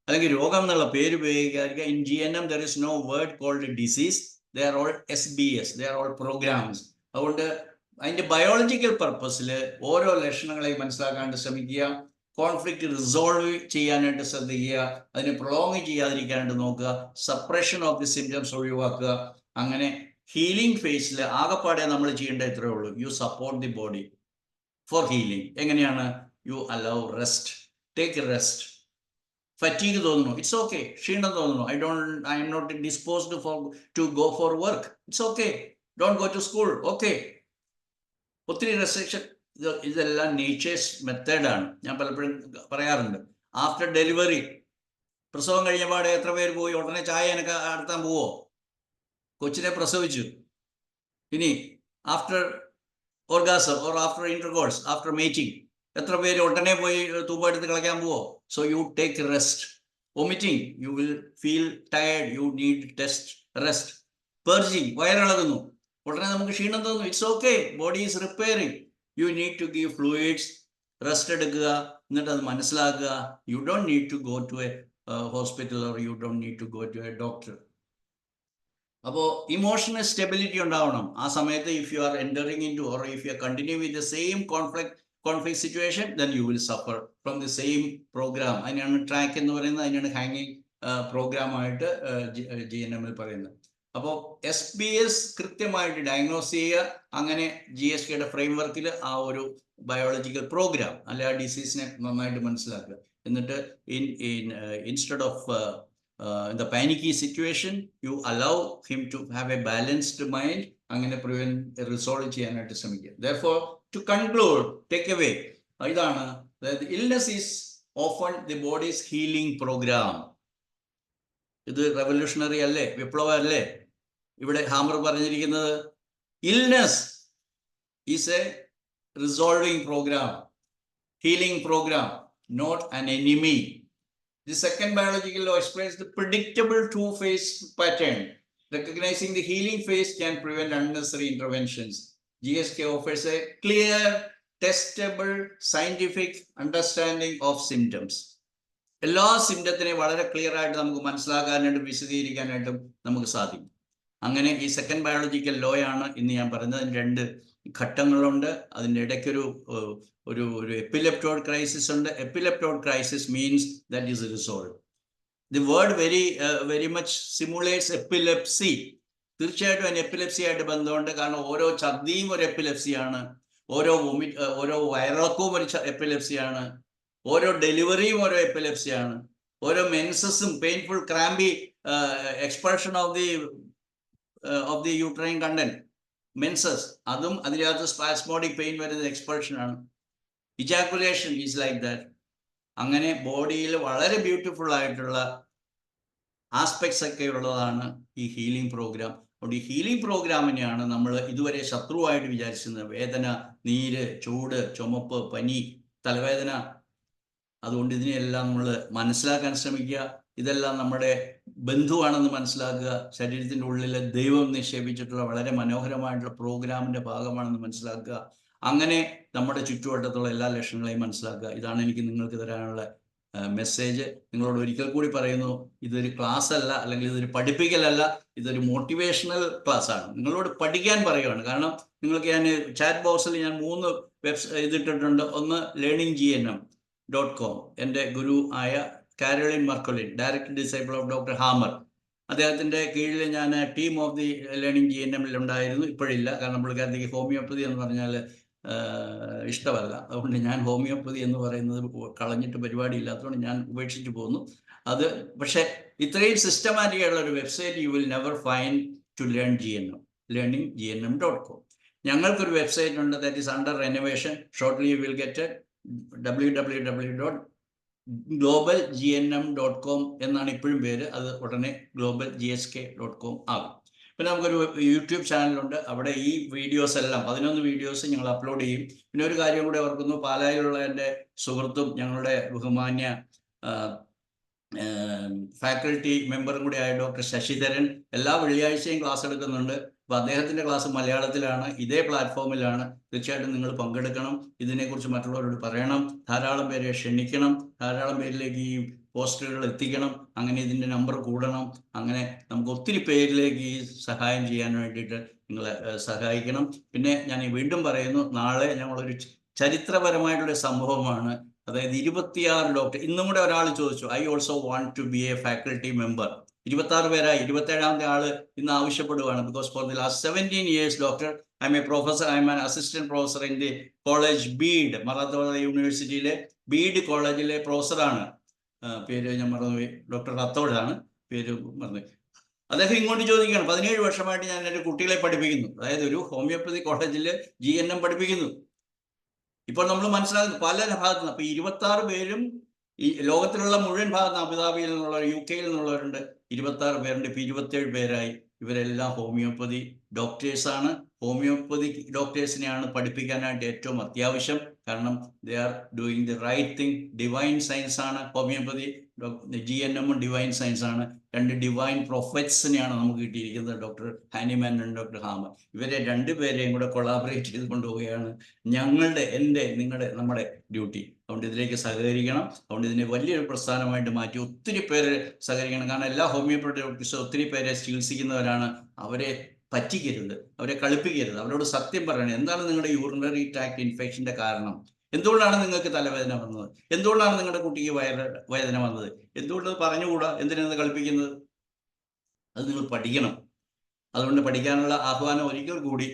അല്ലെങ്കിൽ രോഗം എന്നുള്ള പേര് ഉപയോഗിക്കാതിരിക്കുക. In GNM there is no word called disease. They are all SBS, they are all programs. അതുകൊണ്ട് അതിൻ്റെ ബയോളജിക്കൽ പർപ്പസിൽ ഓരോ ലക്ഷണങ്ങളെയും മനസ്സിലാക്കാനായിട്ട് ശ്രമിക്കുക. കോൺഫ്ലിക്റ്റ് റിസോൾവ് ചെയ്യാനായിട്ട് ശ്രദ്ധിക്കുക. അതിനെ പ്രൊലോങ് ചെയ്യാതിരിക്കാനായിട്ട് നോക്കുക. സപ്രഷൻ ഓഫ് ദി സിംറ്റംസ് ഒഴിവാക്കുക. അങ്ങനെ ഹീലിംഗ് ഫേസിൽ ആകെപ്പാടെ നമ്മൾ ചെയ്യേണ്ട ഇത്രയേ ഉള്ളൂ. You support the body for healing. എങ്ങനെയാണ്? You allow rest, take rest. Fatigue തോന്നുന്നു, ഇറ്റ്സ് ഓക്കെ. ക്ഷീണം തോന്നുന്നു, I'm not disposed to go for work, it's okay. Don't go to school, okay. ഒത്തിരി റെസ്ട്രിക്ഷൻ, ഇതെല്ലാം നേച്ചേഴ്സ് മെത്തേഡാണ്. ഞാൻ പലപ്പോഴും പറയാറുണ്ട്. ആഫ്റ്റർ ഡെലിവറി, പ്രസവം കഴിഞ്ഞപാടെ എത്ര പേര് പോയി ഉടനെ ചായ എനിക്ക് നടത്താൻ പോവോ? കൊച്ചിനെ പ്രസവിച്ചു, ഇനി after orgasm or after intercourse, after mating എത്ര പേര് ഉടനെ പോയി തൂമ്പെടുത്ത് കളിക്കാൻ പോവോ? So you take rest. Vomiting, you will feel tired, you need test rest. Purging, വയറിളകുന്നു, ഉടനെ നമുക്ക് ക്ഷീണം തോന്നുന്നു, it's okay, body is repairing. You need to give fluids, rest എടുക്കുക, എന്നിട്ട് അത് മനസ്സിലാക്കുക. You don't need to go to a hospital or you don't need to go to a doctor. അപ്പോൾ ഇമോഷണൽ സ്റ്റെബിലിറ്റി ഉണ്ടാവണം ആ സമയത്ത്. If you are entering in to or if you are continue with the same conflict situation, then you will suffer from the same program. അതിനാണ് track എന്ന് പറയുന്നത്, അതിനാണ് ഹാങ്ങിങ് പ്രോഗ്രാമായിട്ട് GNM പറയുന്നത്. അപ്പോൾ SBS കൃത്യമായിട്ട് ഡയഗ്നോസ് ചെയ്യുക. അങ്ങനെ GSKയുടെ ഫ്രെയിംവർക്കിൽ ആ ഒരു ബയോളജിക്കൽ പ്രോഗ്രാം അല്ലെ ആ ഡിസീസിനെ നന്നായിട്ട് മനസ്സിലാക്കുക. എന്നിട്ട് instead of in the panicky situation, you allow him to have a balanced mind. അങ്ങനെ റിസോൾവ് ചെയ്യാനായിട്ട് ശ്രമിക്കുക. Therefore, to conclude, take away, ഇതാണ് illness is often the body's healing program. ഇത് റെവല്യൂഷണറി അല്ലേ, വിപ്ലവം അല്ലേ? ഇവിടെ ഹാമർ പറഞ്ഞിരിക്കുന്നത് illness is a resolving program, healing program, not an enemy. The second biological law explains the predictable two-phase pattern. Recognizing the healing phase can prevent unnecessary interventions. GSK offers a clear, testable, scientific understanding of symptoms. എല്ലാ സിംറ്റത്തിനെ വളരെ clear ആയിട്ട് നമുക്ക് മനസ്സിലാക്കാനായിട്ടും വിശദീകരിക്കാനായിട്ടും നമുക്ക് സാധിക്കും. അങ്ങനെ ഈ second biological law ആണ് ഇന്ന് ഞാൻ പറയുന്നത്. അതിന് 2 ഘട്ടങ്ങളുണ്ട്. അതിൻ്റെ ഇടയ്ക്കൊരു ഒരു എപ്പിലെപ്റ്റോയിഡ് ക്രൈസിസ് ഉണ്ട്. Epileptoid crisis means that is resolve. The word very much simulates epilepsy. തീർച്ചയായിട്ടും അതിന് എപ്പിലെപ്സി ആയിട്ട് ബന്ധമുണ്ട്. കാരണം ഓരോ ഛർദിയും ഒരു എപ്പിലെപ്സിയാണ്, ഓരോ വയറിളക്കവും ഒരു എപ്പിലെപ്സിയാണ്, ഓരോ ഡെലിവറിയും ഓരോ എപ്പിലെപ്സിയാണ്, ഓരോ മെൻസസും painful crampy expulsion of the uterine content menses, അതും അതിനകത്ത് സ്പാസ്മോഡിക് പെയിൻ വരുന്ന എക്സ്പൾഷൻ ആണ്. Ejaculation is like that. അങ്ങനെ ബോഡിയിൽ വളരെ ബ്യൂട്ടിഫുൾ ആയിട്ടുള്ള ആസ്പെക്ട്സ് ഒക്കെ ഉള്ളതാണ് ഈ ഹീലിംഗ് പ്രോഗ്രാം. അതുകൊണ്ട് ഈ ഹീലിംഗ് പ്രോഗ്രാമിനെയാണ് നമ്മൾ ഇതുവരെ ശത്രുവായിട്ട് വിചാരിച്ചിരുന്നത്. വേദന, നീര്, ചൂട്, ചുമപ്പ്, പനി, തലവേദന. അതുകൊണ്ട് ഇതിനെല്ലാം നമ്മൾ മനസ്സിലാക്കാൻ ശ്രമിക്കുക. ഇതെല്ലാം നമ്മുടെ ബന്ധുവാണെന്ന് മനസ്സിലാക്കുക. ശരീരത്തിൻ്റെ ഉള്ളിൽ ദൈവം നിക്ഷേപിച്ചിട്ടുള്ള വളരെ മനോഹരമായിട്ടുള്ള പ്രോഗ്രാമിൻ്റെ ഭാഗമാണെന്ന് മനസ്സിലാക്കുക. അങ്ങനെ നമ്മുടെ ചുറ്റുവട്ടത്തുള്ള എല്ലാ ലക്ഷണങ്ങളെയും മനസ്സിലാക്കുക. ഇതാണ് എനിക്ക് നിങ്ങൾക്ക് തരാനുള്ള മെസ്സേജ്. നിങ്ങളോട് ഒരിക്കൽ കൂടി പറയുന്നു, ഇതൊരു ക്ലാസ് അല്ല, അല്ലെങ്കിൽ ഇതൊരു പഠിപ്പിക്കലല്ല, ഇതൊരു മോട്ടിവേഷണൽ ക്ലാസ് ആണ്. നിങ്ങളോട് പഠിക്കാൻ പറയുകയാണ്. കാരണം നിങ്ങൾക്ക് ഞാൻ ചാറ്റ് ബോക്സിൽ ഞാൻ 3 ഇതിട്ടിട്ടുണ്ട്. ഒന്ന് learninggnm.com, എൻ്റെ ഗുരു ആയ Caroline Markolin, direct disciple of doctor Hamer. അദ്ദേഹത്തിൻ്റെ കീഴിൽ ഞാൻ team of the learning GNM ഉണ്ടായിരുന്നു. ഇപ്പോഴില്ല, കാരണം പുള്ളിക്കാരത്തേക്ക് ഹോമിയോപ്പതി എന്ന് പറഞ്ഞാൽ ഇഷ്ടമല്ല. അതുകൊണ്ട് ഞാൻ ഹോമിയോപ്പതി എന്ന് പറയുന്നത് കളഞ്ഞിട്ട് പരിപാടി ഇല്ലാത്തതുകൊണ്ട് ഞാൻ ഉപേക്ഷിച്ച് പോകുന്നു. അത് പക്ഷെ ഇത്രയും സിസ്റ്റമാറ്റിക് ആയിട്ടുള്ള ഒരു website you will never find to learn GNM, learninggnm.com. ഞങ്ങൾക്കൊരു വെബ്സൈറ്റ് ഉണ്ട്, that is under renovation. Shortly you will get www.globalgnm.com എന്നാണ് ഇപ്പോഴും പേര്. അത് ഉടനെ globalgsk.com ആകും. പിന്നെ നമുക്കൊരു യൂട്യൂബ് ചാനലുണ്ട്, അവിടെ ഈ വീഡിയോസ് എല്ലാം 11 വീഡിയോസ് ഞങ്ങൾ അപ്ലോഡ് ചെയ്യും. പിന്നെ ഒരു കാര്യം കൂടെ ഓർക്കുന്നു, പാലായിലുള്ള എൻ്റെ സുഹൃത്തും ഞങ്ങളുടെ ബഹുമാന്യ ഫാക്കൽറ്റി മെമ്പറും കൂടി ആയ ഡോക്ടർ ശശിധരൻ എല്ലാ വെള്ളിയാഴ്ചയും ക്ലാസ് എടുക്കുന്നുണ്ട്. അപ്പോൾ അദ്ദേഹത്തിൻ്റെ ക്ലാസ് മലയാളത്തിലാണ്, ഇതേ പ്ലാറ്റ്ഫോമിലാണ്. തീർച്ചയായിട്ടും നിങ്ങൾ പങ്കെടുക്കണം, ഇതിനെക്കുറിച്ച് മറ്റുള്ളവരോട് പറയണം, ധാരാളം പേരെ ക്ഷണിക്കണം, ധാരാളം പേരിലേക്ക് ഈ പോസ്റ്ററുകൾ എത്തിക്കണം. അങ്ങനെ ഇതിൻ്റെ നമ്പർ കൂടണം. അങ്ങനെ നമുക്ക് ഒത്തിരി പേരിലേക്ക് ഈ സഹായം ചെയ്യാൻ വേണ്ടിയിട്ട് നിങ്ങളെ സഹായിക്കണം. പിന്നെ ഞാൻ വീണ്ടും പറയുന്നു, നാളെ ഞങ്ങളൊരു ചരിത്രപരമായിട്ടുള്ള സംഭവമാണ്. അതായത് 26 ഡോക്ടർ. ഇന്നും കൂടെ ഒരാൾ ചോദിച്ചു, I also want to be a faculty member. 26 പേരായി. 27ാമത്തെ ആള് ഇന്ന് ആവശ്യപ്പെടുകയാണ്. Because for the last 17 years doctor, I'm a professor, I'm an assistant professor in the college Beed, Marathwada യൂണിവേഴ്സിറ്റിയിലെ ബീഡ് കോളേജിലെ പ്രൊഫസറാണ്. പേര് ഞാൻ മറന്നുപോയി, ഡോക്ടർ റത്തോഡാണ് പേര് മറന്നു. അദ്ദേഹം ഇങ്ങോട്ട് ചോദിക്കുകയാണ്, 17 വർഷമായിട്ട് ഞാൻ എൻ്റെ കുട്ടികളെ പഠിപ്പിക്കുന്നു, അതായത് ഒരു ഹോമിയോപ്പതി കോളേജിൽ GNM പഠിപ്പിക്കുന്നു. ഇപ്പോൾ നമ്മൾ മനസ്സിലാക്കുന്നു പല ഭാഗത്തു നിന്ന്. അപ്പോൾ 26 പേരും ഈ ലോകത്തിലുള്ള മുഴുവൻ ഭാഗത്ത്, അബുദാബിയിൽ നിന്നുള്ളവർ, UK നിന്നുള്ളവരുണ്ട്, 26 പേരുണ്ട്. ഇപ്പോൾ 27 പേരായി. ഇവരെല്ലാം ഹോമിയോപ്പതി ഡോക്ടേഴ്സാണ്. ഹോമിയോപ്പതി ഡോക്ടേഴ്സിനെയാണ് പഠിപ്പിക്കാനായിട്ട് ഏറ്റവും അത്യാവശ്യം. കാരണം they are doing the right thing. Divine science ആണ് ഹോമിയോപ്പതി. GNM ഡിവൈൻ സയൻസ് ആണ്. 2 ഡിവൈൻ പ്രൊഫറ്റ്സിനെയാണ് നമുക്ക് കിട്ടിയിരിക്കുന്നത്, doctor Hahnemann and doctor Hamer. ഇവരെ 2 പേരെയും കൂടെ കൊളാബറേറ്റ് ചെയ്ത് കൊണ്ടുപോവുകയാണ് നമ്മുടെ ഡ്യൂട്ടി. അതുകൊണ്ട് ഇതിലേക്ക് സഹകരിക്കണം. അതുകൊണ്ട് ഇതിനെ വലിയൊരു പ്രസ്ഥാനമായിട്ട് മാറ്റി ഒത്തിരി പേര് സഹകരിക്കണം. കാരണം എല്ലാ ഹോമിയോപ്പതി ഡോക്ടേഴ്സും ഒത്തിരി പേരെ ചികിത്സിക്കുന്നവരാണ്. അവരെ പറ്റിക്കരുത്, അവരെ കളിപ്പിക്കരുത്, അവരോട് സത്യം പറയണം. എന്താണ് നിങ്ങളുടെ യൂറിനറി ട്രാക്ട് ഇൻഫെക്ഷൻ്റെ കാരണം? എന്തുകൊണ്ടാണ് നിങ്ങൾക്ക് തലവേദന വന്നത്? എന്തുകൊണ്ടാണ് നിങ്ങളുടെ കുട്ടിക്ക് വേദന വന്നത്? എന്തുകൊണ്ട് പറഞ്ഞുകൂടാ? എന്തിനാണ് കളിപ്പിക്കുന്നത്? അത് നിങ്ങൾ പഠിക്കണം. അതുകൊണ്ട് പഠിക്കാനുള്ള ആഹ്വാനം ഒരിക്കൽ കൂടി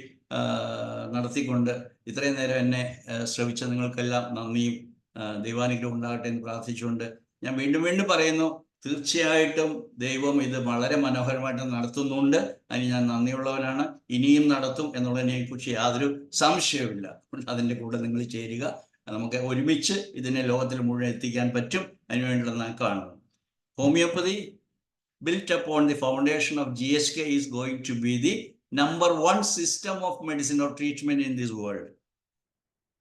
നടത്തിക്കൊണ്ട് ഇത്രയും നേരം എന്നെ ശ്രവിച്ച നിങ്ങൾക്കെല്ലാം നന്ദിയും ദൈവാനുഗ്രഹം ഉണ്ടാകട്ടെ എന്ന് പ്രാർത്ഥിച്ചുകൊണ്ട് ഞാൻ വീണ്ടും പറയുന്നു, തീർച്ചയായിട്ടും ദൈവം ഇത് വളരെ മനോഹരമായിട്ട് നടത്തുന്നുണ്ട്. അതിന് ഞാൻ നന്ദിയുള്ളവനാണ്. ഇനിയും നടത്തും എന്നുള്ളതിനെക്കുറിച്ച് യാതൊരു സംശയവുമില്ല. അതിൻ്റെ കൂടെ നിങ്ങൾ ചേരുക. നമുക്ക് ഒരുമിച്ച് ഇതിനെ ലോകത്തിൽ മുഴുവൻ എത്തിക്കാൻ പറ്റും. അതിനുവേണ്ടിയുള്ള ഞാൻ കാണുന്നു. Homeopathy built upon the foundation of GSK is going to be the number 1 system of medicine or treatment in this world.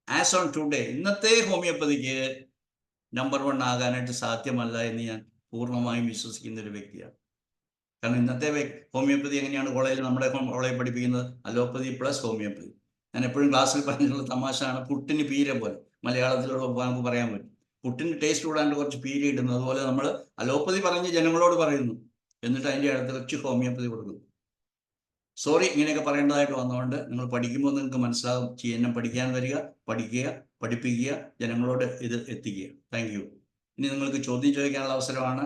As on today, ഇന്നത്തെ ഹോമിയോപ്പതിക്ക് നമ്പർ 1 ആകാനായിട്ട് സാധ്യമല്ല എന്ന് ഞാൻ പൂർണ്ണമായും വിശ്വസിക്കുന്ന ഒരു വ്യക്തിയാണ്. കാരണം ഇന്നത്തെ ഹോമിയോപ്പതി എങ്ങനെയാണ് നമ്മുടെ കോളേജിൽ പഠിപ്പിക്കുന്നത്? Allopathy plus homeopathy. ഞാൻ എപ്പോഴും ക്ലാസ്സിൽ പറഞ്ഞിട്ടുള്ള തമാശയാണ്, പുട്ടിന് പീര പോലെ. മലയാളത്തിലുള്ള നമുക്ക് പറയാൻ പറ്റും. പുട്ടിന് ടേസ്റ്റ് കൂടാണ്ട് കുറച്ച് പീര ഇടുന്നത് അതുപോലെ നമ്മൾ അലോപ്പതി പറഞ്ഞ് ജനങ്ങളോട് പറയുന്നു, എന്നിട്ട് അതിൻ്റെ അടുത്ത് വെച്ച് ഹോമിയോപ്പതി കൊടുക്കുന്നു. സോറി, ഇങ്ങനെയൊക്കെ പറയേണ്ടതായിട്ട് വന്നതുകൊണ്ട്. നിങ്ങൾ പഠിക്കുമ്പോൾ നിങ്ങൾക്ക് മനസ്സിലാകും. GNM പഠിക്കാൻ വരിക, പഠിക്കുക, പഠിപ്പിക്കുക, ജനങ്ങളോട് ഇത് എത്തിക്കുക. Thank you. ഇനി നിങ്ങൾക്ക് ചോദ്യം ചോദിക്കാനുള്ള അവസരമാണ്.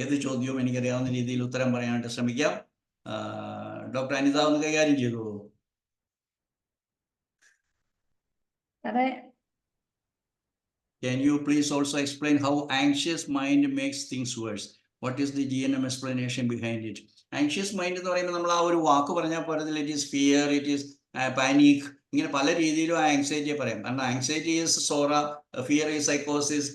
ഏത് ചോദ്യവും എനിക്കറിയാവുന്ന രീതിയിൽ ഉത്തരം പറയാനായിട്ട് ശ്രമിക്കാം. ഡോക്ടർ അനിത ഒന്ന് കൈകാര്യം ചെയ്തോളൂ. Can you please also explain how anxious mind makes things worse? What is the GNM explanation behind it? Anxious mind എന്ന് പറയുമ്പോൾ നമ്മൾ ആ ഒരു വാക്ക് പറഞ്ഞാൽ പോരത്തില്ല. It is fear, it is panic, ഇങ്ങനെ പല രീതിയിലും ആ ആങ്സൈറ്റിയെ പറയാം. കാരണം anxiety is psora, fear is sycosis,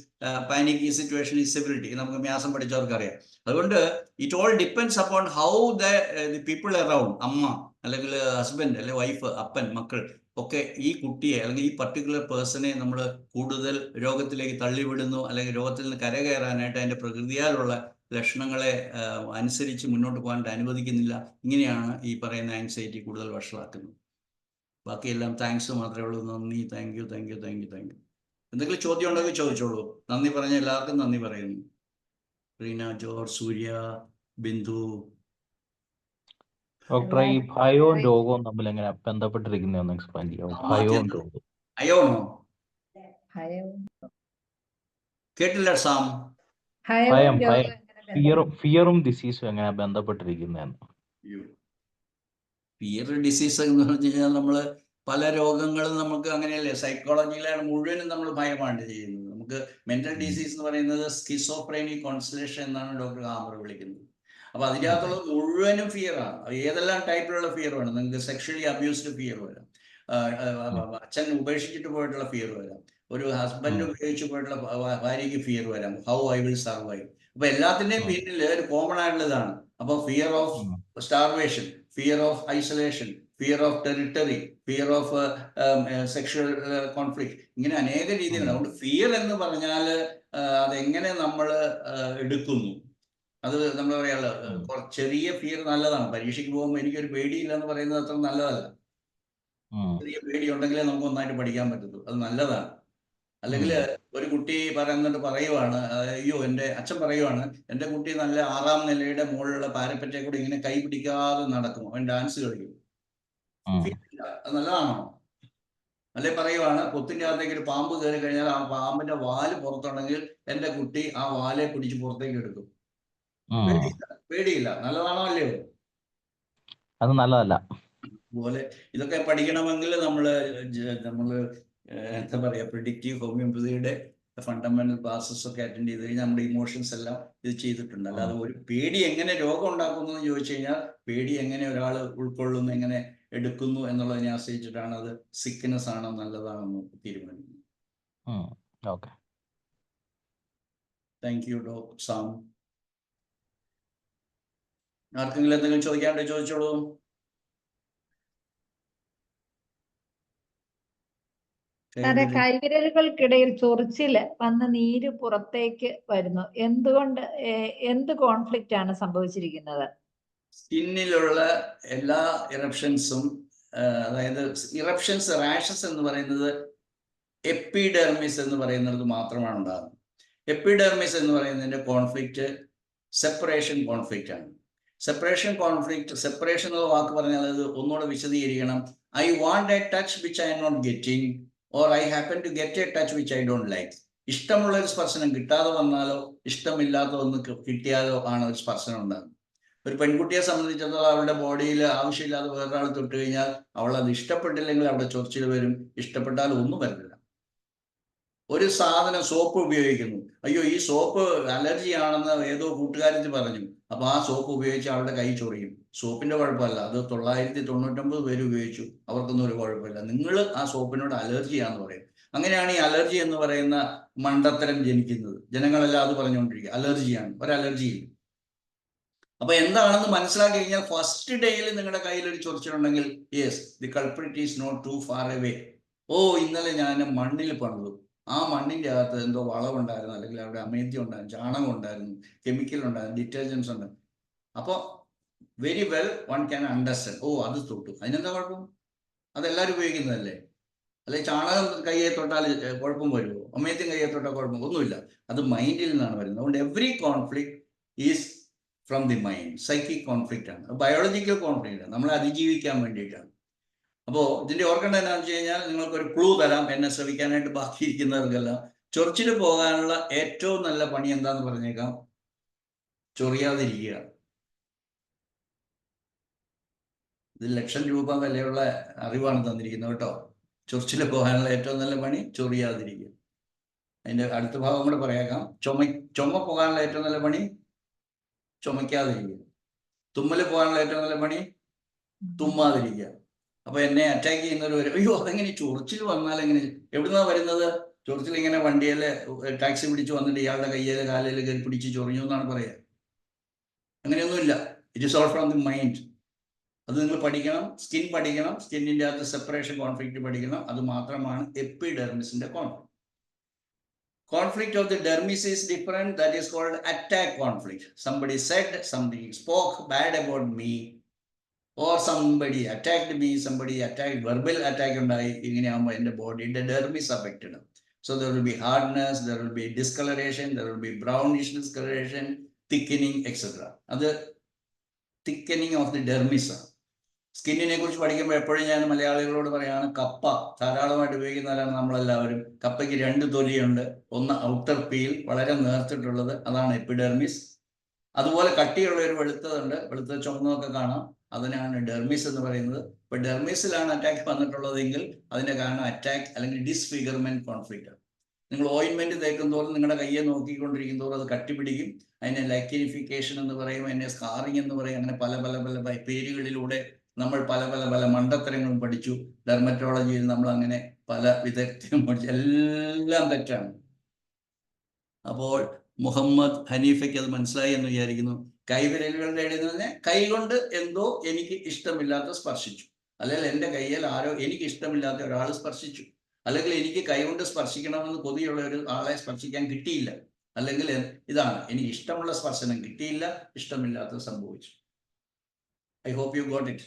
panic ഈ സിറ്റുവേഷൻ ഈസ് സിവിലിറ്റി. നമുക്ക് വ്യാസം പഠിച്ചവർക്ക് അറിയാം. അതുകൊണ്ട് it all depends upon how the people around, അമ്മ അല്ലെങ്കിൽ ഹസ്ബൻഡ് അല്ലെങ്കിൽ വൈഫ്, അപ്പൻ, മക്കൾ ഒക്കെ ഈ കുട്ടിയെ അല്ലെങ്കിൽ ഈ പർട്ടിക്കുലർ പേഴ്സണെ നമ്മൾ കൂടുതൽ രോഗത്തിലേക്ക് തള്ളിവിടുന്നു, അല്ലെങ്കിൽ രോഗത്തിൽ നിന്ന് കരകയറാനായിട്ട് അതിൻ്റെ പ്രകൃതിയാലുള്ള ലക്ഷണങ്ങളെ അനുസരിച്ച് മുന്നോട്ട് പോകാനായിട്ട് അനുവദിക്കുന്നില്ല. ഇങ്ങനെയാണ് ഈ പറയുന്ന ആങ്സൈറ്റി കൂടുതൽ വഷളാക്കുന്നത്. ബാക്കിയെല്ലാം താങ്ക്സ് മാത്രമേ ഉള്ളൂ. നന്ദി, താങ്ക് യു. എന്തെങ്കിലും ചോദ്യം ഉണ്ടെങ്കിൽ ചോദിച്ചോളൂ. നന്ദി പറഞ്ഞ എല്ലാവർക്കും നന്ദി പറയുന്നു. റീന, ജോർജ്, സൂര്യ, ബിന്ദു. ഡോക്ടറെ, ഈ ഭയവും രോഗവും തമ്മിൽ എങ്ങനെ ബന്ധപ്പെട്ടിരിക്കുന്നതെന്ന് എക്സ്പ്ലെയിൻ ചെയ്യാമോ? ഭയവും രോഗവും. അയോണോ കേട്ടില്ല സാം. ഭയം, ഫിയറും ഡിസീസും എങ്ങനെ ബന്ധപ്പെട്ടിരിക്കുന്നതെന്ന്. ഫിയർ ഡിസീസ് എന്ന് പറഞ്ഞു കഴിഞ്ഞാൽ നമ്മൾ പല രോഗങ്ങളും നമുക്ക് അങ്ങനെയല്ലേ, സൈക്കോളജിയിലാണ് മുഴുവനും നമ്മൾ ഭയമാണ് ചെയ്യുന്നത്. നമുക്ക് നമുക്ക് മെന്റൽ ഡിസീസ് എന്ന് പറയുന്നത് സ്കിസോഫ്രേനിക് കോൺസ്റ്റലേഷൻ എന്നാണ് ഡോക്ടർ ഹാമർ വിളിക്കുന്നത്. അപ്പൊ അതിനകത്തുള്ള മുഴുവനും ഫിയർ ആണ്. ഏതെല്ലാം ടൈപ്പിലുള്ള ഫിയർ വേണം. നിങ്ങൾക്ക് സെക്ഷലി അബ്യൂസ്ഡ് ഫിയർ വരാം, അച്ഛൻ ഉപേക്ഷിച്ചിട്ട് പോയിട്ടുള്ള ഫിയർ വരാം, ഒരു ഹസ്ബൻഡ് ഉപയോഗിച്ച് പോയിട്ടുള്ള ഭാര്യയ്ക്ക് ഫിയർ വരാം, ഹൗ ഐ വിൽ സർവൈവ്. അപ്പൊ എല്ലാത്തിന്റെയും പിന്നിൽ ഒരു കോമൺ ആയിട്ടുള്ളതാണ്. അപ്പൊ fear of starvation, fear of isolation, fear of territory, fear of sexual conflict, ഇങ്ങനെ അനേക രീതിയിലുണ്ട്. അതുകൊണ്ട് ഫിയർ എന്ന് പറഞ്ഞാൽ അതെങ്ങനെ നമ്മൾ എടുക്കുന്നു, അത് നമ്മൾ പറയാനുള്ള ചെറിയ ഫിയർ നല്ലതാണ്. പരീക്ഷയ്ക്ക് പോകുമ്പോൾ എനിക്കൊരു പേടിയില്ല എന്ന് പറയുന്നത് അത്ര നല്ലതല്ല. ചെറിയ പേടി ഉണ്ടെങ്കിലേ നമുക്ക് ഒന്നായിട്ട് പഠിക്കാൻ പറ്റത്തുള്ളൂ, അത് നല്ലതാണ്. അല്ലെങ്കിൽ ഒരു കുട്ടി പറയുവാണ്, അയ്യോ എൻ്റെ അച്ഛൻ പറയുവാണ്, എൻ്റെ കുട്ടി നല്ല 6ാം നിലയുടെ മുകളിലുള്ള പാരപ്പറ്റെ കൂടി ഇങ്ങനെ കൈ പിടിക്കാതെ നടക്കും, അവൻ ഡാൻസ് കളിക്കും. അത് നല്ലതാണോ? അല്ലെ പറയുവാണ്, പൊത്തിന്റെ അകത്തേക്ക് ഒരു പാമ്പ് കയറി കഴിഞ്ഞാൽ ആ പാമ്പിന്റെ വാല് പുറത്തുണ്ടെങ്കിൽ എൻ്റെ കുട്ടി ആ വാലെ പിടിച്ച് പുറത്തേക്ക് എടുക്കും. പേടിയില്ല. നല്ലതാണോ അല്ലയോ? അത് നല്ലതല്ല. അതുപോലെ ഇതൊക്കെ പഠിക്കണമെങ്കിൽ നമ്മള് എന്താ പറയാ, പ്രിഡിക്റ്റീവ് ഹോമിയോപ്പതിയുടെ ഫണ്ടമെന്റൽ ക്ലാസ്സസ് ഒക്കെ അറ്റൻഡ് ചെയ്ത് കഴിഞ്ഞാൽ നമ്മുടെ ഇമോഷൻസ് എല്ലാം ഇത് ചെയ്തിട്ടുണ്ട്. അല്ലാതെ ഒരു പേടി എങ്ങനെ രോഗം ഉണ്ടാക്കുന്നു എന്ന് ചോദിച്ചു കഴിഞ്ഞാൽ പേടി എങ്ങനെ ഒരാൾ ഉൾക്കൊള്ളുന്നു, എങ്ങനെ എടുക്കുന്നു എന്നുള്ളതിനെ ആശ്രയിച്ചിട്ടാണ് അത് സിക്നെസ് ആണോ നല്ലതാണെന്ന് തീരുമാനിക്കുന്നത്. Thank you doctor Sam. ആർക്കെങ്കിലും എന്തെങ്കിലും ചോദിക്കാണ്ട് ചോദിച്ചോളൂ. കൈവിരലുകൾക്കിടയിൽ ചൊറിച്ചില് വന്ന് നീര് പുറത്തേക്ക് വരുന്നു. എന്തുകൊണ്ട്, എന്ത് കോൺഫ്ലിക്റ്റ് ആണ് സംഭവിച്ചിരിക്കുന്നത്? സ്കിന്നിലുള്ള എല്ലാ ഇറപ്ഷൻസും, അതായത് ഇറപ്ഷൻസ്, റാഷസ് എന്ന് പറയുന്നത് എപ്പിഡെർമിസ് എന്ന് പറയുന്നത് മാത്രമാണ് ഉണ്ടാകുന്നത്. എപ്പിഡെർമിസ് എന്ന് പറയുന്നതിന്റെ കോൺഫ്ലിക്റ്റ് സെപ്പറേഷൻ കോൺഫ്ലിക്റ്റ് ആണ്. സെപ്പറേഷൻ കോൺഫ്ലിക്റ്റ്, സെപ്പറേഷൻ എന്ന വാക്ക് പറഞ്ഞാൽ അത് ഒന്നുകൂടെ വിശദീകരിക്കണം. I want a touch which I'm not getting, or I happen to get a touch which I don't like. ഇഷ്ടമുള്ള ഒരു സ്പർശനം കിട്ടാതെ വന്നാലോ ഇഷ്ടമില്ലാത്ത ഒന്ന് കിട്ടിയാലോ ആണ് ഒരു സ്പർശനം ഉണ്ടാകുന്നത്. ഒരു പെൺകുട്ടിയെ സംബന്ധിച്ചിടത്തോളം അവളുടെ ബോഡിയിൽ ആവശ്യമില്ലാതെ വേറൊരാൾ തൊട്ട് കഴിഞ്ഞാൽ അവൾ അത് ഇഷ്ടപ്പെട്ടില്ലെങ്കിൽ അവിടെ ചൊറിച്ചിൽ വരും, ഇഷ്ടപ്പെട്ടാൽ ഒന്നും വരില്ല. ഒരു സാധനം, സോപ്പ് ഉപയോഗിക്കുന്നു, അയ്യോ ഈ സോപ്പ് അലർജി ആണെന്ന് ഏതോ കൂട്ടുകാരത്തി പറഞ്ഞു, അപ്പൊ ആ സോപ്പ് ഉപയോഗിച്ച് അവളുടെ കൈ ചൊറിയും. സോപ്പിന്റെ കുഴപ്പമല്ല, അത് 999 പേര് ഉപയോഗിച്ചു, അവർക്കൊന്നും ഒരു കുഴപ്പമില്ല. നിങ്ങൾ ആ സോപ്പിനോട് അലർജിയാന്ന് പറയും. അങ്ങനെയാണ് ഈ അലർജി എന്ന് പറയുന്ന മണ്ടത്തരം ജനിക്കുന്നത്. ജനങ്ങളെല്ലാം അത് പറഞ്ഞുകൊണ്ടിരിക്കുക, അലർജിയാണ്, ഒരു അലർജിയില്ല. അപ്പൊ എന്താണെന്ന് മനസ്സിലാക്കി കഴിഞ്ഞാൽ ഫസ്റ്റ് ഡേയിൽ നിങ്ങളുടെ കയ്യിൽ ഒരു ചൊറിച്ചിലുണ്ടെങ്കിൽ yes, the culprit is not too far away. ഓ ഇന്നലെ ഞാൻ മണ്ണിൽ പണിതു, ആ മണ്ണിന്റെ അകത്ത് എന്തോ വളമുണ്ടായിരുന്നു, അല്ലെങ്കിൽ അവിടെ അമേദ്യം ഉണ്ടായിരുന്നു, ചാണകം ഉണ്ടായിരുന്നു, കെമിക്കൽ ഉണ്ടായിരുന്നു, ഡിറ്റർജൻസ് ഉണ്ടായിരുന്നു. അപ്പോൾ very well one can understand, ഓ അത് തൊട്ടു, അതിനെന്താ കുഴപ്പം, അതെല്ലാവരും ഉപയോഗിക്കുന്നതല്ലേ. അല്ലെങ്കിൽ ചാണകം കയ്യെ തൊട്ടാൽ കുഴപ്പം വരുമോ? അമേദ്യം കയ്യെ തൊട്ടാൽ കുഴപ്പം ഒന്നുമില്ല. അത് മൈൻഡിൽ നിന്നാണ് വരുന്നത്. അതുകൊണ്ട് every conflict is from the mind. Psychic conflict ആണ്, ബയോളജിക്കൽ കോൺഫ്ലിക്റ്റ് ആണ്, നമ്മളെ അതിജീവിക്കാൻ വേണ്ടിയിട്ടാണ്. അപ്പോൾ ഇതിന്റെ ഓർക്കേണ്ടത് എന്താണെന്ന് വെച്ച് കഴിഞ്ഞാൽ, നിങ്ങൾക്കൊരു ക്ലൂ തരാം എന്നെ ശ്രമിക്കാനായിട്ട് ബാക്കിയിരിക്കുന്നവർക്കെല്ലാം. ചൊറിച്ചിൽ പോകാനുള്ള ഏറ്റവും നല്ല പണി എന്താന്ന് പറഞ്ഞേക്കാം, ചൊറിയാതിരിക്കുക. ഇത് ലക്ഷം രൂപ വിലയുള്ള അറിവാണ് തന്നിരിക്കുന്നത് കേട്ടോ. ചൊറിച്ചിൽ പോകാനുള്ള ഏറ്റവും നല്ല പണി ചൊറിയാതിരിക്കുക. അതിന്റെ അടുത്ത ഭാഗം കൂടെ പറയാം. ചുമ പോകാനുള്ള ഏറ്റവും നല്ല പണി ചുമയ്ക്കാതിരിക്കുക. തുമ്മൽ പോകാനുള്ള ഏറ്റവും നല്ല പണി തുമ്മാതിരിക്കുക. അപ്പൊ എന്നെ അറ്റാക്ക് ചെയ്യുന്നവർ വരും, അയ്യോ അതെങ്ങനെ ചൊറിച്ചിൽ വന്നാൽ എങ്ങനെ, എവിടുന്നാ വരുന്നത്? ചൊറിച്ചിൽ ഇങ്ങനെ വണ്ടിയില് ടാക്സി പിടിച്ച് വന്നിട്ട് ഇയാളുടെ കയ്യില് കാലില് കയറി പിടിച്ച് ചൊറിഞ്ഞു എന്നാണ് പറയുക. അങ്ങനെയൊന്നുമില്ല. It is all from the mind. അത് നിങ്ങൾ പഠിക്കണം, സ്കിൻ പഠിക്കണം, സ്കിന്നിന്റെ അകത്ത് സെപ്പറേഷൻ കോൺഫ്ലിക്റ്റ് പഠിക്കണം. അത് മാത്രമാണ് എപ്പിഡെർമിസിന്റെ conflict. Conflict of the dermis is different. That is called attack conflict. Somebody said, somebody spoke bad about me, or somebody attacked me, somebody attacked, verbal attack ഉണ്ടായി. ഇങ്ങനെയാകുമ്പോൾ എൻ്റെ ബോഡിയുടെ dermis affected. So there will be hardness, there will be discoloration, there will be brownish discoloration, thickening, etc. അത് thickening of the dermis ആണ്. സ്കിന്നിനെ കുറിച്ച് പഠിക്കുമ്പോൾ എപ്പോഴും ഞാൻ മലയാളികളോട് പറയാണ്, കപ്പ ധാരാളമായിട്ട് ഉപയോഗിക്കുന്നവരാണ് നമ്മളെല്ലാവരും. കപ്പയ്ക്ക് 2 തൊലിയുണ്ട്. ഒന്ന് ഔട്ടർ പീൽ, വളരെ നേർത്തിട്ടുള്ളത്, അതാണ് എപ്പിഡെർമിസ്. അതുപോലെ കട്ടിയുള്ള ഒരു വെളുത്തതുണ്ട്, വെളുത്ത ചുവന്നതൊക്കെ കാണാം, അതിനാണ് ഡെർമിസ് എന്ന് പറയുന്നത്. ഇപ്പൊ ഡെർമിസിലാണ് അറ്റാക്ക് വന്നിട്ടുള്ളതെങ്കിൽ അതിന്റെ കാരണം അറ്റാക്ക് അല്ലെങ്കിൽ ഡിസ്ഫിഗർമെന്റ് കോൺഫ്ലിക്റ്റ് ആണ്. നിങ്ങൾ ഓയിൻമെന്റ് തേക്കും തോറും നിങ്ങളുടെ കയ്യെ നോക്കിക്കൊണ്ടിരിക്കും തോറും അത് കട്ടിപിടിക്കും. അതിനെ ലൈക്കിനിഫിക്കേഷൻ എന്ന് പറയും, അതിനെ സ്കാറിങ് എന്ന് പറയും. അങ്ങനെ പല പല പല പേരുകളിലൂടെ നമ്മൾ പല പല പല മണ്ടത്തരങ്ങളും പഠിച്ചു. ഡെർമറ്റോളജിയിൽ നമ്മൾ അങ്ങനെ പല വിദഗ്ധരും പഠിച്ചു. എല്ലാം തെറ്റാണ്. അപ്പോൾ മുഹമ്മദ് ഹനീഫയ്ക്ക് അത് മനസ്സിലായി എന്ന് വിചാരിക്കുന്നു. കൈവിരലുകളുടെ ഇടയിൽ നിന്ന് കൈ കൊണ്ട് എന്തോ എനിക്ക് ഇഷ്ടമില്ലാത്ത സ്പർശിച്ചു, അല്ലെങ്കിൽ എൻ്റെ കയ്യിൽ ആരോ എനിക്ക് ഇഷ്ടമില്ലാത്ത ഒരാൾ സ്പർശിച്ചു, അല്ലെങ്കിൽ എനിക്ക് കൈകൊണ്ട് സ്പർശിക്കണമെന്ന് കൊതിയുള്ള ഒരു ആളെ സ്പർശിക്കാൻ കിട്ടിയില്ല, അല്ലെങ്കിൽ ഇതാണ് എനിക്ക് ഇഷ്ടമുള്ള സ്പർശനം കിട്ടിയില്ല, ഇഷ്ടമില്ലാത്തത് സംഭവിച്ചു. I hope you got it.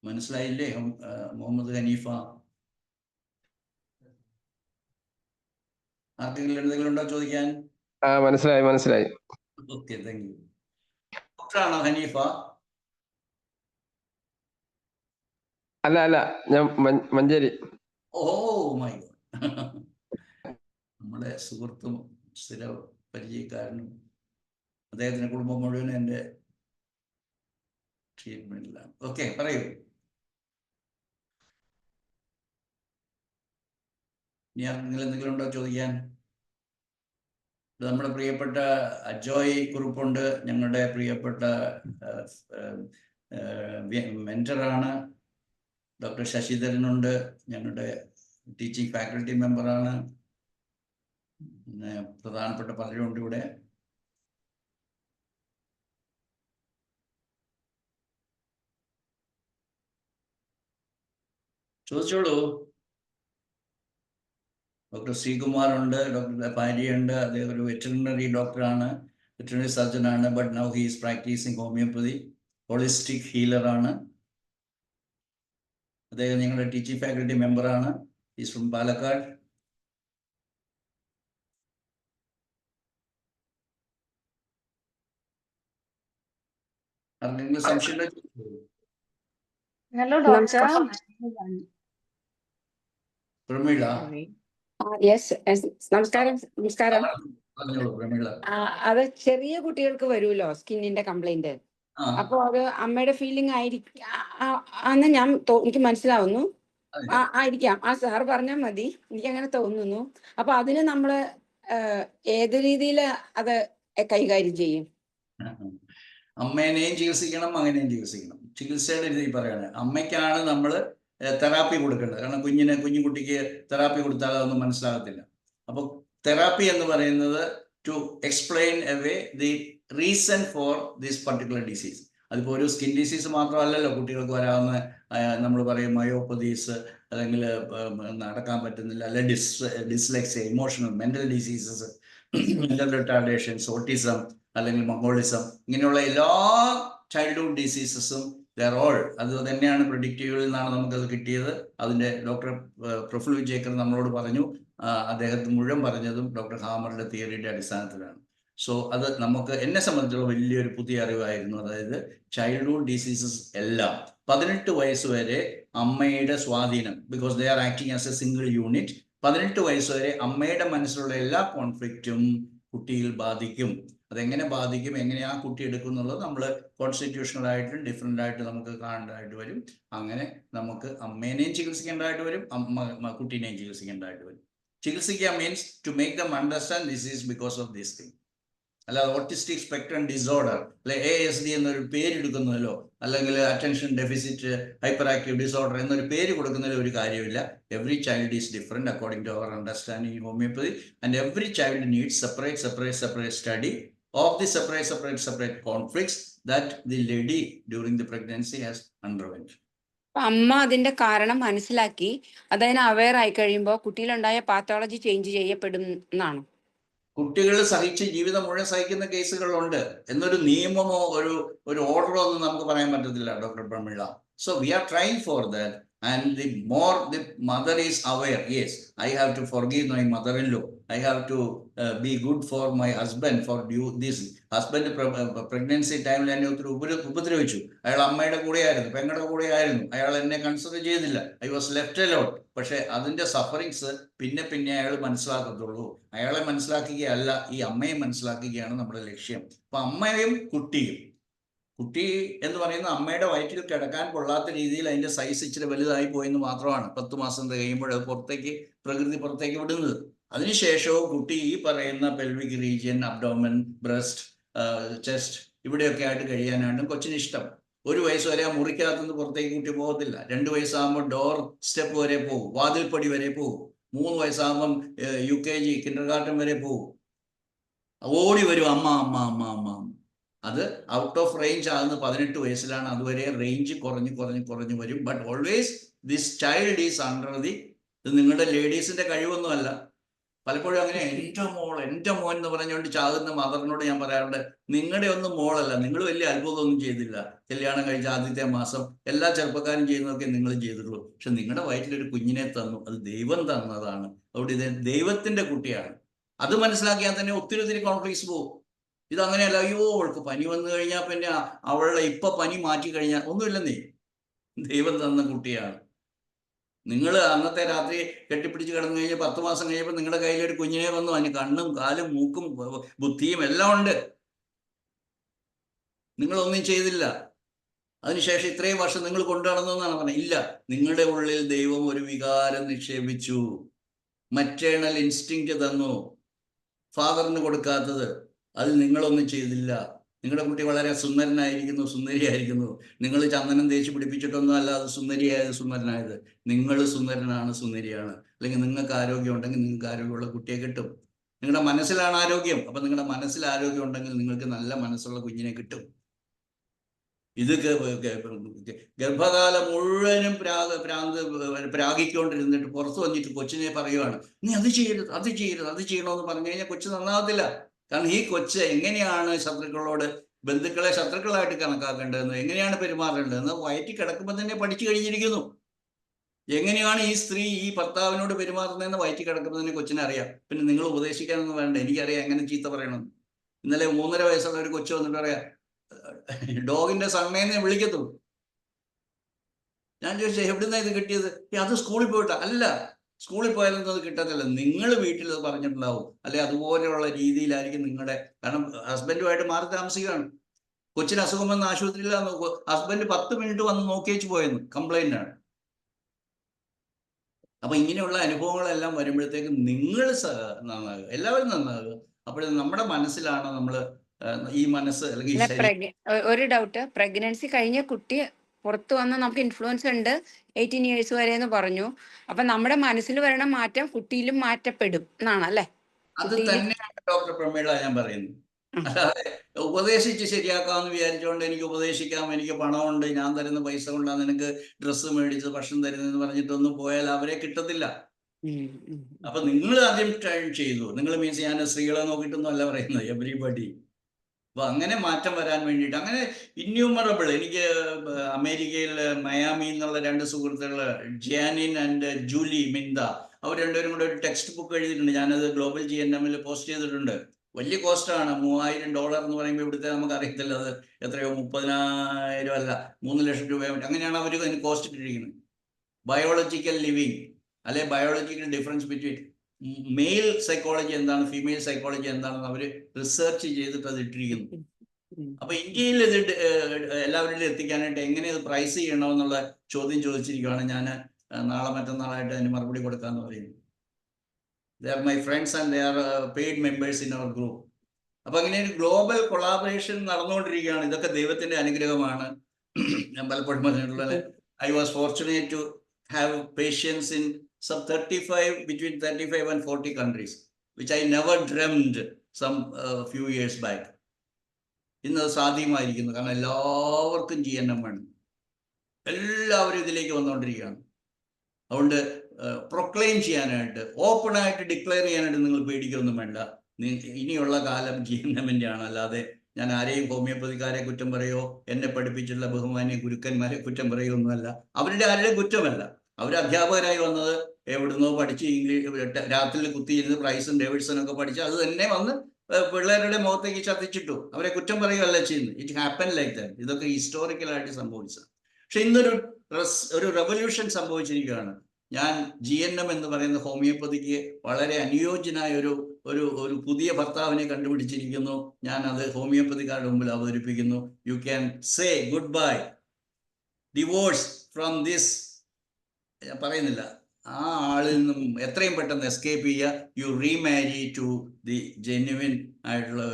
മനസ്സിലായില്ലേ മുഹമ്മദ് ഹനീഫ? ആർക്കെങ്കിലും എന്തെങ്കിലും ഉണ്ടോ ചോദിക്കാൻ? മനസ്സിലായി. Okay, thank you. ഡോക്ടറാണോ ഹനീഫ? അല്ല, ഞാൻ മഞ്ചേരി. Oh my God. നമ്മുടെ സുഹൃത്തും സ്ഥിര പരിചയക്കാരനും അദ്ദേഹത്തിന്റെ കുടുംബം മുഴുവൻ എൻ്റെ ട്രീറ്റ്മെന്റിലാണ്. ഓക്കെ, പറയൂ. ഇനി ആർക്കെങ്കിലും എന്തെങ്കിലും ഉണ്ടോ ചോദിക്കാൻ? നമ്മുടെ പ്രിയപ്പെട്ട അജോയ് കുറുപ്പുണ്ട്, ഞങ്ങളുടെ പ്രിയപ്പെട്ട മെന്ററാണ്. ഡോക്ടർ ശശിധരനുണ്ട്, ഞങ്ങളുടെ ടീച്ചിങ് ഫാക്കൽറ്റി മെമ്പറാണ്. പിന്നെ പ്രധാനപ്പെട്ട പലരും ഉണ്ട് ഇവിടെ. ചോദിച്ചോളൂ. ഡോക്ടർ ശ്രീകുമാർ ഉണ്ട്, ഡോക്ടർ ഭാര്യയുണ്ട്. അദ്ദേഹം ഒരു വെറ്ററിനറി ഡോക്ടറാണ്, വെറ്ററിനറി സർജനാണ്. But now he is practising homoeopathy, holistic ഹീലറാണ്. അദ്ദേഹം ഞങ്ങളുടെ ടീച്ചിങ് ഫാക്കൽറ്റി മെമ്പറാണ്. Is from Palakkad. ആർക്കെങ്കിലും സംശയം? Hello doctor. പ്രമീള. നമസ്കാരം. പറഞ്ഞോളൂ പ്രമീള. അത് ചെറിയ കുട്ടികൾക്ക് വരുമല്ലോ സ്കിന്നിന്റെ കംപ്ലൈന്റ്. അപ്പൊ അത് അമ്മയുടെ ഫീലിംഗ് ആയിരിക്കും അന്ന് എനിക്ക് മനസ്സിലാവുന്നു. ആയിരിക്കാം, ആ സാർ പറഞ്ഞാൽ മതി, എനിക്ക് അങ്ങനെ തോന്നുന്നു. അപ്പൊ അതിന് നമ്മള് ഏത് രീതിയിൽ അത് കൈകാര്യം ചെയ്യും? അമ്മേനെയും ചികിത്സിക്കണം, മകനെയും ചികിത്സിക്കണം. ചികിത്സയുടെ രീതി പറയാണ്, അമ്മയ്ക്കാണ് നമ്മൾ തെറാപ്പി കൊടുക്കേണ്ടത്. കാരണം കുഞ്ഞു കുട്ടിക്ക് തെറാപ്പി കൊടുത്താൽ അതൊന്നും മനസ്സിലാകത്തില്ല. അപ്പോൾ തെറാപ്പി എന്ന് പറയുന്നത് to explain away the reason for this particular disease. അതിപ്പോൾ ഒരു സ്കിൻ ഡിസീസ് മാത്രമല്ലല്ലോ കുട്ടികൾക്ക് വരാവുന്ന. നമ്മൾ പറയും മയോപ്പതീസ്, അല്ലെങ്കിൽ നടക്കാൻ പറ്റുന്നില്ല, അല്ലെ dyslexia, emotional mental diseases, mental retardations, autism, അല്ലെങ്കിൽ മംഗോളിസം, ഇങ്ങനെയുള്ള എല്ലാ ചൈൽഡ്ഹുഡ് ഡിസീസസും അത് തന്നെയാണ് പ്രെഡിക്റ്റീവിൽ നിന്നാണ് നമുക്കത് കിട്ടിയത്. അതിൻ്റെ ഡോക്ടർ പ്രഫുൽ വിജേക്കർ നമ്മളോട് പറഞ്ഞു. അദ്ദേഹത്തിന് മുഴുവൻ പറഞ്ഞതും ഡോക്ടർ ഹാമറുടെ തിയറിയുടെ അടിസ്ഥാനത്തിലാണ്. സോ അത് നമുക്ക്, എന്നെ സംബന്ധിച്ചുള്ള വലിയൊരു പുതിയ അറിവായിരുന്നു. അതായത് ചൈൽഡ്ഹുഡ് ഡിസീസസ് എല്ലാം 18 വയസ്സ് വരെ അമ്മയുടെ സ്വാധീനം, because they are acting as A single unit. 18 വയസ്സ് വരെ അമ്മയുടെ മനസ്സിലുള്ള എല്ലാ കോൺഫ്ലിക്റ്റും കുട്ടിയിൽ ബാധിക്കും. അതെങ്ങനെ ബാധിക്കും, എങ്ങനെ ആ കുട്ടി എടുക്കും എന്നുള്ളത് നമ്മൾ കോൺസ്റ്റിറ്റ്യൂഷണലായിട്ടും ഡിഫറെൻ്റ് ആയിട്ട് നമുക്ക് കാണേണ്ടതായിട്ട് വരും. അങ്ങനെ നമുക്ക് അമ്മേനെയും ചികിത്സിക്കേണ്ടതായിട്ട് വരും, കുട്ടീനെയും ചികിത്സിക്കേണ്ടതായിട്ട് വരും. ചികിത്സിക്കുക means to make them understand this is because of this thing. അല്ലാതെ ഓട്ടിസ്റ്റിക് സ്പെക്ട്രം ഡിസോർഡർ, അല്ലെ ASD എന്നൊരു പേരെടുക്കുന്നതിലോ, അല്ലെങ്കിൽ attention deficit hyper active disorder എന്നൊരു പേര് കൊടുക്കുന്നതിൽ ഒരു കാര്യമില്ല. Every child is different according to our understanding in homeopathy, and every child needs separate study of the separate conflicts that the lady during the pregnancy has underwent. അമ്മ അതിന്റെ കാരണം മനസ്സിലാക്കി അതിന് അവെയർ ആയി കഴിയുമ്പോൾ കുട്ടിയിലുണ്ടായ പാത്തോളജി ചേഞ്ച് ചെയ്യപ്പെടും എന്നാണ്. കുട്ടികൾ സഹിച്ച് ജീവിതം മുഴുവൻ സഹിക്കുന്ന കേസുകളുണ്ട് എന്നൊരു നിയമമോ ഒരു ഓർഡറോ ഒന്നും നമുക്ക് പറയാൻ പറ്റത്തില്ല doctor Pramila. So we are trying for that. And the more the mother is aware, yes, I have to forgive my mother-in-law, I have to be good for my husband for this husband pregnancy time എന്നെ ഒത്തിരി ഉപദ്രവിച്ചു. അയാൾ അമ്മയുടെ കൂടെയായിരുന്നു, പെങ്ങളുടെ കൂടെയായിരുന്നു, അയാൾ എന്നെ കൺസിഡർ ചെയ്തില്ല, ഐ വാസ് ലെഫ്റ്റ് അലോൺ. പക്ഷെ അതിന്റെ സഫറിങ്സ് പിന്നെ അയാൾ മനസ്സിലാക്കത്തുള്ളൂ. അയാളെ മനസ്സിലാക്കുകയല്ല, ഈ അമ്മയെ മനസ്സിലാക്കുകയാണ് നമ്മുടെ ലക്ഷ്യം. അപ്പൊ അമ്മയും കുട്ടിയും കുട്ടി എന്ന് പറയുന്ന അമ്മയുടെ വയറ്റിൽ കിടക്കാൻ കൊള്ളാത്ത രീതിയിൽ അതിന്റെ സൈസ് ഇച്ചിരി വലുതായി പോയെന്ന് മാത്രമാണ് 10 മാസം കഴിയുമ്പോൾ പ്രകൃതി പുറത്തേക്ക് വിടുന്നത്. അതിനുശേഷവും കുട്ടി ഈ പറയുന്ന pelvic region, abdomen, breast, chest ഇവിടെയൊക്കെ ആയിട്ട് കഴിയാനാണ് കൊച്ചിന് ഇഷ്ടം. 1 വയസ്സ് വരെ ആ മുറിക്കകത്തുനിന്ന് പുറത്തേക്ക് കുട്ടി പോകത്തില്ല. 2 വയസ്സാകുമ്പോൾ ഡോർ സ്റ്റെപ്പ് വരെ പോകും, വാതിൽപ്പടി വരെ പോകും. 3 വയസ്സാകുമ്പം UKG കിൻഡർഗാർട്ടൻ വരെ പോകും. ഓടി വരും അമ്മ അമ്മ അമ്മ അമ്മ. അത് ഔട്ട് ഓഫ് റേഞ്ച് ആകുന്ന 18 വയസ്സിലാണ്. അതുവരെ റേഞ്ച് കുറഞ്ഞു വരും. But always this child is under the, ഇത് നിങ്ങളുടെ ലേഡീസിന്റെ കഴിവൊന്നുമല്ല. പലപ്പോഴും അങ്ങനെ എൻ്റെ മോൻ എന്ന് പറഞ്ഞുകൊണ്ട് ചാകുന്ന മദറിനോട് ഞാൻ പറയാറുണ്ട്, നിങ്ങളുടെ ഒന്നും മോളല്ല, നിങ്ങൾ വലിയ അത്ഭുതമൊന്നും ചെയ്തില്ല. കല്യാണം കഴിച്ച ആദ്യത്തെ മാസം എല്ലാ ചെറുപ്പക്കാരും ചെയ്യുന്നതൊക്കെ നിങ്ങൾ ചെയ്തിട്ടുള്ളൂ. പക്ഷെ നിങ്ങളുടെ വയറ്റിലൊരു കുഞ്ഞിനെ തന്നു, അത് ദൈവം തന്നതാണ്. അവിടെ ഇത് ദൈവത്തിന്റെ കുട്ടിയാണ്. അത് മനസ്സിലാക്കിയാൽ തന്നെ ഒത്തിരി കോൺഫ്ലിക്ട്സ് പോകും. ഇതങ്ങനെയല്ല, അയ്യോ അവൾക്ക് പനി വന്നു കഴിഞ്ഞാൽ പിന്നെ അവളുടെ പനി മാറ്റി കഴിഞ്ഞാൽ ഒന്നുമില്ലെന്നേ, ദൈവം തന്ന കുട്ടിയാണ്. നിങ്ങൾ അന്നത്തെ രാത്രി കെട്ടിപ്പിടിച്ച് കിടന്നു കഴിഞ്ഞാൽ 10 മാസം കഴിയുമ്പോൾ നിങ്ങളുടെ കയ്യിലൊരു കുഞ്ഞിനെ വന്നു, അതിന് കണ്ണും കാലും മൂക്കും ബുദ്ധിയും എല്ലാം ഉണ്ട്. നിങ്ങളൊന്നും ചെയ്തില്ല. അതിനുശേഷം ഇത്രയും വർഷം നിങ്ങൾ കൊണ്ടു നടന്നെന്നാണ് പറഞ്ഞത്. ഇല്ല, നിങ്ങളുടെ ഉള്ളിൽ ദൈവം ഒരു വികാരം നിക്ഷേപിച്ചു, മറ്റേണൽ ഇൻസ്റ്റിങ്ക്റ്റ് തന്നു, ഫാദറിന് കൊടുക്കാത്തത്. അത് നിങ്ങളൊന്നും ചെയ്തില്ല. നിങ്ങളുടെ കുട്ടി വളരെ സുന്ദരനായിരിക്കുന്നു, സുന്ദരിയായിരിക്കുന്നു. നിങ്ങൾ ചന്ദനം തേച്ച് പിടിപ്പിച്ചിട്ടൊന്നും അല്ല അത് സുന്ദരനായത്. നിങ്ങൾ സുന്ദരനാണ്, സുന്ദരിയാണ്. അല്ലെങ്കിൽ നിങ്ങൾക്ക് ആരോഗ്യം ഉണ്ടെങ്കിൽ നിങ്ങൾക്ക് ആരോഗ്യമുള്ള കുട്ടിയെ കിട്ടും. നിങ്ങളുടെ മനസ്സിലാണ് ആരോഗ്യം. അപ്പം നിങ്ങളുടെ മനസ്സിൽ ആരോഗ്യം ഉണ്ടെങ്കിൽ നിങ്ങൾക്ക് നല്ല മനസ്സുള്ള കുഞ്ഞിനെ കിട്ടും. ഇത് ഗർഭകാലം മുഴുവനും പ്രാഗിക്കൊണ്ടിരുന്നിട്ട് പുറത്ത് വന്നിട്ട് കൊച്ചിനെ പറയുവാണ്, നീ അത് ചെയ്യണമെന്ന് പറഞ്ഞു കഴിഞ്ഞാൽ കൊച്ചു നന്നാവത്തില്ല. കാരണം ഈ കൊച്ച് എങ്ങനെയാണ് ബന്ധുക്കളെ ശത്രുക്കളായിട്ട് കണക്കാക്കേണ്ടതെന്ന്, എങ്ങനെയാണ് പെരുമാറേണ്ടതെന്ന് വയറ്റിൽ കിടക്കുമ്പോൾ തന്നെ പഠിച്ചു കഴിഞ്ഞിരിക്കുന്നു. എങ്ങനെയാണ് ഈ സ്ത്രീ ഈ ഭർത്താവിനോട് പെരുമാറുന്നതെന്ന് വയറ്റിൽ കിടക്കുമ്പോൾ തന്നെ കൊച്ചിനെ അറിയാം. പിന്നെ നിങ്ങൾ ഉപദേശിക്കാനൊന്നും വേണ്ട, എനിക്കറിയാം എങ്ങനെ ചീത്ത പറയണമെന്ന്. ഇന്നലെ 3.5 വയസ്സുള്ള ഒരു കൊച്ചു വന്നിട്ട് പറയാം, ഡോഗിന്റെ സണ്ണേന്നെ വിളിക്കത്തുള്ളൂ. ഞാൻ ചോദിച്ചു, എവിടുന്നാ ഇത് കിട്ടിയത്? അത് സ്കൂളിൽ പോയിട്ടാ? അല്ല, സ്കൂളിൽ പോയാലൊന്നും അത് കിട്ടത്തില്ല. നിങ്ങൾ വീട്ടിൽ അത് പറഞ്ഞിട്ടുണ്ടാവും, അല്ലെ അതുപോലെയുള്ള രീതിയിലായിരിക്കും നിങ്ങളുടെ. കാരണം ഹസ്ബൻഡുമായിട്ട് മാറി താമസിക്കുകയാണ്. കൊച്ചിന് അസുഖം വന്ന് ആശുപത്രിയിലാണ്. ഹസ്ബൻഡ് 10 മിനിറ്റ് വന്ന് നോക്കിയേച്ച് പോയെന്ന് കംപ്ലൈന്റ് ആണ്. അപ്പൊ ഇങ്ങനെയുള്ള അനുഭവങ്ങളെല്ലാം വരുമ്പോഴത്തേക്കും നിങ്ങൾ നന്നാകുക, എല്ലാവരും നന്നാകുക. അപ്പോൾ നമ്മുടെ മനസ്സിലാണ് നമ്മൾ ഈ മനസ്സ് അല്ലെങ്കിൽ ഒരു ഡൗട്ട്, പ്രഗ്നൻസി കഴിഞ്ഞ കുട്ടി പുറത്തു വന്ന് നമുക്ക് ഇൻഫ്ലുവൻസ് ഉണ്ട് 18 ഇയേഴ്സ് വരെ എന്ന് പറഞ്ഞു. അപ്പൊ നമ്മുടെ മനസ്സിൽ വരണ മാറ്റം കുട്ടിയിലും മാറ്റപ്പെടും എന്നാണ് അല്ലേ? അത് തന്നെയാണ് ഡോക്ടർ പ്രമീള ഞാൻ പറയുന്നത്. അല്ലാതെ ഉപദേശിച്ച് ശരിയാക്കാമെന്ന് വിചാരിച്ചുകൊണ്ട് എനിക്ക് ഉപദേശിക്കാം, എനിക്ക് പണമുണ്ട്, ഞാൻ തരുന്ന പൈസ കൊണ്ടാണ് നിനക്ക് ഡ്രസ്സ് മേടിച്ച് ഭക്ഷണം തരുന്നതെന്ന് പറഞ്ഞിട്ടൊന്നും പോയാൽ അവരെ കിട്ടത്തില്ല. അപ്പൊ നിങ്ങൾ ആദ്യം ട്രെയിൻ ചെയ്തു. നിങ്ങൾ മീൻസ് ഞാൻ സ്ത്രീകളെ നോക്കിയിട്ടൊന്നും അല്ല പറയുന്നത്, എവരിബഡി. അപ്പൊ അങ്ങനെ മാറ്റം വരാൻ വേണ്ടിയിട്ട് അങ്ങനെ ഇന്യൂമറബിൾ. എനിക്ക് അമേരിക്കയിൽ മയാമി എന്നുള്ള 2 സുഹൃത്തുക്കൾ, ജിയാനിൻ ആൻഡ് ജൂലി മിന്ദ, അവർ രണ്ടുപേരും കൂടെ ഒരു ടെക്സ്റ്റ് ബുക്ക് എഴുതിയിട്ടുണ്ട്. ഞാനത് ഗ്ലോബൽ GNM പോസ്റ്റ് ചെയ്തിട്ടുണ്ട്. വലിയ കോസ്റ്റാണ്. $3000 എന്ന് പറയുമ്പോൾ ഇവിടുത്തെ നമുക്ക് അറിയത്തില്ല അത് എത്രയോ, 30,000 അല്ല 3 ലക്ഷം രൂപ. അങ്ങനെയാണ് അവർ അതിന് കോസ്റ്റ് ഇട്ടിരിക്കുന്നത്. ബയോളജിക്കൽ ലിവിങ് അല്ലെ biological difference between male psychology എന്താണ്, ഫീമെയിൽ സൈക്കോളജി എന്താണെന്ന് അവർ റിസർച്ച് ചെയ്തിട്ട് അത് ഇട്ടിരിക്കുന്നു. അപ്പൊ ഇന്ത്യയിൽ ഇത് എല്ലാവരിലും എത്തിക്കാനായിട്ട് എങ്ങനെ ഇത് പ്രൈസ് ചെയ്യണമെന്നുള്ള ചോദ്യം ചോദിച്ചിരിക്കുകയാണ്. ഞാൻ നാളെ മറ്റന്നാളായിട്ട് അതിന് മറുപടി കൊടുക്കാന്ന് പറയുന്നു. They are my friends and they are paid members in our group. അപ്പൊ അങ്ങനെ ഒരു ഗ്ലോബൽ കൊളാബറേഷൻ നടന്നുകൊണ്ടിരിക്കുകയാണ്. ഇതൊക്കെ ദൈവത്തിന്റെ അനുഗ്രഹമാണ്. ഞാൻ പലപ്പോഴും പറഞ്ഞിട്ടുള്ളത്, I was fortunate to have patients in between 35 and 40 countries, which I never dreamed some few years back. ഇന്നത് സാധ്യമായിരിക്കുന്നു. കാരണം എല്ലാവർക്കും GNM വേണം, എല്ലാവരും ഇതിലേക്ക് വന്നുകൊണ്ടിരിക്കുകയാണ്. അതുകൊണ്ട് പ്രൊക്ലെയിം ചെയ്യാനായിട്ട്, ഓപ്പണായിട്ട് ഡിക്ലെയർ ചെയ്യാനായിട്ട് നിങ്ങൾ പേടിക്കൊന്നും വേണ്ട. ഇനിയുള്ള കാലം GNM-ന്റെ ആണ്. അല്ലാതെ ഞാൻ ആരെയും ഹോമിയോപ്പതിക്കാരെ കുറ്റം പറയോ, എന്നെ പഠിപ്പിച്ചുള്ള ബഹുമാന്യ ഗുരുക്കന്മാരെ കുറ്റം പറയുകയൊന്നുമല്ല. അവരുടെ ആരുടെയും കുറ്റമല്ല. അവർ അധ്യാപകരായി വന്നത് എവിടുന്നോ പഠിച്ച് ഇംഗ്ലീഷ് രാത്രിയിൽ കുത്തിയിരുന്ന് പ്രൈസും ഡേവിഡ്സൺ ഒക്കെ പഠിച്ച് അത് തന്നെ വന്ന് പിള്ളേരുടെ മുഖത്തേക്ക് ചത്തിച്ചിട്ടു. അവരെ കുറ്റം പറയുകയല്ല ചെയ്യുന്നത്. It happen like that. ഇതൊക്കെ ഹിസ്റ്റോറിക്കലായിട്ട് സംഭവിച്ചത്. പക്ഷെ ഇന്നൊരു റെവല്യൂഷൻ സംഭവിച്ചിരിക്കുകയാണ്. ഞാൻ GNM എന്ന് പറയുന്ന ഹോമിയോപ്പതിക്ക് വളരെ അനുയോജ്യനായ ഒരു പുതിയ ഭർത്താവിനെ കണ്ടുപിടിച്ചിരിക്കുന്നു. ഞാൻ അത് ഹോമിയോപ്പതിക്കാരുടെ മുമ്പിൽ അവതരിപ്പിക്കുന്നു. You can say goodbye, divorce from this, പറയുന്നില്ല, ആ ആളിൽ നിന്നും എത്രയും പെട്ടെന്ന് എസ്കേപ്പ് ചെയ്യുക. You remarry to the genuine ആയിട്ടുള്ള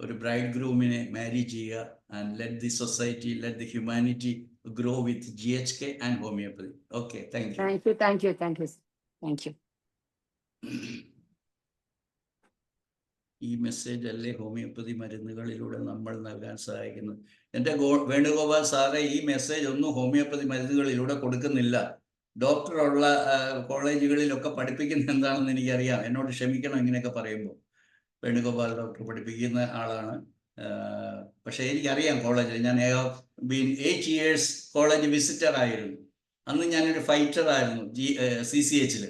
ഒരു ബ്രൈഡ് ഗ്രൂമിനെ മാരി ചെയ്യുക. And let the society, let the humanity grow with GHK and homeopathy. Okay, thank you. Thank you. ഈ മെസ്സേജ് അല്ലേ ഹോമിയോപ്പതി മരുന്നുകളിലൂടെ നമ്മൾ നൽകാൻ സഹായിക്കുന്നത്? എൻ്റെ വേണുഗോപാൽ സാറേ, ഈ മെസ്സേജ് ഒന്നും ഹോമിയോപ്പതി മരുന്നുകളിലൂടെ കൊടുക്കുന്നില്ല. ഡോക്ടറുള്ള കോളേജുകളിലൊക്കെ പഠിപ്പിക്കുന്ന എന്താണെന്ന് എനിക്കറിയാം. എന്നോട് ക്ഷമിക്കണം ഇങ്ങനെയൊക്കെ പറയുമ്പോൾ. വേണുഗോപാൽ ഡോക്ടർ പഠിപ്പിക്കുന്ന ആളാണ്. പക്ഷേ എനിക്കറിയാം കോളേജിൽ. ഞാൻ ബീൻ 8 years കോളേജ് വിസിറ്റർ ആയിരുന്നു. അന്ന് ഞാനൊരു ഫൈറ്റർ ആയിരുന്നു CCH-ൽ.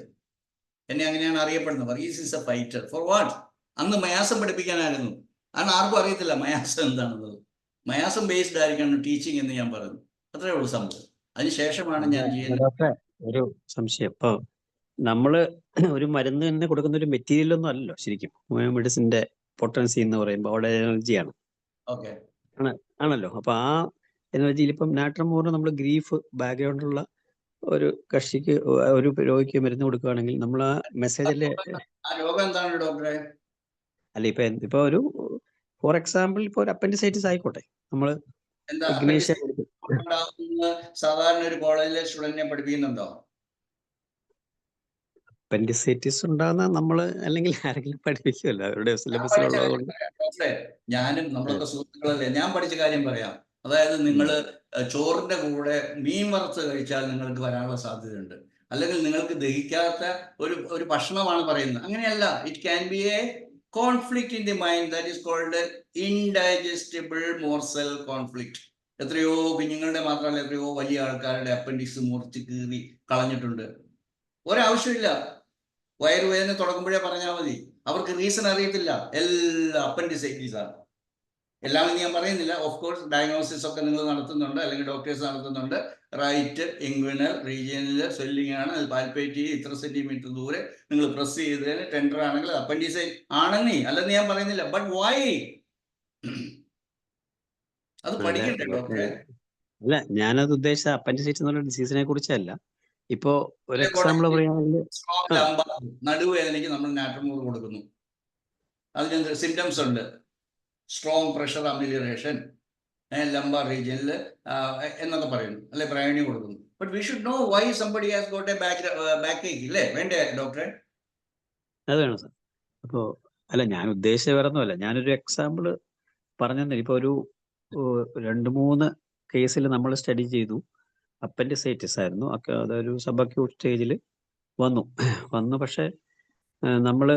എന്നെ അങ്ങനെയാണ് അറിയപ്പെടുന്നത്. Varghese is a fighter. For what? അന്ന് മയാസം പഠിപ്പിക്കാനായിരുന്നു. കാരണം ആർക്കും അറിയത്തില്ല മയാസം എന്താണെന്നത്. മയാസം ബേസ്ഡ് ആയിരിക്കണം ടീച്ചിങ് എന്ന് ഞാൻ പറഞ്ഞു. അത്രേ ഉള്ളൂ സംഭവം. അതിനുശേഷമാണ് ഞാൻ ഡോക്ടറെ ഒരു സംശയം. ഇപ്പോൾ നമ്മള് ഒരു മരുന്ന് തന്നെ കൊടുക്കുന്ന ഒരു മെറ്റീരിയൽ ഒന്നും അല്ലല്ലോ ശരിക്കും. മെഡിസിന്റെ പൊട്ടൻസി എന്ന് പറയുമ്പോൾ അവിടെ എനർജിയാണ്. ഓക്കെ, ആണല്ലോ. അപ്പൊ ആ എനർജിയിൽ ഇപ്പം നാട്രമോറിന് നമ്മൾ ഗ്രീഫ് ബാക്ക്ഗ്രൗണ്ടുള്ള ഒരു കക്ഷിക്ക്, ഒരു രോഗിക്ക് മരുന്ന് കൊടുക്കുകയാണെങ്കിൽ നമ്മൾ ആ മെസ്സേജല്ലേ. ആ രോഗം എന്താണ് ഡോക്ടറെ? അല്ല, ഇപ്പൊ ഒരു ഫോർ എക്സാമ്പിൾ ഇപ്പൊ ഒരു അപ്പൻഡിസൈറ്റിസ് ആയിക്കോട്ടെ, നമ്മള് ഇഗ്നേഷ്യ സാധാരണ ഒരു കോളേജിലെ സ്റ്റുഡന്റിനെ പഠിപ്പിക്കുന്നുണ്ടോ? അപ്പൻഡിസൈറ്റിസ് ഉണ്ടാകുന്ന നമ്മള് അല്ലെങ്കിൽ ആരെങ്കിലും പഠിപ്പിക്കുമല്ലോ, അവരുടെ സിലബസിലുള്ളത് കൊണ്ട്. ഞാനും നമ്മളൊക്കെ സുഹൃത്തുക്കളല്ലേ. ഞാൻ പഠിച്ച കാര്യം പറയാം. അതായത് നിങ്ങൾ ചോറിന്റെ കൂടെ മീൻ വറുത്ത് കഴിച്ചാൽ നിങ്ങൾക്ക് വരാനുള്ള സാധ്യതയുണ്ട്. അല്ലെങ്കിൽ നിങ്ങൾക്ക് ദഹിക്കാത്ത ഒരു ഭക്ഷണമാണ് പറയുന്നത്. അങ്ങനെയല്ല. It can be a conflict in the mind that is called indigestible morsel conflict. എത്രയോ കുഞ്ഞുങ്ങളുടെ മാത്രമല്ല, എത്രയോ വലിയ ആൾക്കാരുടെ അപ്പൻഡിക്സ് മുറിച്ച് കീറി കളഞ്ഞിട്ടുണ്ട്. ഒരാവശ്യമില്ല. വയറുവേദന തുടങ്ങുമ്പോഴേ പറഞ്ഞാൽ മതി. അവർക്ക് റീസൺ അറിയത്തില്ല. എല്ലാ അപ്പൻഡിസൈറ്റിസ് ആണ്. എല്ലാവരും ഞാൻ പറയുന്നില്ല. ഓഫ് കോഴ്സ് ഡയഗ്നോസിസ് ഒക്കെ നിങ്ങൾ നടത്തുന്നുണ്ട്, അല്ലെങ്കിൽ ഡോക്ടേഴ്സ് നടത്തുന്നുണ്ട്. റൈറ്റ് ഇൻഗ്വിനൽ റീജിയനിൽ സ്വെല്ലിംഗ് ആണ്, അത് പാൽപ്പേറ്റ് ചെയ്ത് ഇത്ര സെന്റിമീറ്റർ ദൂരെ നിങ്ങൾ പ്രസ് ചെയ്തതിന് ടെൻഡർ ആണെങ്കിൽ അപ്പൻഡിസൈറ്റ് ആണെന്നേ, അല്ലെന്ന് ഞാൻ പറയുന്നില്ല. But why? അത് പഠിക്കണ്ടേ ഡോക്ടറെ? അല്ല, ഞാനത് ഉദ്ദേശിച്ച അപ്പൻഡിസൈറ്റിസ് എന്നുള്ള ഡിസീസിനെ കുറിച്ചല്ല. ഇപ്പോ ഒരു എക്സാമ്പിൾ പറയുകയാണെങ്കിൽ നടുവേദനയ്ക്ക് നമ്മൾ നാട്രമോർ കൊടുക്കുന്നു. അതിന് സിംറ്റംസ് ഉണ്ട്. സ്ട്രോങ് പ്രഷർ അമിലിയറേഷൻ, ലംബാർ റീജിയനിൽ എന്നൊക്കെ പറയുന്നു, അല്ലെ പ്രയോണി കൊടുക്കുന്നു. But we should know why somebody has got a backache, ഇല്ലേ? വേണ്ടേ ഡോക്ടറെ? അത് വേണം സാർ. അപ്പോ അല്ല, ഞാൻ ഉദ്ദേശിച്ച വേറെ ഒന്നുമല്ല. ഞാനൊരു എക്സാമ്പിൾ പറഞ്ഞു തന്നെ. ഇപ്പൊ ഒരു 2-3 കേസിൽ നമ്മൾ സ്റ്റഡി ചെയ്തു. അപ്പൻഡിസൈറ്റിസ് ആയിരുന്നു. അതൊരു സബ് അക്യൂട്ട് സ്റ്റേജിൽ വന്നു. പക്ഷെ നമ്മൾ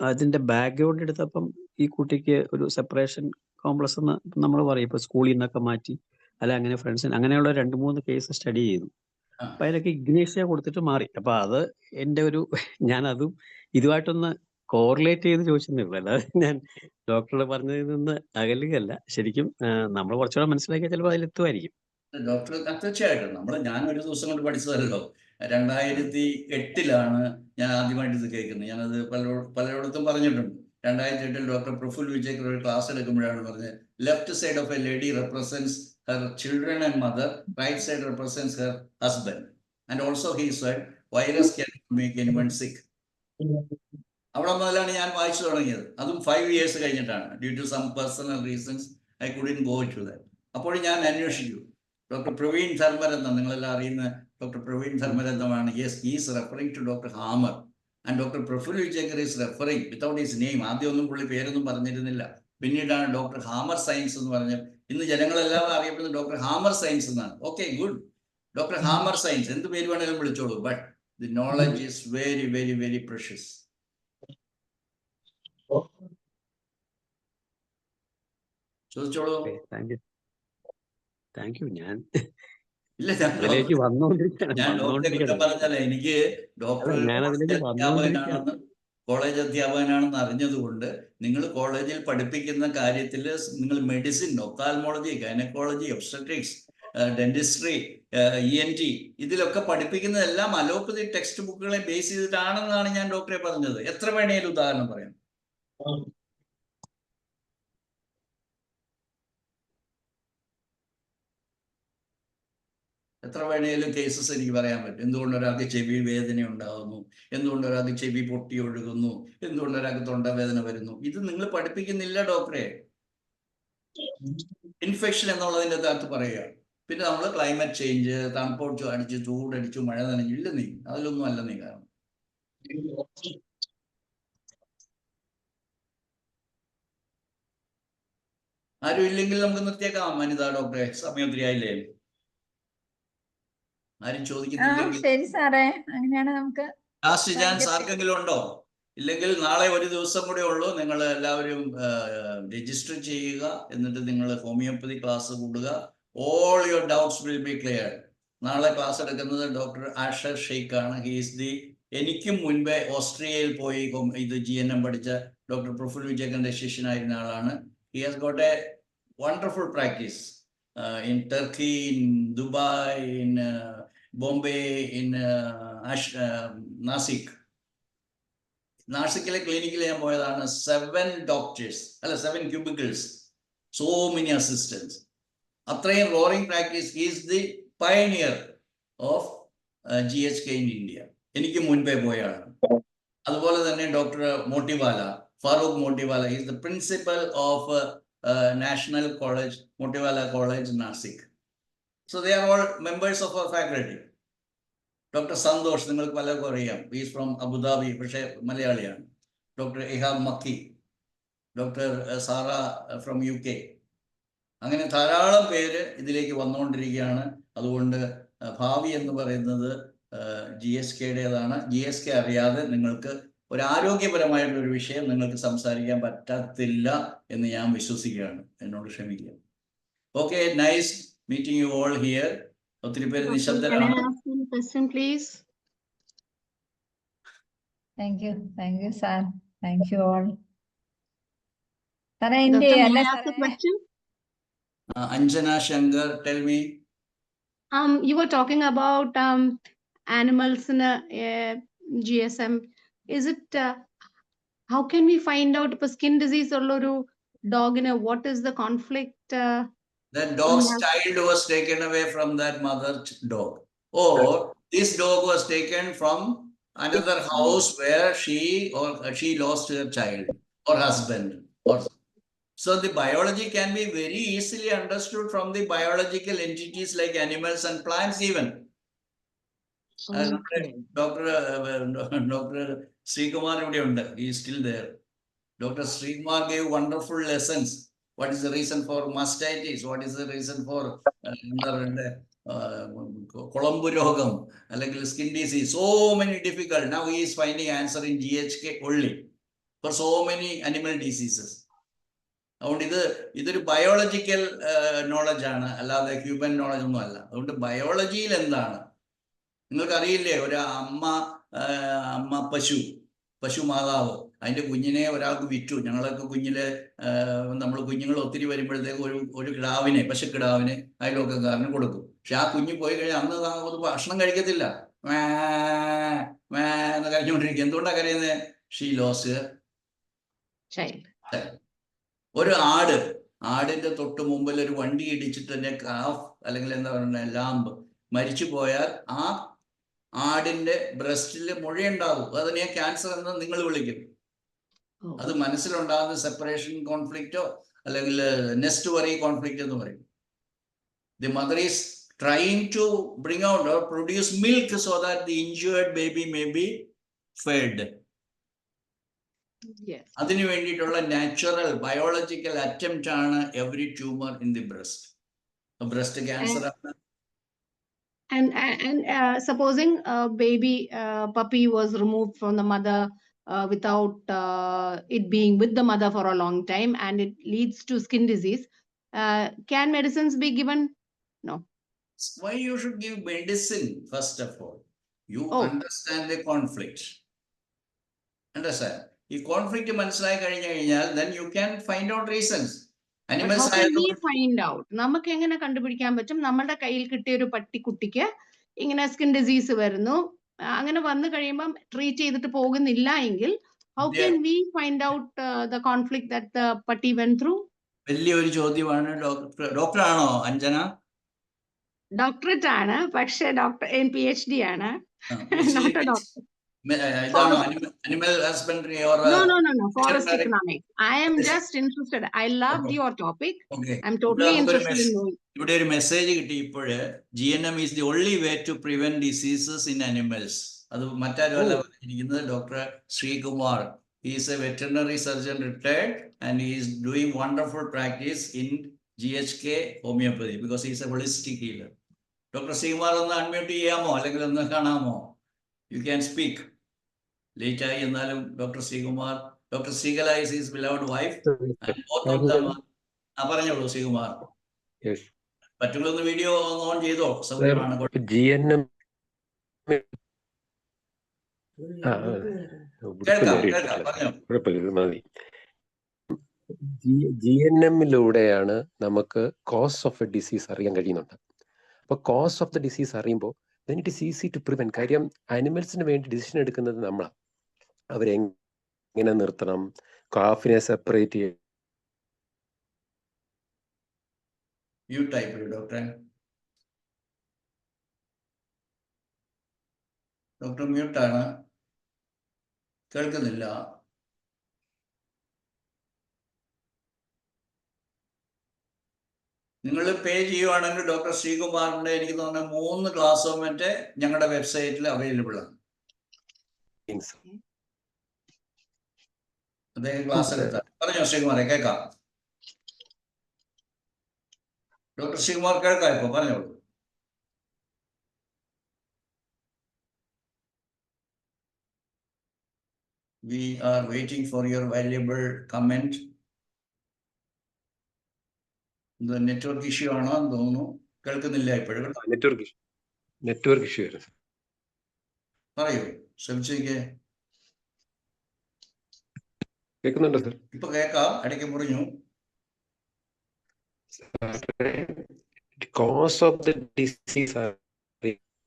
അതിന്റെ ബാക്ക്ഗ്രൗണ്ട് എടുത്തപ്പം ഈ കുട്ടിക്ക് ഒരു സെപ്പറേഷൻ കോംപ്ലക്സ് എന്ന് നമ്മൾ പറയും. ഇപ്പൊ സ്കൂളിൽ നിന്നൊക്കെ മാറ്റി, അല്ല അങ്ങനെ ഫ്രണ്ട്സിന്, അങ്ങനെയുള്ള 2-3 കേസ് സ്റ്റഡി ചെയ്തു. അപ്പൊ അതിലൊക്കെ ഇഗ്നേഷ്യ കൊടുത്തിട്ട് മാറി. അപ്പൊ അത് എന്റെ ഞാൻ അതും ഇതുമായിട്ടൊന്ന് കോറിലേറ്റ് ചെയ്ത് ചോദിച്ചതേ ഉള്ളൂ. അല്ലാതെ ഞാൻ ഡോക്ടറുടെ പറഞ്ഞതിൽ നിന്ന് അകലുകയല്ല. ശരിക്കും നമ്മൾ കുറച്ചുകൂടെ മനസ്സിലാക്കിയാൽ ചിലപ്പോൾ അതിലെത്തുമായിരിക്കും. ഡോക്ടർ തീർച്ചയായിട്ടും ഞാൻ ഒരു ദിവസം കൊണ്ട് പഠിച്ചതല്ലോ. 2008 ഞാൻ ആദ്യമായിട്ട് ഇത് കേൾക്കുന്നത്. ഞാനത് പലയിടത്തും പറഞ്ഞിട്ടുണ്ട്. 2008 ഡോക്ടർ പ്രഫുൽ വിജയ്ക്ക് ഒരു ക്ലാസ് എടുക്കുമ്പോഴാണ് പറഞ്ഞത്, left side of a lady represents her children and mother, right side represents her husband, and also he said virus can make anyone sick. അവിടെ മുതലാണ് ഞാൻ വായിച്ചു തുടങ്ങിയത്. അതും 5 years കഴിഞ്ഞിട്ടാണ്. Due to some personal reasons I couldn't go to that. അപ്പോൾ ഞാൻ അന്വേഷിച്ചു. ഡോക്ടർ പ്രവീൺ ധർമ്മരത്നം, നിങ്ങളെല്ലാം അറിയുന്ന ഡോക്ടർ പ്രവീൺ ധർമ്മരത്നമാണ്. Yes, he is referring to doctor Hamer and doctor Praful Vijayakar is referring without his name. ആദ്യമൊന്നും പുള്ളി പേരൊന്നും പറഞ്ഞിരുന്നില്ല. പിന്നീടാണ് ഡോക്ടർ ഹാമർ സയൻസ് എന്ന് പറഞ്ഞ് ഇന്ന് ജനങ്ങളെല്ലാം അറിയപ്പെടുന്നത് ഡോക്ടർ ഹാമർ സയൻസ് എന്നാണ്. Okay, good. Doctor Hamer science എന്ത് പേര് വേണമെങ്കിലും വിളിച്ചോളൂ. But the knowledge is very very very precious. ചോദിച്ചോളൂ. Thank you. ഞാൻ ഇല്ല, അതിലേക്ക് ഞാൻ ഡോക്ടറെ പറഞ്ഞാലേ എനിക്ക് ഡോക്ടർ കോളേജ് അധ്യാപകനാണെന്ന് അറിഞ്ഞതുകൊണ്ട് നിങ്ങൾ കോളേജിൽ പഠിപ്പിക്കുന്ന കാര്യത്തിൽ നിങ്ങൾ medicine, ophthalmology, gynaecology, obstetrics, dentistry, ENT, ഇതിലൊക്കെ പഠിപ്പിക്കുന്നതെല്ലാം അലോപ്പതി ടെക്സ്റ്റ് ബുക്കുകളെ ബേസ് ചെയ്തിട്ടാണെന്നാണ് ഞാൻ ഡോക്ടറെ പറഞ്ഞത്. എത്ര വേണേലും ഉദാഹരണം പറയാം. എത്ര വേണേലും കേസസ് എനിക്ക് പറയാൻ പറ്റും. എന്തുകൊണ്ട് ഒരാൾക്ക് ചെവി വേദന ഉണ്ടാകുന്നു, എന്തുകൊണ്ട് ഒരാൾക്ക് ചെവി പൊട്ടി ഒഴുകുന്നു, എന്തുകൊണ്ട് ഒരാൾക്ക് തൊണ്ടവേദന വരുന്നു. ഇത് നിങ്ങൾ പഠിപ്പിക്കുന്നില്ല ഡോക്ടറെ. ഇൻഫെക്ഷൻ എന്നുള്ളതിൻ്റെ അകത്ത് പറയുക. പിന്നെ നമ്മൾ ക്ലൈമറ്റ് ചേഞ്ച്, തണുപ്പൊടിച്ചു അടിച്ചു, ചൂടടിച്ചു, മഴ നനഞ്ഞു, ഇല്ല നീ അതിലൊന്നും അല്ല നീ. കാരണം ആരും ഇല്ലെങ്കിൽ നമുക്ക് നിർത്തിയേക്കാം വനിതാ ഡോക്ടറെ. സമയം ഒത്തിരി ആയില്ലേ? ആരും ചോദിക്കുന്നില്ലെങ്കിൽ ശരി സാറേ, അങ്ങനെയാണ് നമുക്ക് ലാസ്റ്റ് ചാൻസ് ആർക്കെങ്കിലും ഉണ്ടോ? ഇല്ലെങ്കിൽ നാളെ ഒരു ദിവസം കൂടെ ഉള്ളൂ. നിങ്ങൾ എല്ലാവരും രജിസ്റ്റർ ചെയ്യുക. എന്നിട്ട് നിങ്ങൾ ഹോമിയോപ്പതി ക്ലാസ് കൂടുക. All your doubts will be clear. നാളെ ക്ലാസ് എടുക്കുന്നത് ഡോക്ടർ ആഷർ ഷെയ്ഖ് ആണ്. എനിക്കും മുൻപേ ഓസ്ട്രിയയിൽ പോയി ഇത് GNM പഠിച്ച ഡോക്ടർ പ്രഫുൽ വിജയകന്റെ ശിഷ്യനായിരുന്ന ആളാണ്. He has got a wonderful practice in Turkey, in Dubai, in Bombay, in Nashik. നാസിക്കിലെ ക്ലിനിക്കിൽ ഞാൻ പോയതാണ്. 7 doctors, അല്ല 7 cubicles, so many assistants. അത്രയും roaring practice. Is the pioneer of GHK in India. എനിക്ക് മുൻപേ പോയാണ്. അതുപോലെ തന്നെ doctor Motiwala, Farooq Motiwala, is the principal of national college, Motiwala college, Nashik. So they are all members of our faculty. Doctor Santosh നിങ്ങൾക്ക് പലർക്കും അറിയാം. ഈസ് ഫ്രം അബുദാബി, പക്ഷേ മലയാളിയാണ്. Doctor Ihab Makki, doctor Sara from UK. അങ്ങനെ ധാരാളം പേര് ഇതിലേക്ക് വന്നുകൊണ്ടിരിക്കുകയാണ്. അതുകൊണ്ട് ഭാവി എന്ന് പറയുന്നത് GSKയുടേതാണ്. GSK അറിയാതെ നിങ്ങൾക്ക് ഒരു ആരോഗ്യപരമായിട്ടുള്ളൊരു വിഷയം നിങ്ങൾക്ക് സംസാരിക്കാൻ പറ്റത്തില്ല എന്ന് ഞാൻ വിശ്വസിക്കുകയാണ്. എന്നോട് ക്ഷമിക്കുക. Okay, nice meeting you all here. ഒത്തിരി പേര് നിശബ്ദരാണ്. Thank you sir. Thank you all. സാറേ എന്റെ Anjana Shankar, tell me. You were talking about animals in a GSM. Is it how can we find out if a skin disease or dog in a what is the conflict? That dog's child was taken away from that mother dog, or this dog was taken from another house where she lost her child or husband. So the biology can be very easily understood from the biological entities like animals and plants even. Dr. Srikumar, he is still there. Dr. Srikumar gave wonderful lessons. What is the reason for mastitis? What is the reason for Colombo Rogam, skin disease? So many difficult. Now he is finding answer in GHK only for so many animal diseases. അതുകൊണ്ട് ഇതൊരു biological knowledge ആണ്, അല്ലാതെ human knowledge ഒന്നും അല്ല. അതുകൊണ്ട് ബയോളജിയിൽ എന്താണ് നിങ്ങൾക്കറിയില്ലേ? ഒരു അമ്മ പശു മാതാവ് അതിൻ്റെ കുഞ്ഞിനെ ഒരാൾക്ക് വിറ്റു. ഞങ്ങളൊക്കെ നമ്മൾ കുഞ്ഞുങ്ങൾ ഒത്തിരി വരുമ്പോഴത്തേക്ക് ഒരു പശുക്കിടാവിനെ അയൽവക്കക്കാരന് കൊടുക്കും. പക്ഷെ ആ കുഞ്ഞ് പോയി കഴിഞ്ഞാൽ അന്ന് ഭക്ഷണം കഴിക്കത്തില്ല, എന്ന് കഴിഞ്ഞുകൊണ്ടിരിക്കും. എന്തുകൊണ്ടാണ് കരയുന്നത്? ഷീ ലോസ് ഒരു ആടിന്റെ തൊട്ട് മുമ്പിൽ ഒരു വണ്ടി ഇടിച്ചിട്ട് തന്നെ കാഫ് അല്ലെങ്കിൽ എന്താ പറയുക ലാമ്പ് മരിച്ചു പോയാൽ ആ ആടിന്റെ ബ്രസ്റ്റിൽ മുഴയുണ്ടാകും. അതിനെ ക്യാൻസർ എന്ന് നിങ്ങൾ വിളിക്കും. അത് മനസ്സിലുണ്ടാകുന്ന സെപ്പറേഷൻ കോൺഫ്ലിക്റ്റോ അല്ലെങ്കിൽ നെസ്റ്റ് വറി കോൺഫ്ലിക്റ്റ് എന്ന് പറയും. The mother is trying to bring out or produce milk so that the injured baby may be fed. അതിനു വേണ്ടിയിട്ടുള്ള നാച്ചുറൽ ബയോളജിക്കൽ അറ്റംപ്റ്റ് ആണ് every tumour in the breast cancer ആണ്. And supposing a baby puppy was removed from the mother without it being with the mother for a long time and it leads to skin disease, can medicines be given? No. Why you should give medicine? First of all, you understand the conflict. Understand? If conflict മനസ്സിലായി കഴിഞ്ഞാൽ then you can find out reasons. But animals how can we ആയതുകൊണ്ട് find out? നമുക്ക് എങ്ങനെ കണ്ടുപിടിക്കാൻ പറ്റും? നമ്മുടെ കയ്യിൽ കിട്ടിയ ഒരു പട്ടിക്കുട്ടിക്ക് ഇങ്ങനെ സ്കിൻ ഡിസീസ് വരുന്നു, അങ്ങനെ വന്നു കഴിയുമ്പം ട്രീറ്റ് ചെയ്തിട്ട് പോകുന്നില്ല എങ്കിൽ how Yeah. can we find out the conflict that the patti went through? വലിയൊരു ചോദ്യമാണ്. ഡോക്ടറാണോ അഞ്ജന? ഡോക്ടറേറ്റ് ആണ്, പക്ഷേ ഡോക്ടർ PhD ആണ്. PhD Not a doctor. ഇതാണോ animal husbandry or No. Forest economics. I am just interested. I loved your topic. Okay. I'm totally interested in knowing. ഇവിടെ ഒരു message കിട്ടി ഇപ്പോഴ്. GNM is the only way to prevent diseases in animals. അത് മറ്റാരുമല്ല പറഞ്ഞിരിക്കുന്നത്, doctor Sreekumar. He is a veterinary surgeon retired and he is doing wonderful practice in GHK homeopathy because he is a holistic healer. Doctor Sreekumar ഒന്ന് unmute ചെയ്യാമോ, അല്ലെങ്കിൽ ഒന്ന് കാണാമോ? You can speak. Late ആയി എന്നാലും doctor Sreekumar, doctor Sreekala is his beloved wife. Both of them. പറഞ്ഞോളൂ Sreekumar. പറ്റുള്ളൊന്ന് video on ചെയ്തോ, സൗകര്യമാണ്. GNM മതി. GNM-ലൂടെയാണ് നമുക്ക് കോസ് ഓഫ് എ ഡിസീസ് അറിയാൻ കഴിയുന്നുണ്ട്. അപ്പോൾ കോസ് ഓഫ് ദ ഡിസീസ് അറിയുമ്പോൾ then it is easy to prevent. കാര്യം ആനിമൽസിന് വേണ്ടി ഡിസിഷൻ എടുക്കുന്നത് നമ്മളാണ്. അവരെങ്ങനെ നിർത്തണം, കാഫിനെ സെപ്പറേറ്റ് ചെയ്യണം. ഡോക്ടർ മ്യൂട്ടാണ്, കേൾക്കുന്നില്ല. നിങ്ങൾ പേ ചെയ്യുവാണെങ്കിൽ ഡോക്ടർ ശ്രീകുമാറിന്റെ എനിക്ക് തോന്നുന്ന 3 ക്ലാസ്സോ മറ്റേ ഞങ്ങളുടെ വെബ്സൈറ്റിൽ അവൈലബിൾ ആണ്. അദ്ദേഹം ക്ലാസ് എടുത്താൽ പറഞ്ഞോ ശ്രീകുമാറെ, കേൾക്കാം. ഡോക്ടർ ശ്രീകുമാർ കേൾക്കാം, ഇപ്പൊ പറഞ്ഞോളൂ. We are waiting for your valuable comment. The network issue ആണോ എന്ന് തോന്നുന്നു, കേൾക്കുന്നില്ല ഇപ്പോഴും. നെറ്റ്വർക്ക് ഇഷ്യൂ ആയിരുന്നു. പറയൂ, ശ്രമിച്ചേക്ക്. കേൾക്കുന്നുണ്ടോ സർ? ഇപ്പൊ കേൾക്കാം, ഇടയ്ക്ക് മുറിഞ്ഞു. കോസ് ഓഫ് ദ ഡിസീസ്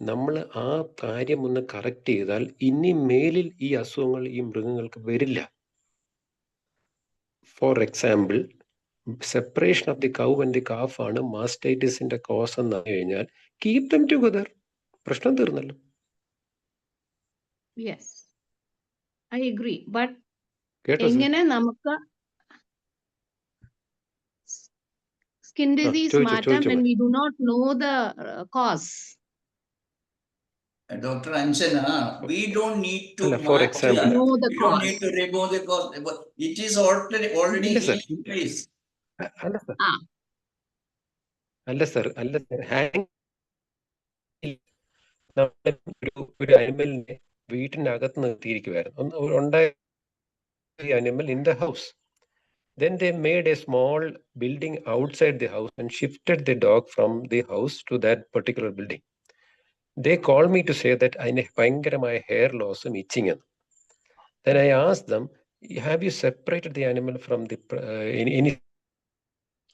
നമ്മൾ ആ കാര്യം ഒന്ന് കറക്റ്റ് ചെയ്താൽ ഇനി മേലിൽ ഈ അസുഖങ്ങൾ ഈ മൃഗങ്ങൾക്ക് വരില്ല. For example, separation of the cow and the calf ആണ് മാസ്റ്റൈറ്റിസിന്റെ കോസ് എന്ന് പറഞ്ഞു കഴിഞ്ഞാൽ കീപ് ദം ടുഗദർ, പ്രശ്നം തീർന്നല്ലോ. Yes, I agree. But എങ്ങനെ നമുക്ക് skin disease മാറ്റാം when we do not know the cause? Dr. Anjana, we don't need to for example, know the we cause. don't need to remove the cause. It is already in place. അല്ല sir, ഒരു അനിമലിനെ വീട്ടിനകത്ത് നിർത്തിയിരിക്കുവായിരുന്നു. ഉണ്ടായ animal in the house. Then they made a small building outside the house and shifted the dog from the house to that particular building. They called me to say that I have ഭയങ്കരമായ hair loss and itching. Then I asked them, have you separated the animal from the any?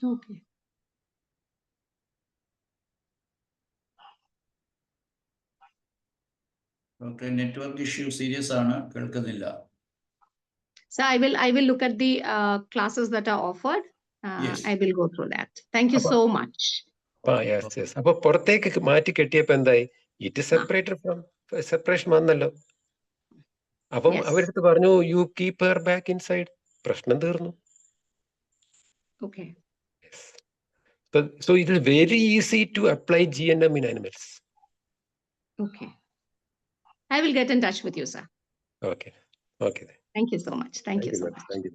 Okay. Okay, network issue serious ആണ്, കേൾക്കുന്നില്ല. So I will look at the classes that are offered. Yes. I will go through that. Thank you so much. Yes. അപ്പൊ പുറത്തേക്ക് മാറ്റി കെട്ടിയപ്പോ എന്തായി? It separated from separation വന്നല്ലോ. അപ്പം അവരടുത്ത് പറഞ്ഞു you keep her back inside, പ്രശ്നം തീർന്നു. Okay. So it is very easy to apply GNM in animals. Okay. I will get in touch with you, sir. Okay. Thank you so much. Thank you so much. Thank you.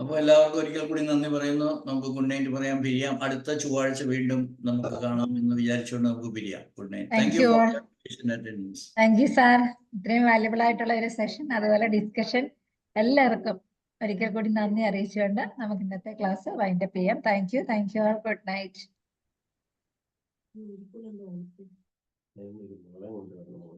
അപ്പോൾ എല്ലാവർക്കും ഒരിക്കൽ കൂടി നന്ദി പറയുന്നു. നമുക്ക് good night പറയാം, പിരിയാം. അടുത്ത ചൊവ്വാഴ്ച വീണ്ടും നമുക്ക് കാണാം എന്ന് വിചാരിച്ചുകൊണ്ട് നമുക്ക് പിരിയാം. Good night. Thank you sir. ഇത്രയും വാല്യബിൾ ആയിട്ടുള്ള ഒരു സെഷൻ, അതുപോലെ ഡിസ്കഷൻ, എല്ലാവർക്കും ഒരിക്കൽ കൂടി നന്ദി അറിയിച്ചുകൊണ്ട് നമുക്ക് ഇന്നത്തെ ക്ലാസ് വൈൻഡപ്പ് ചെയ്യാം. Thank you all. Good night.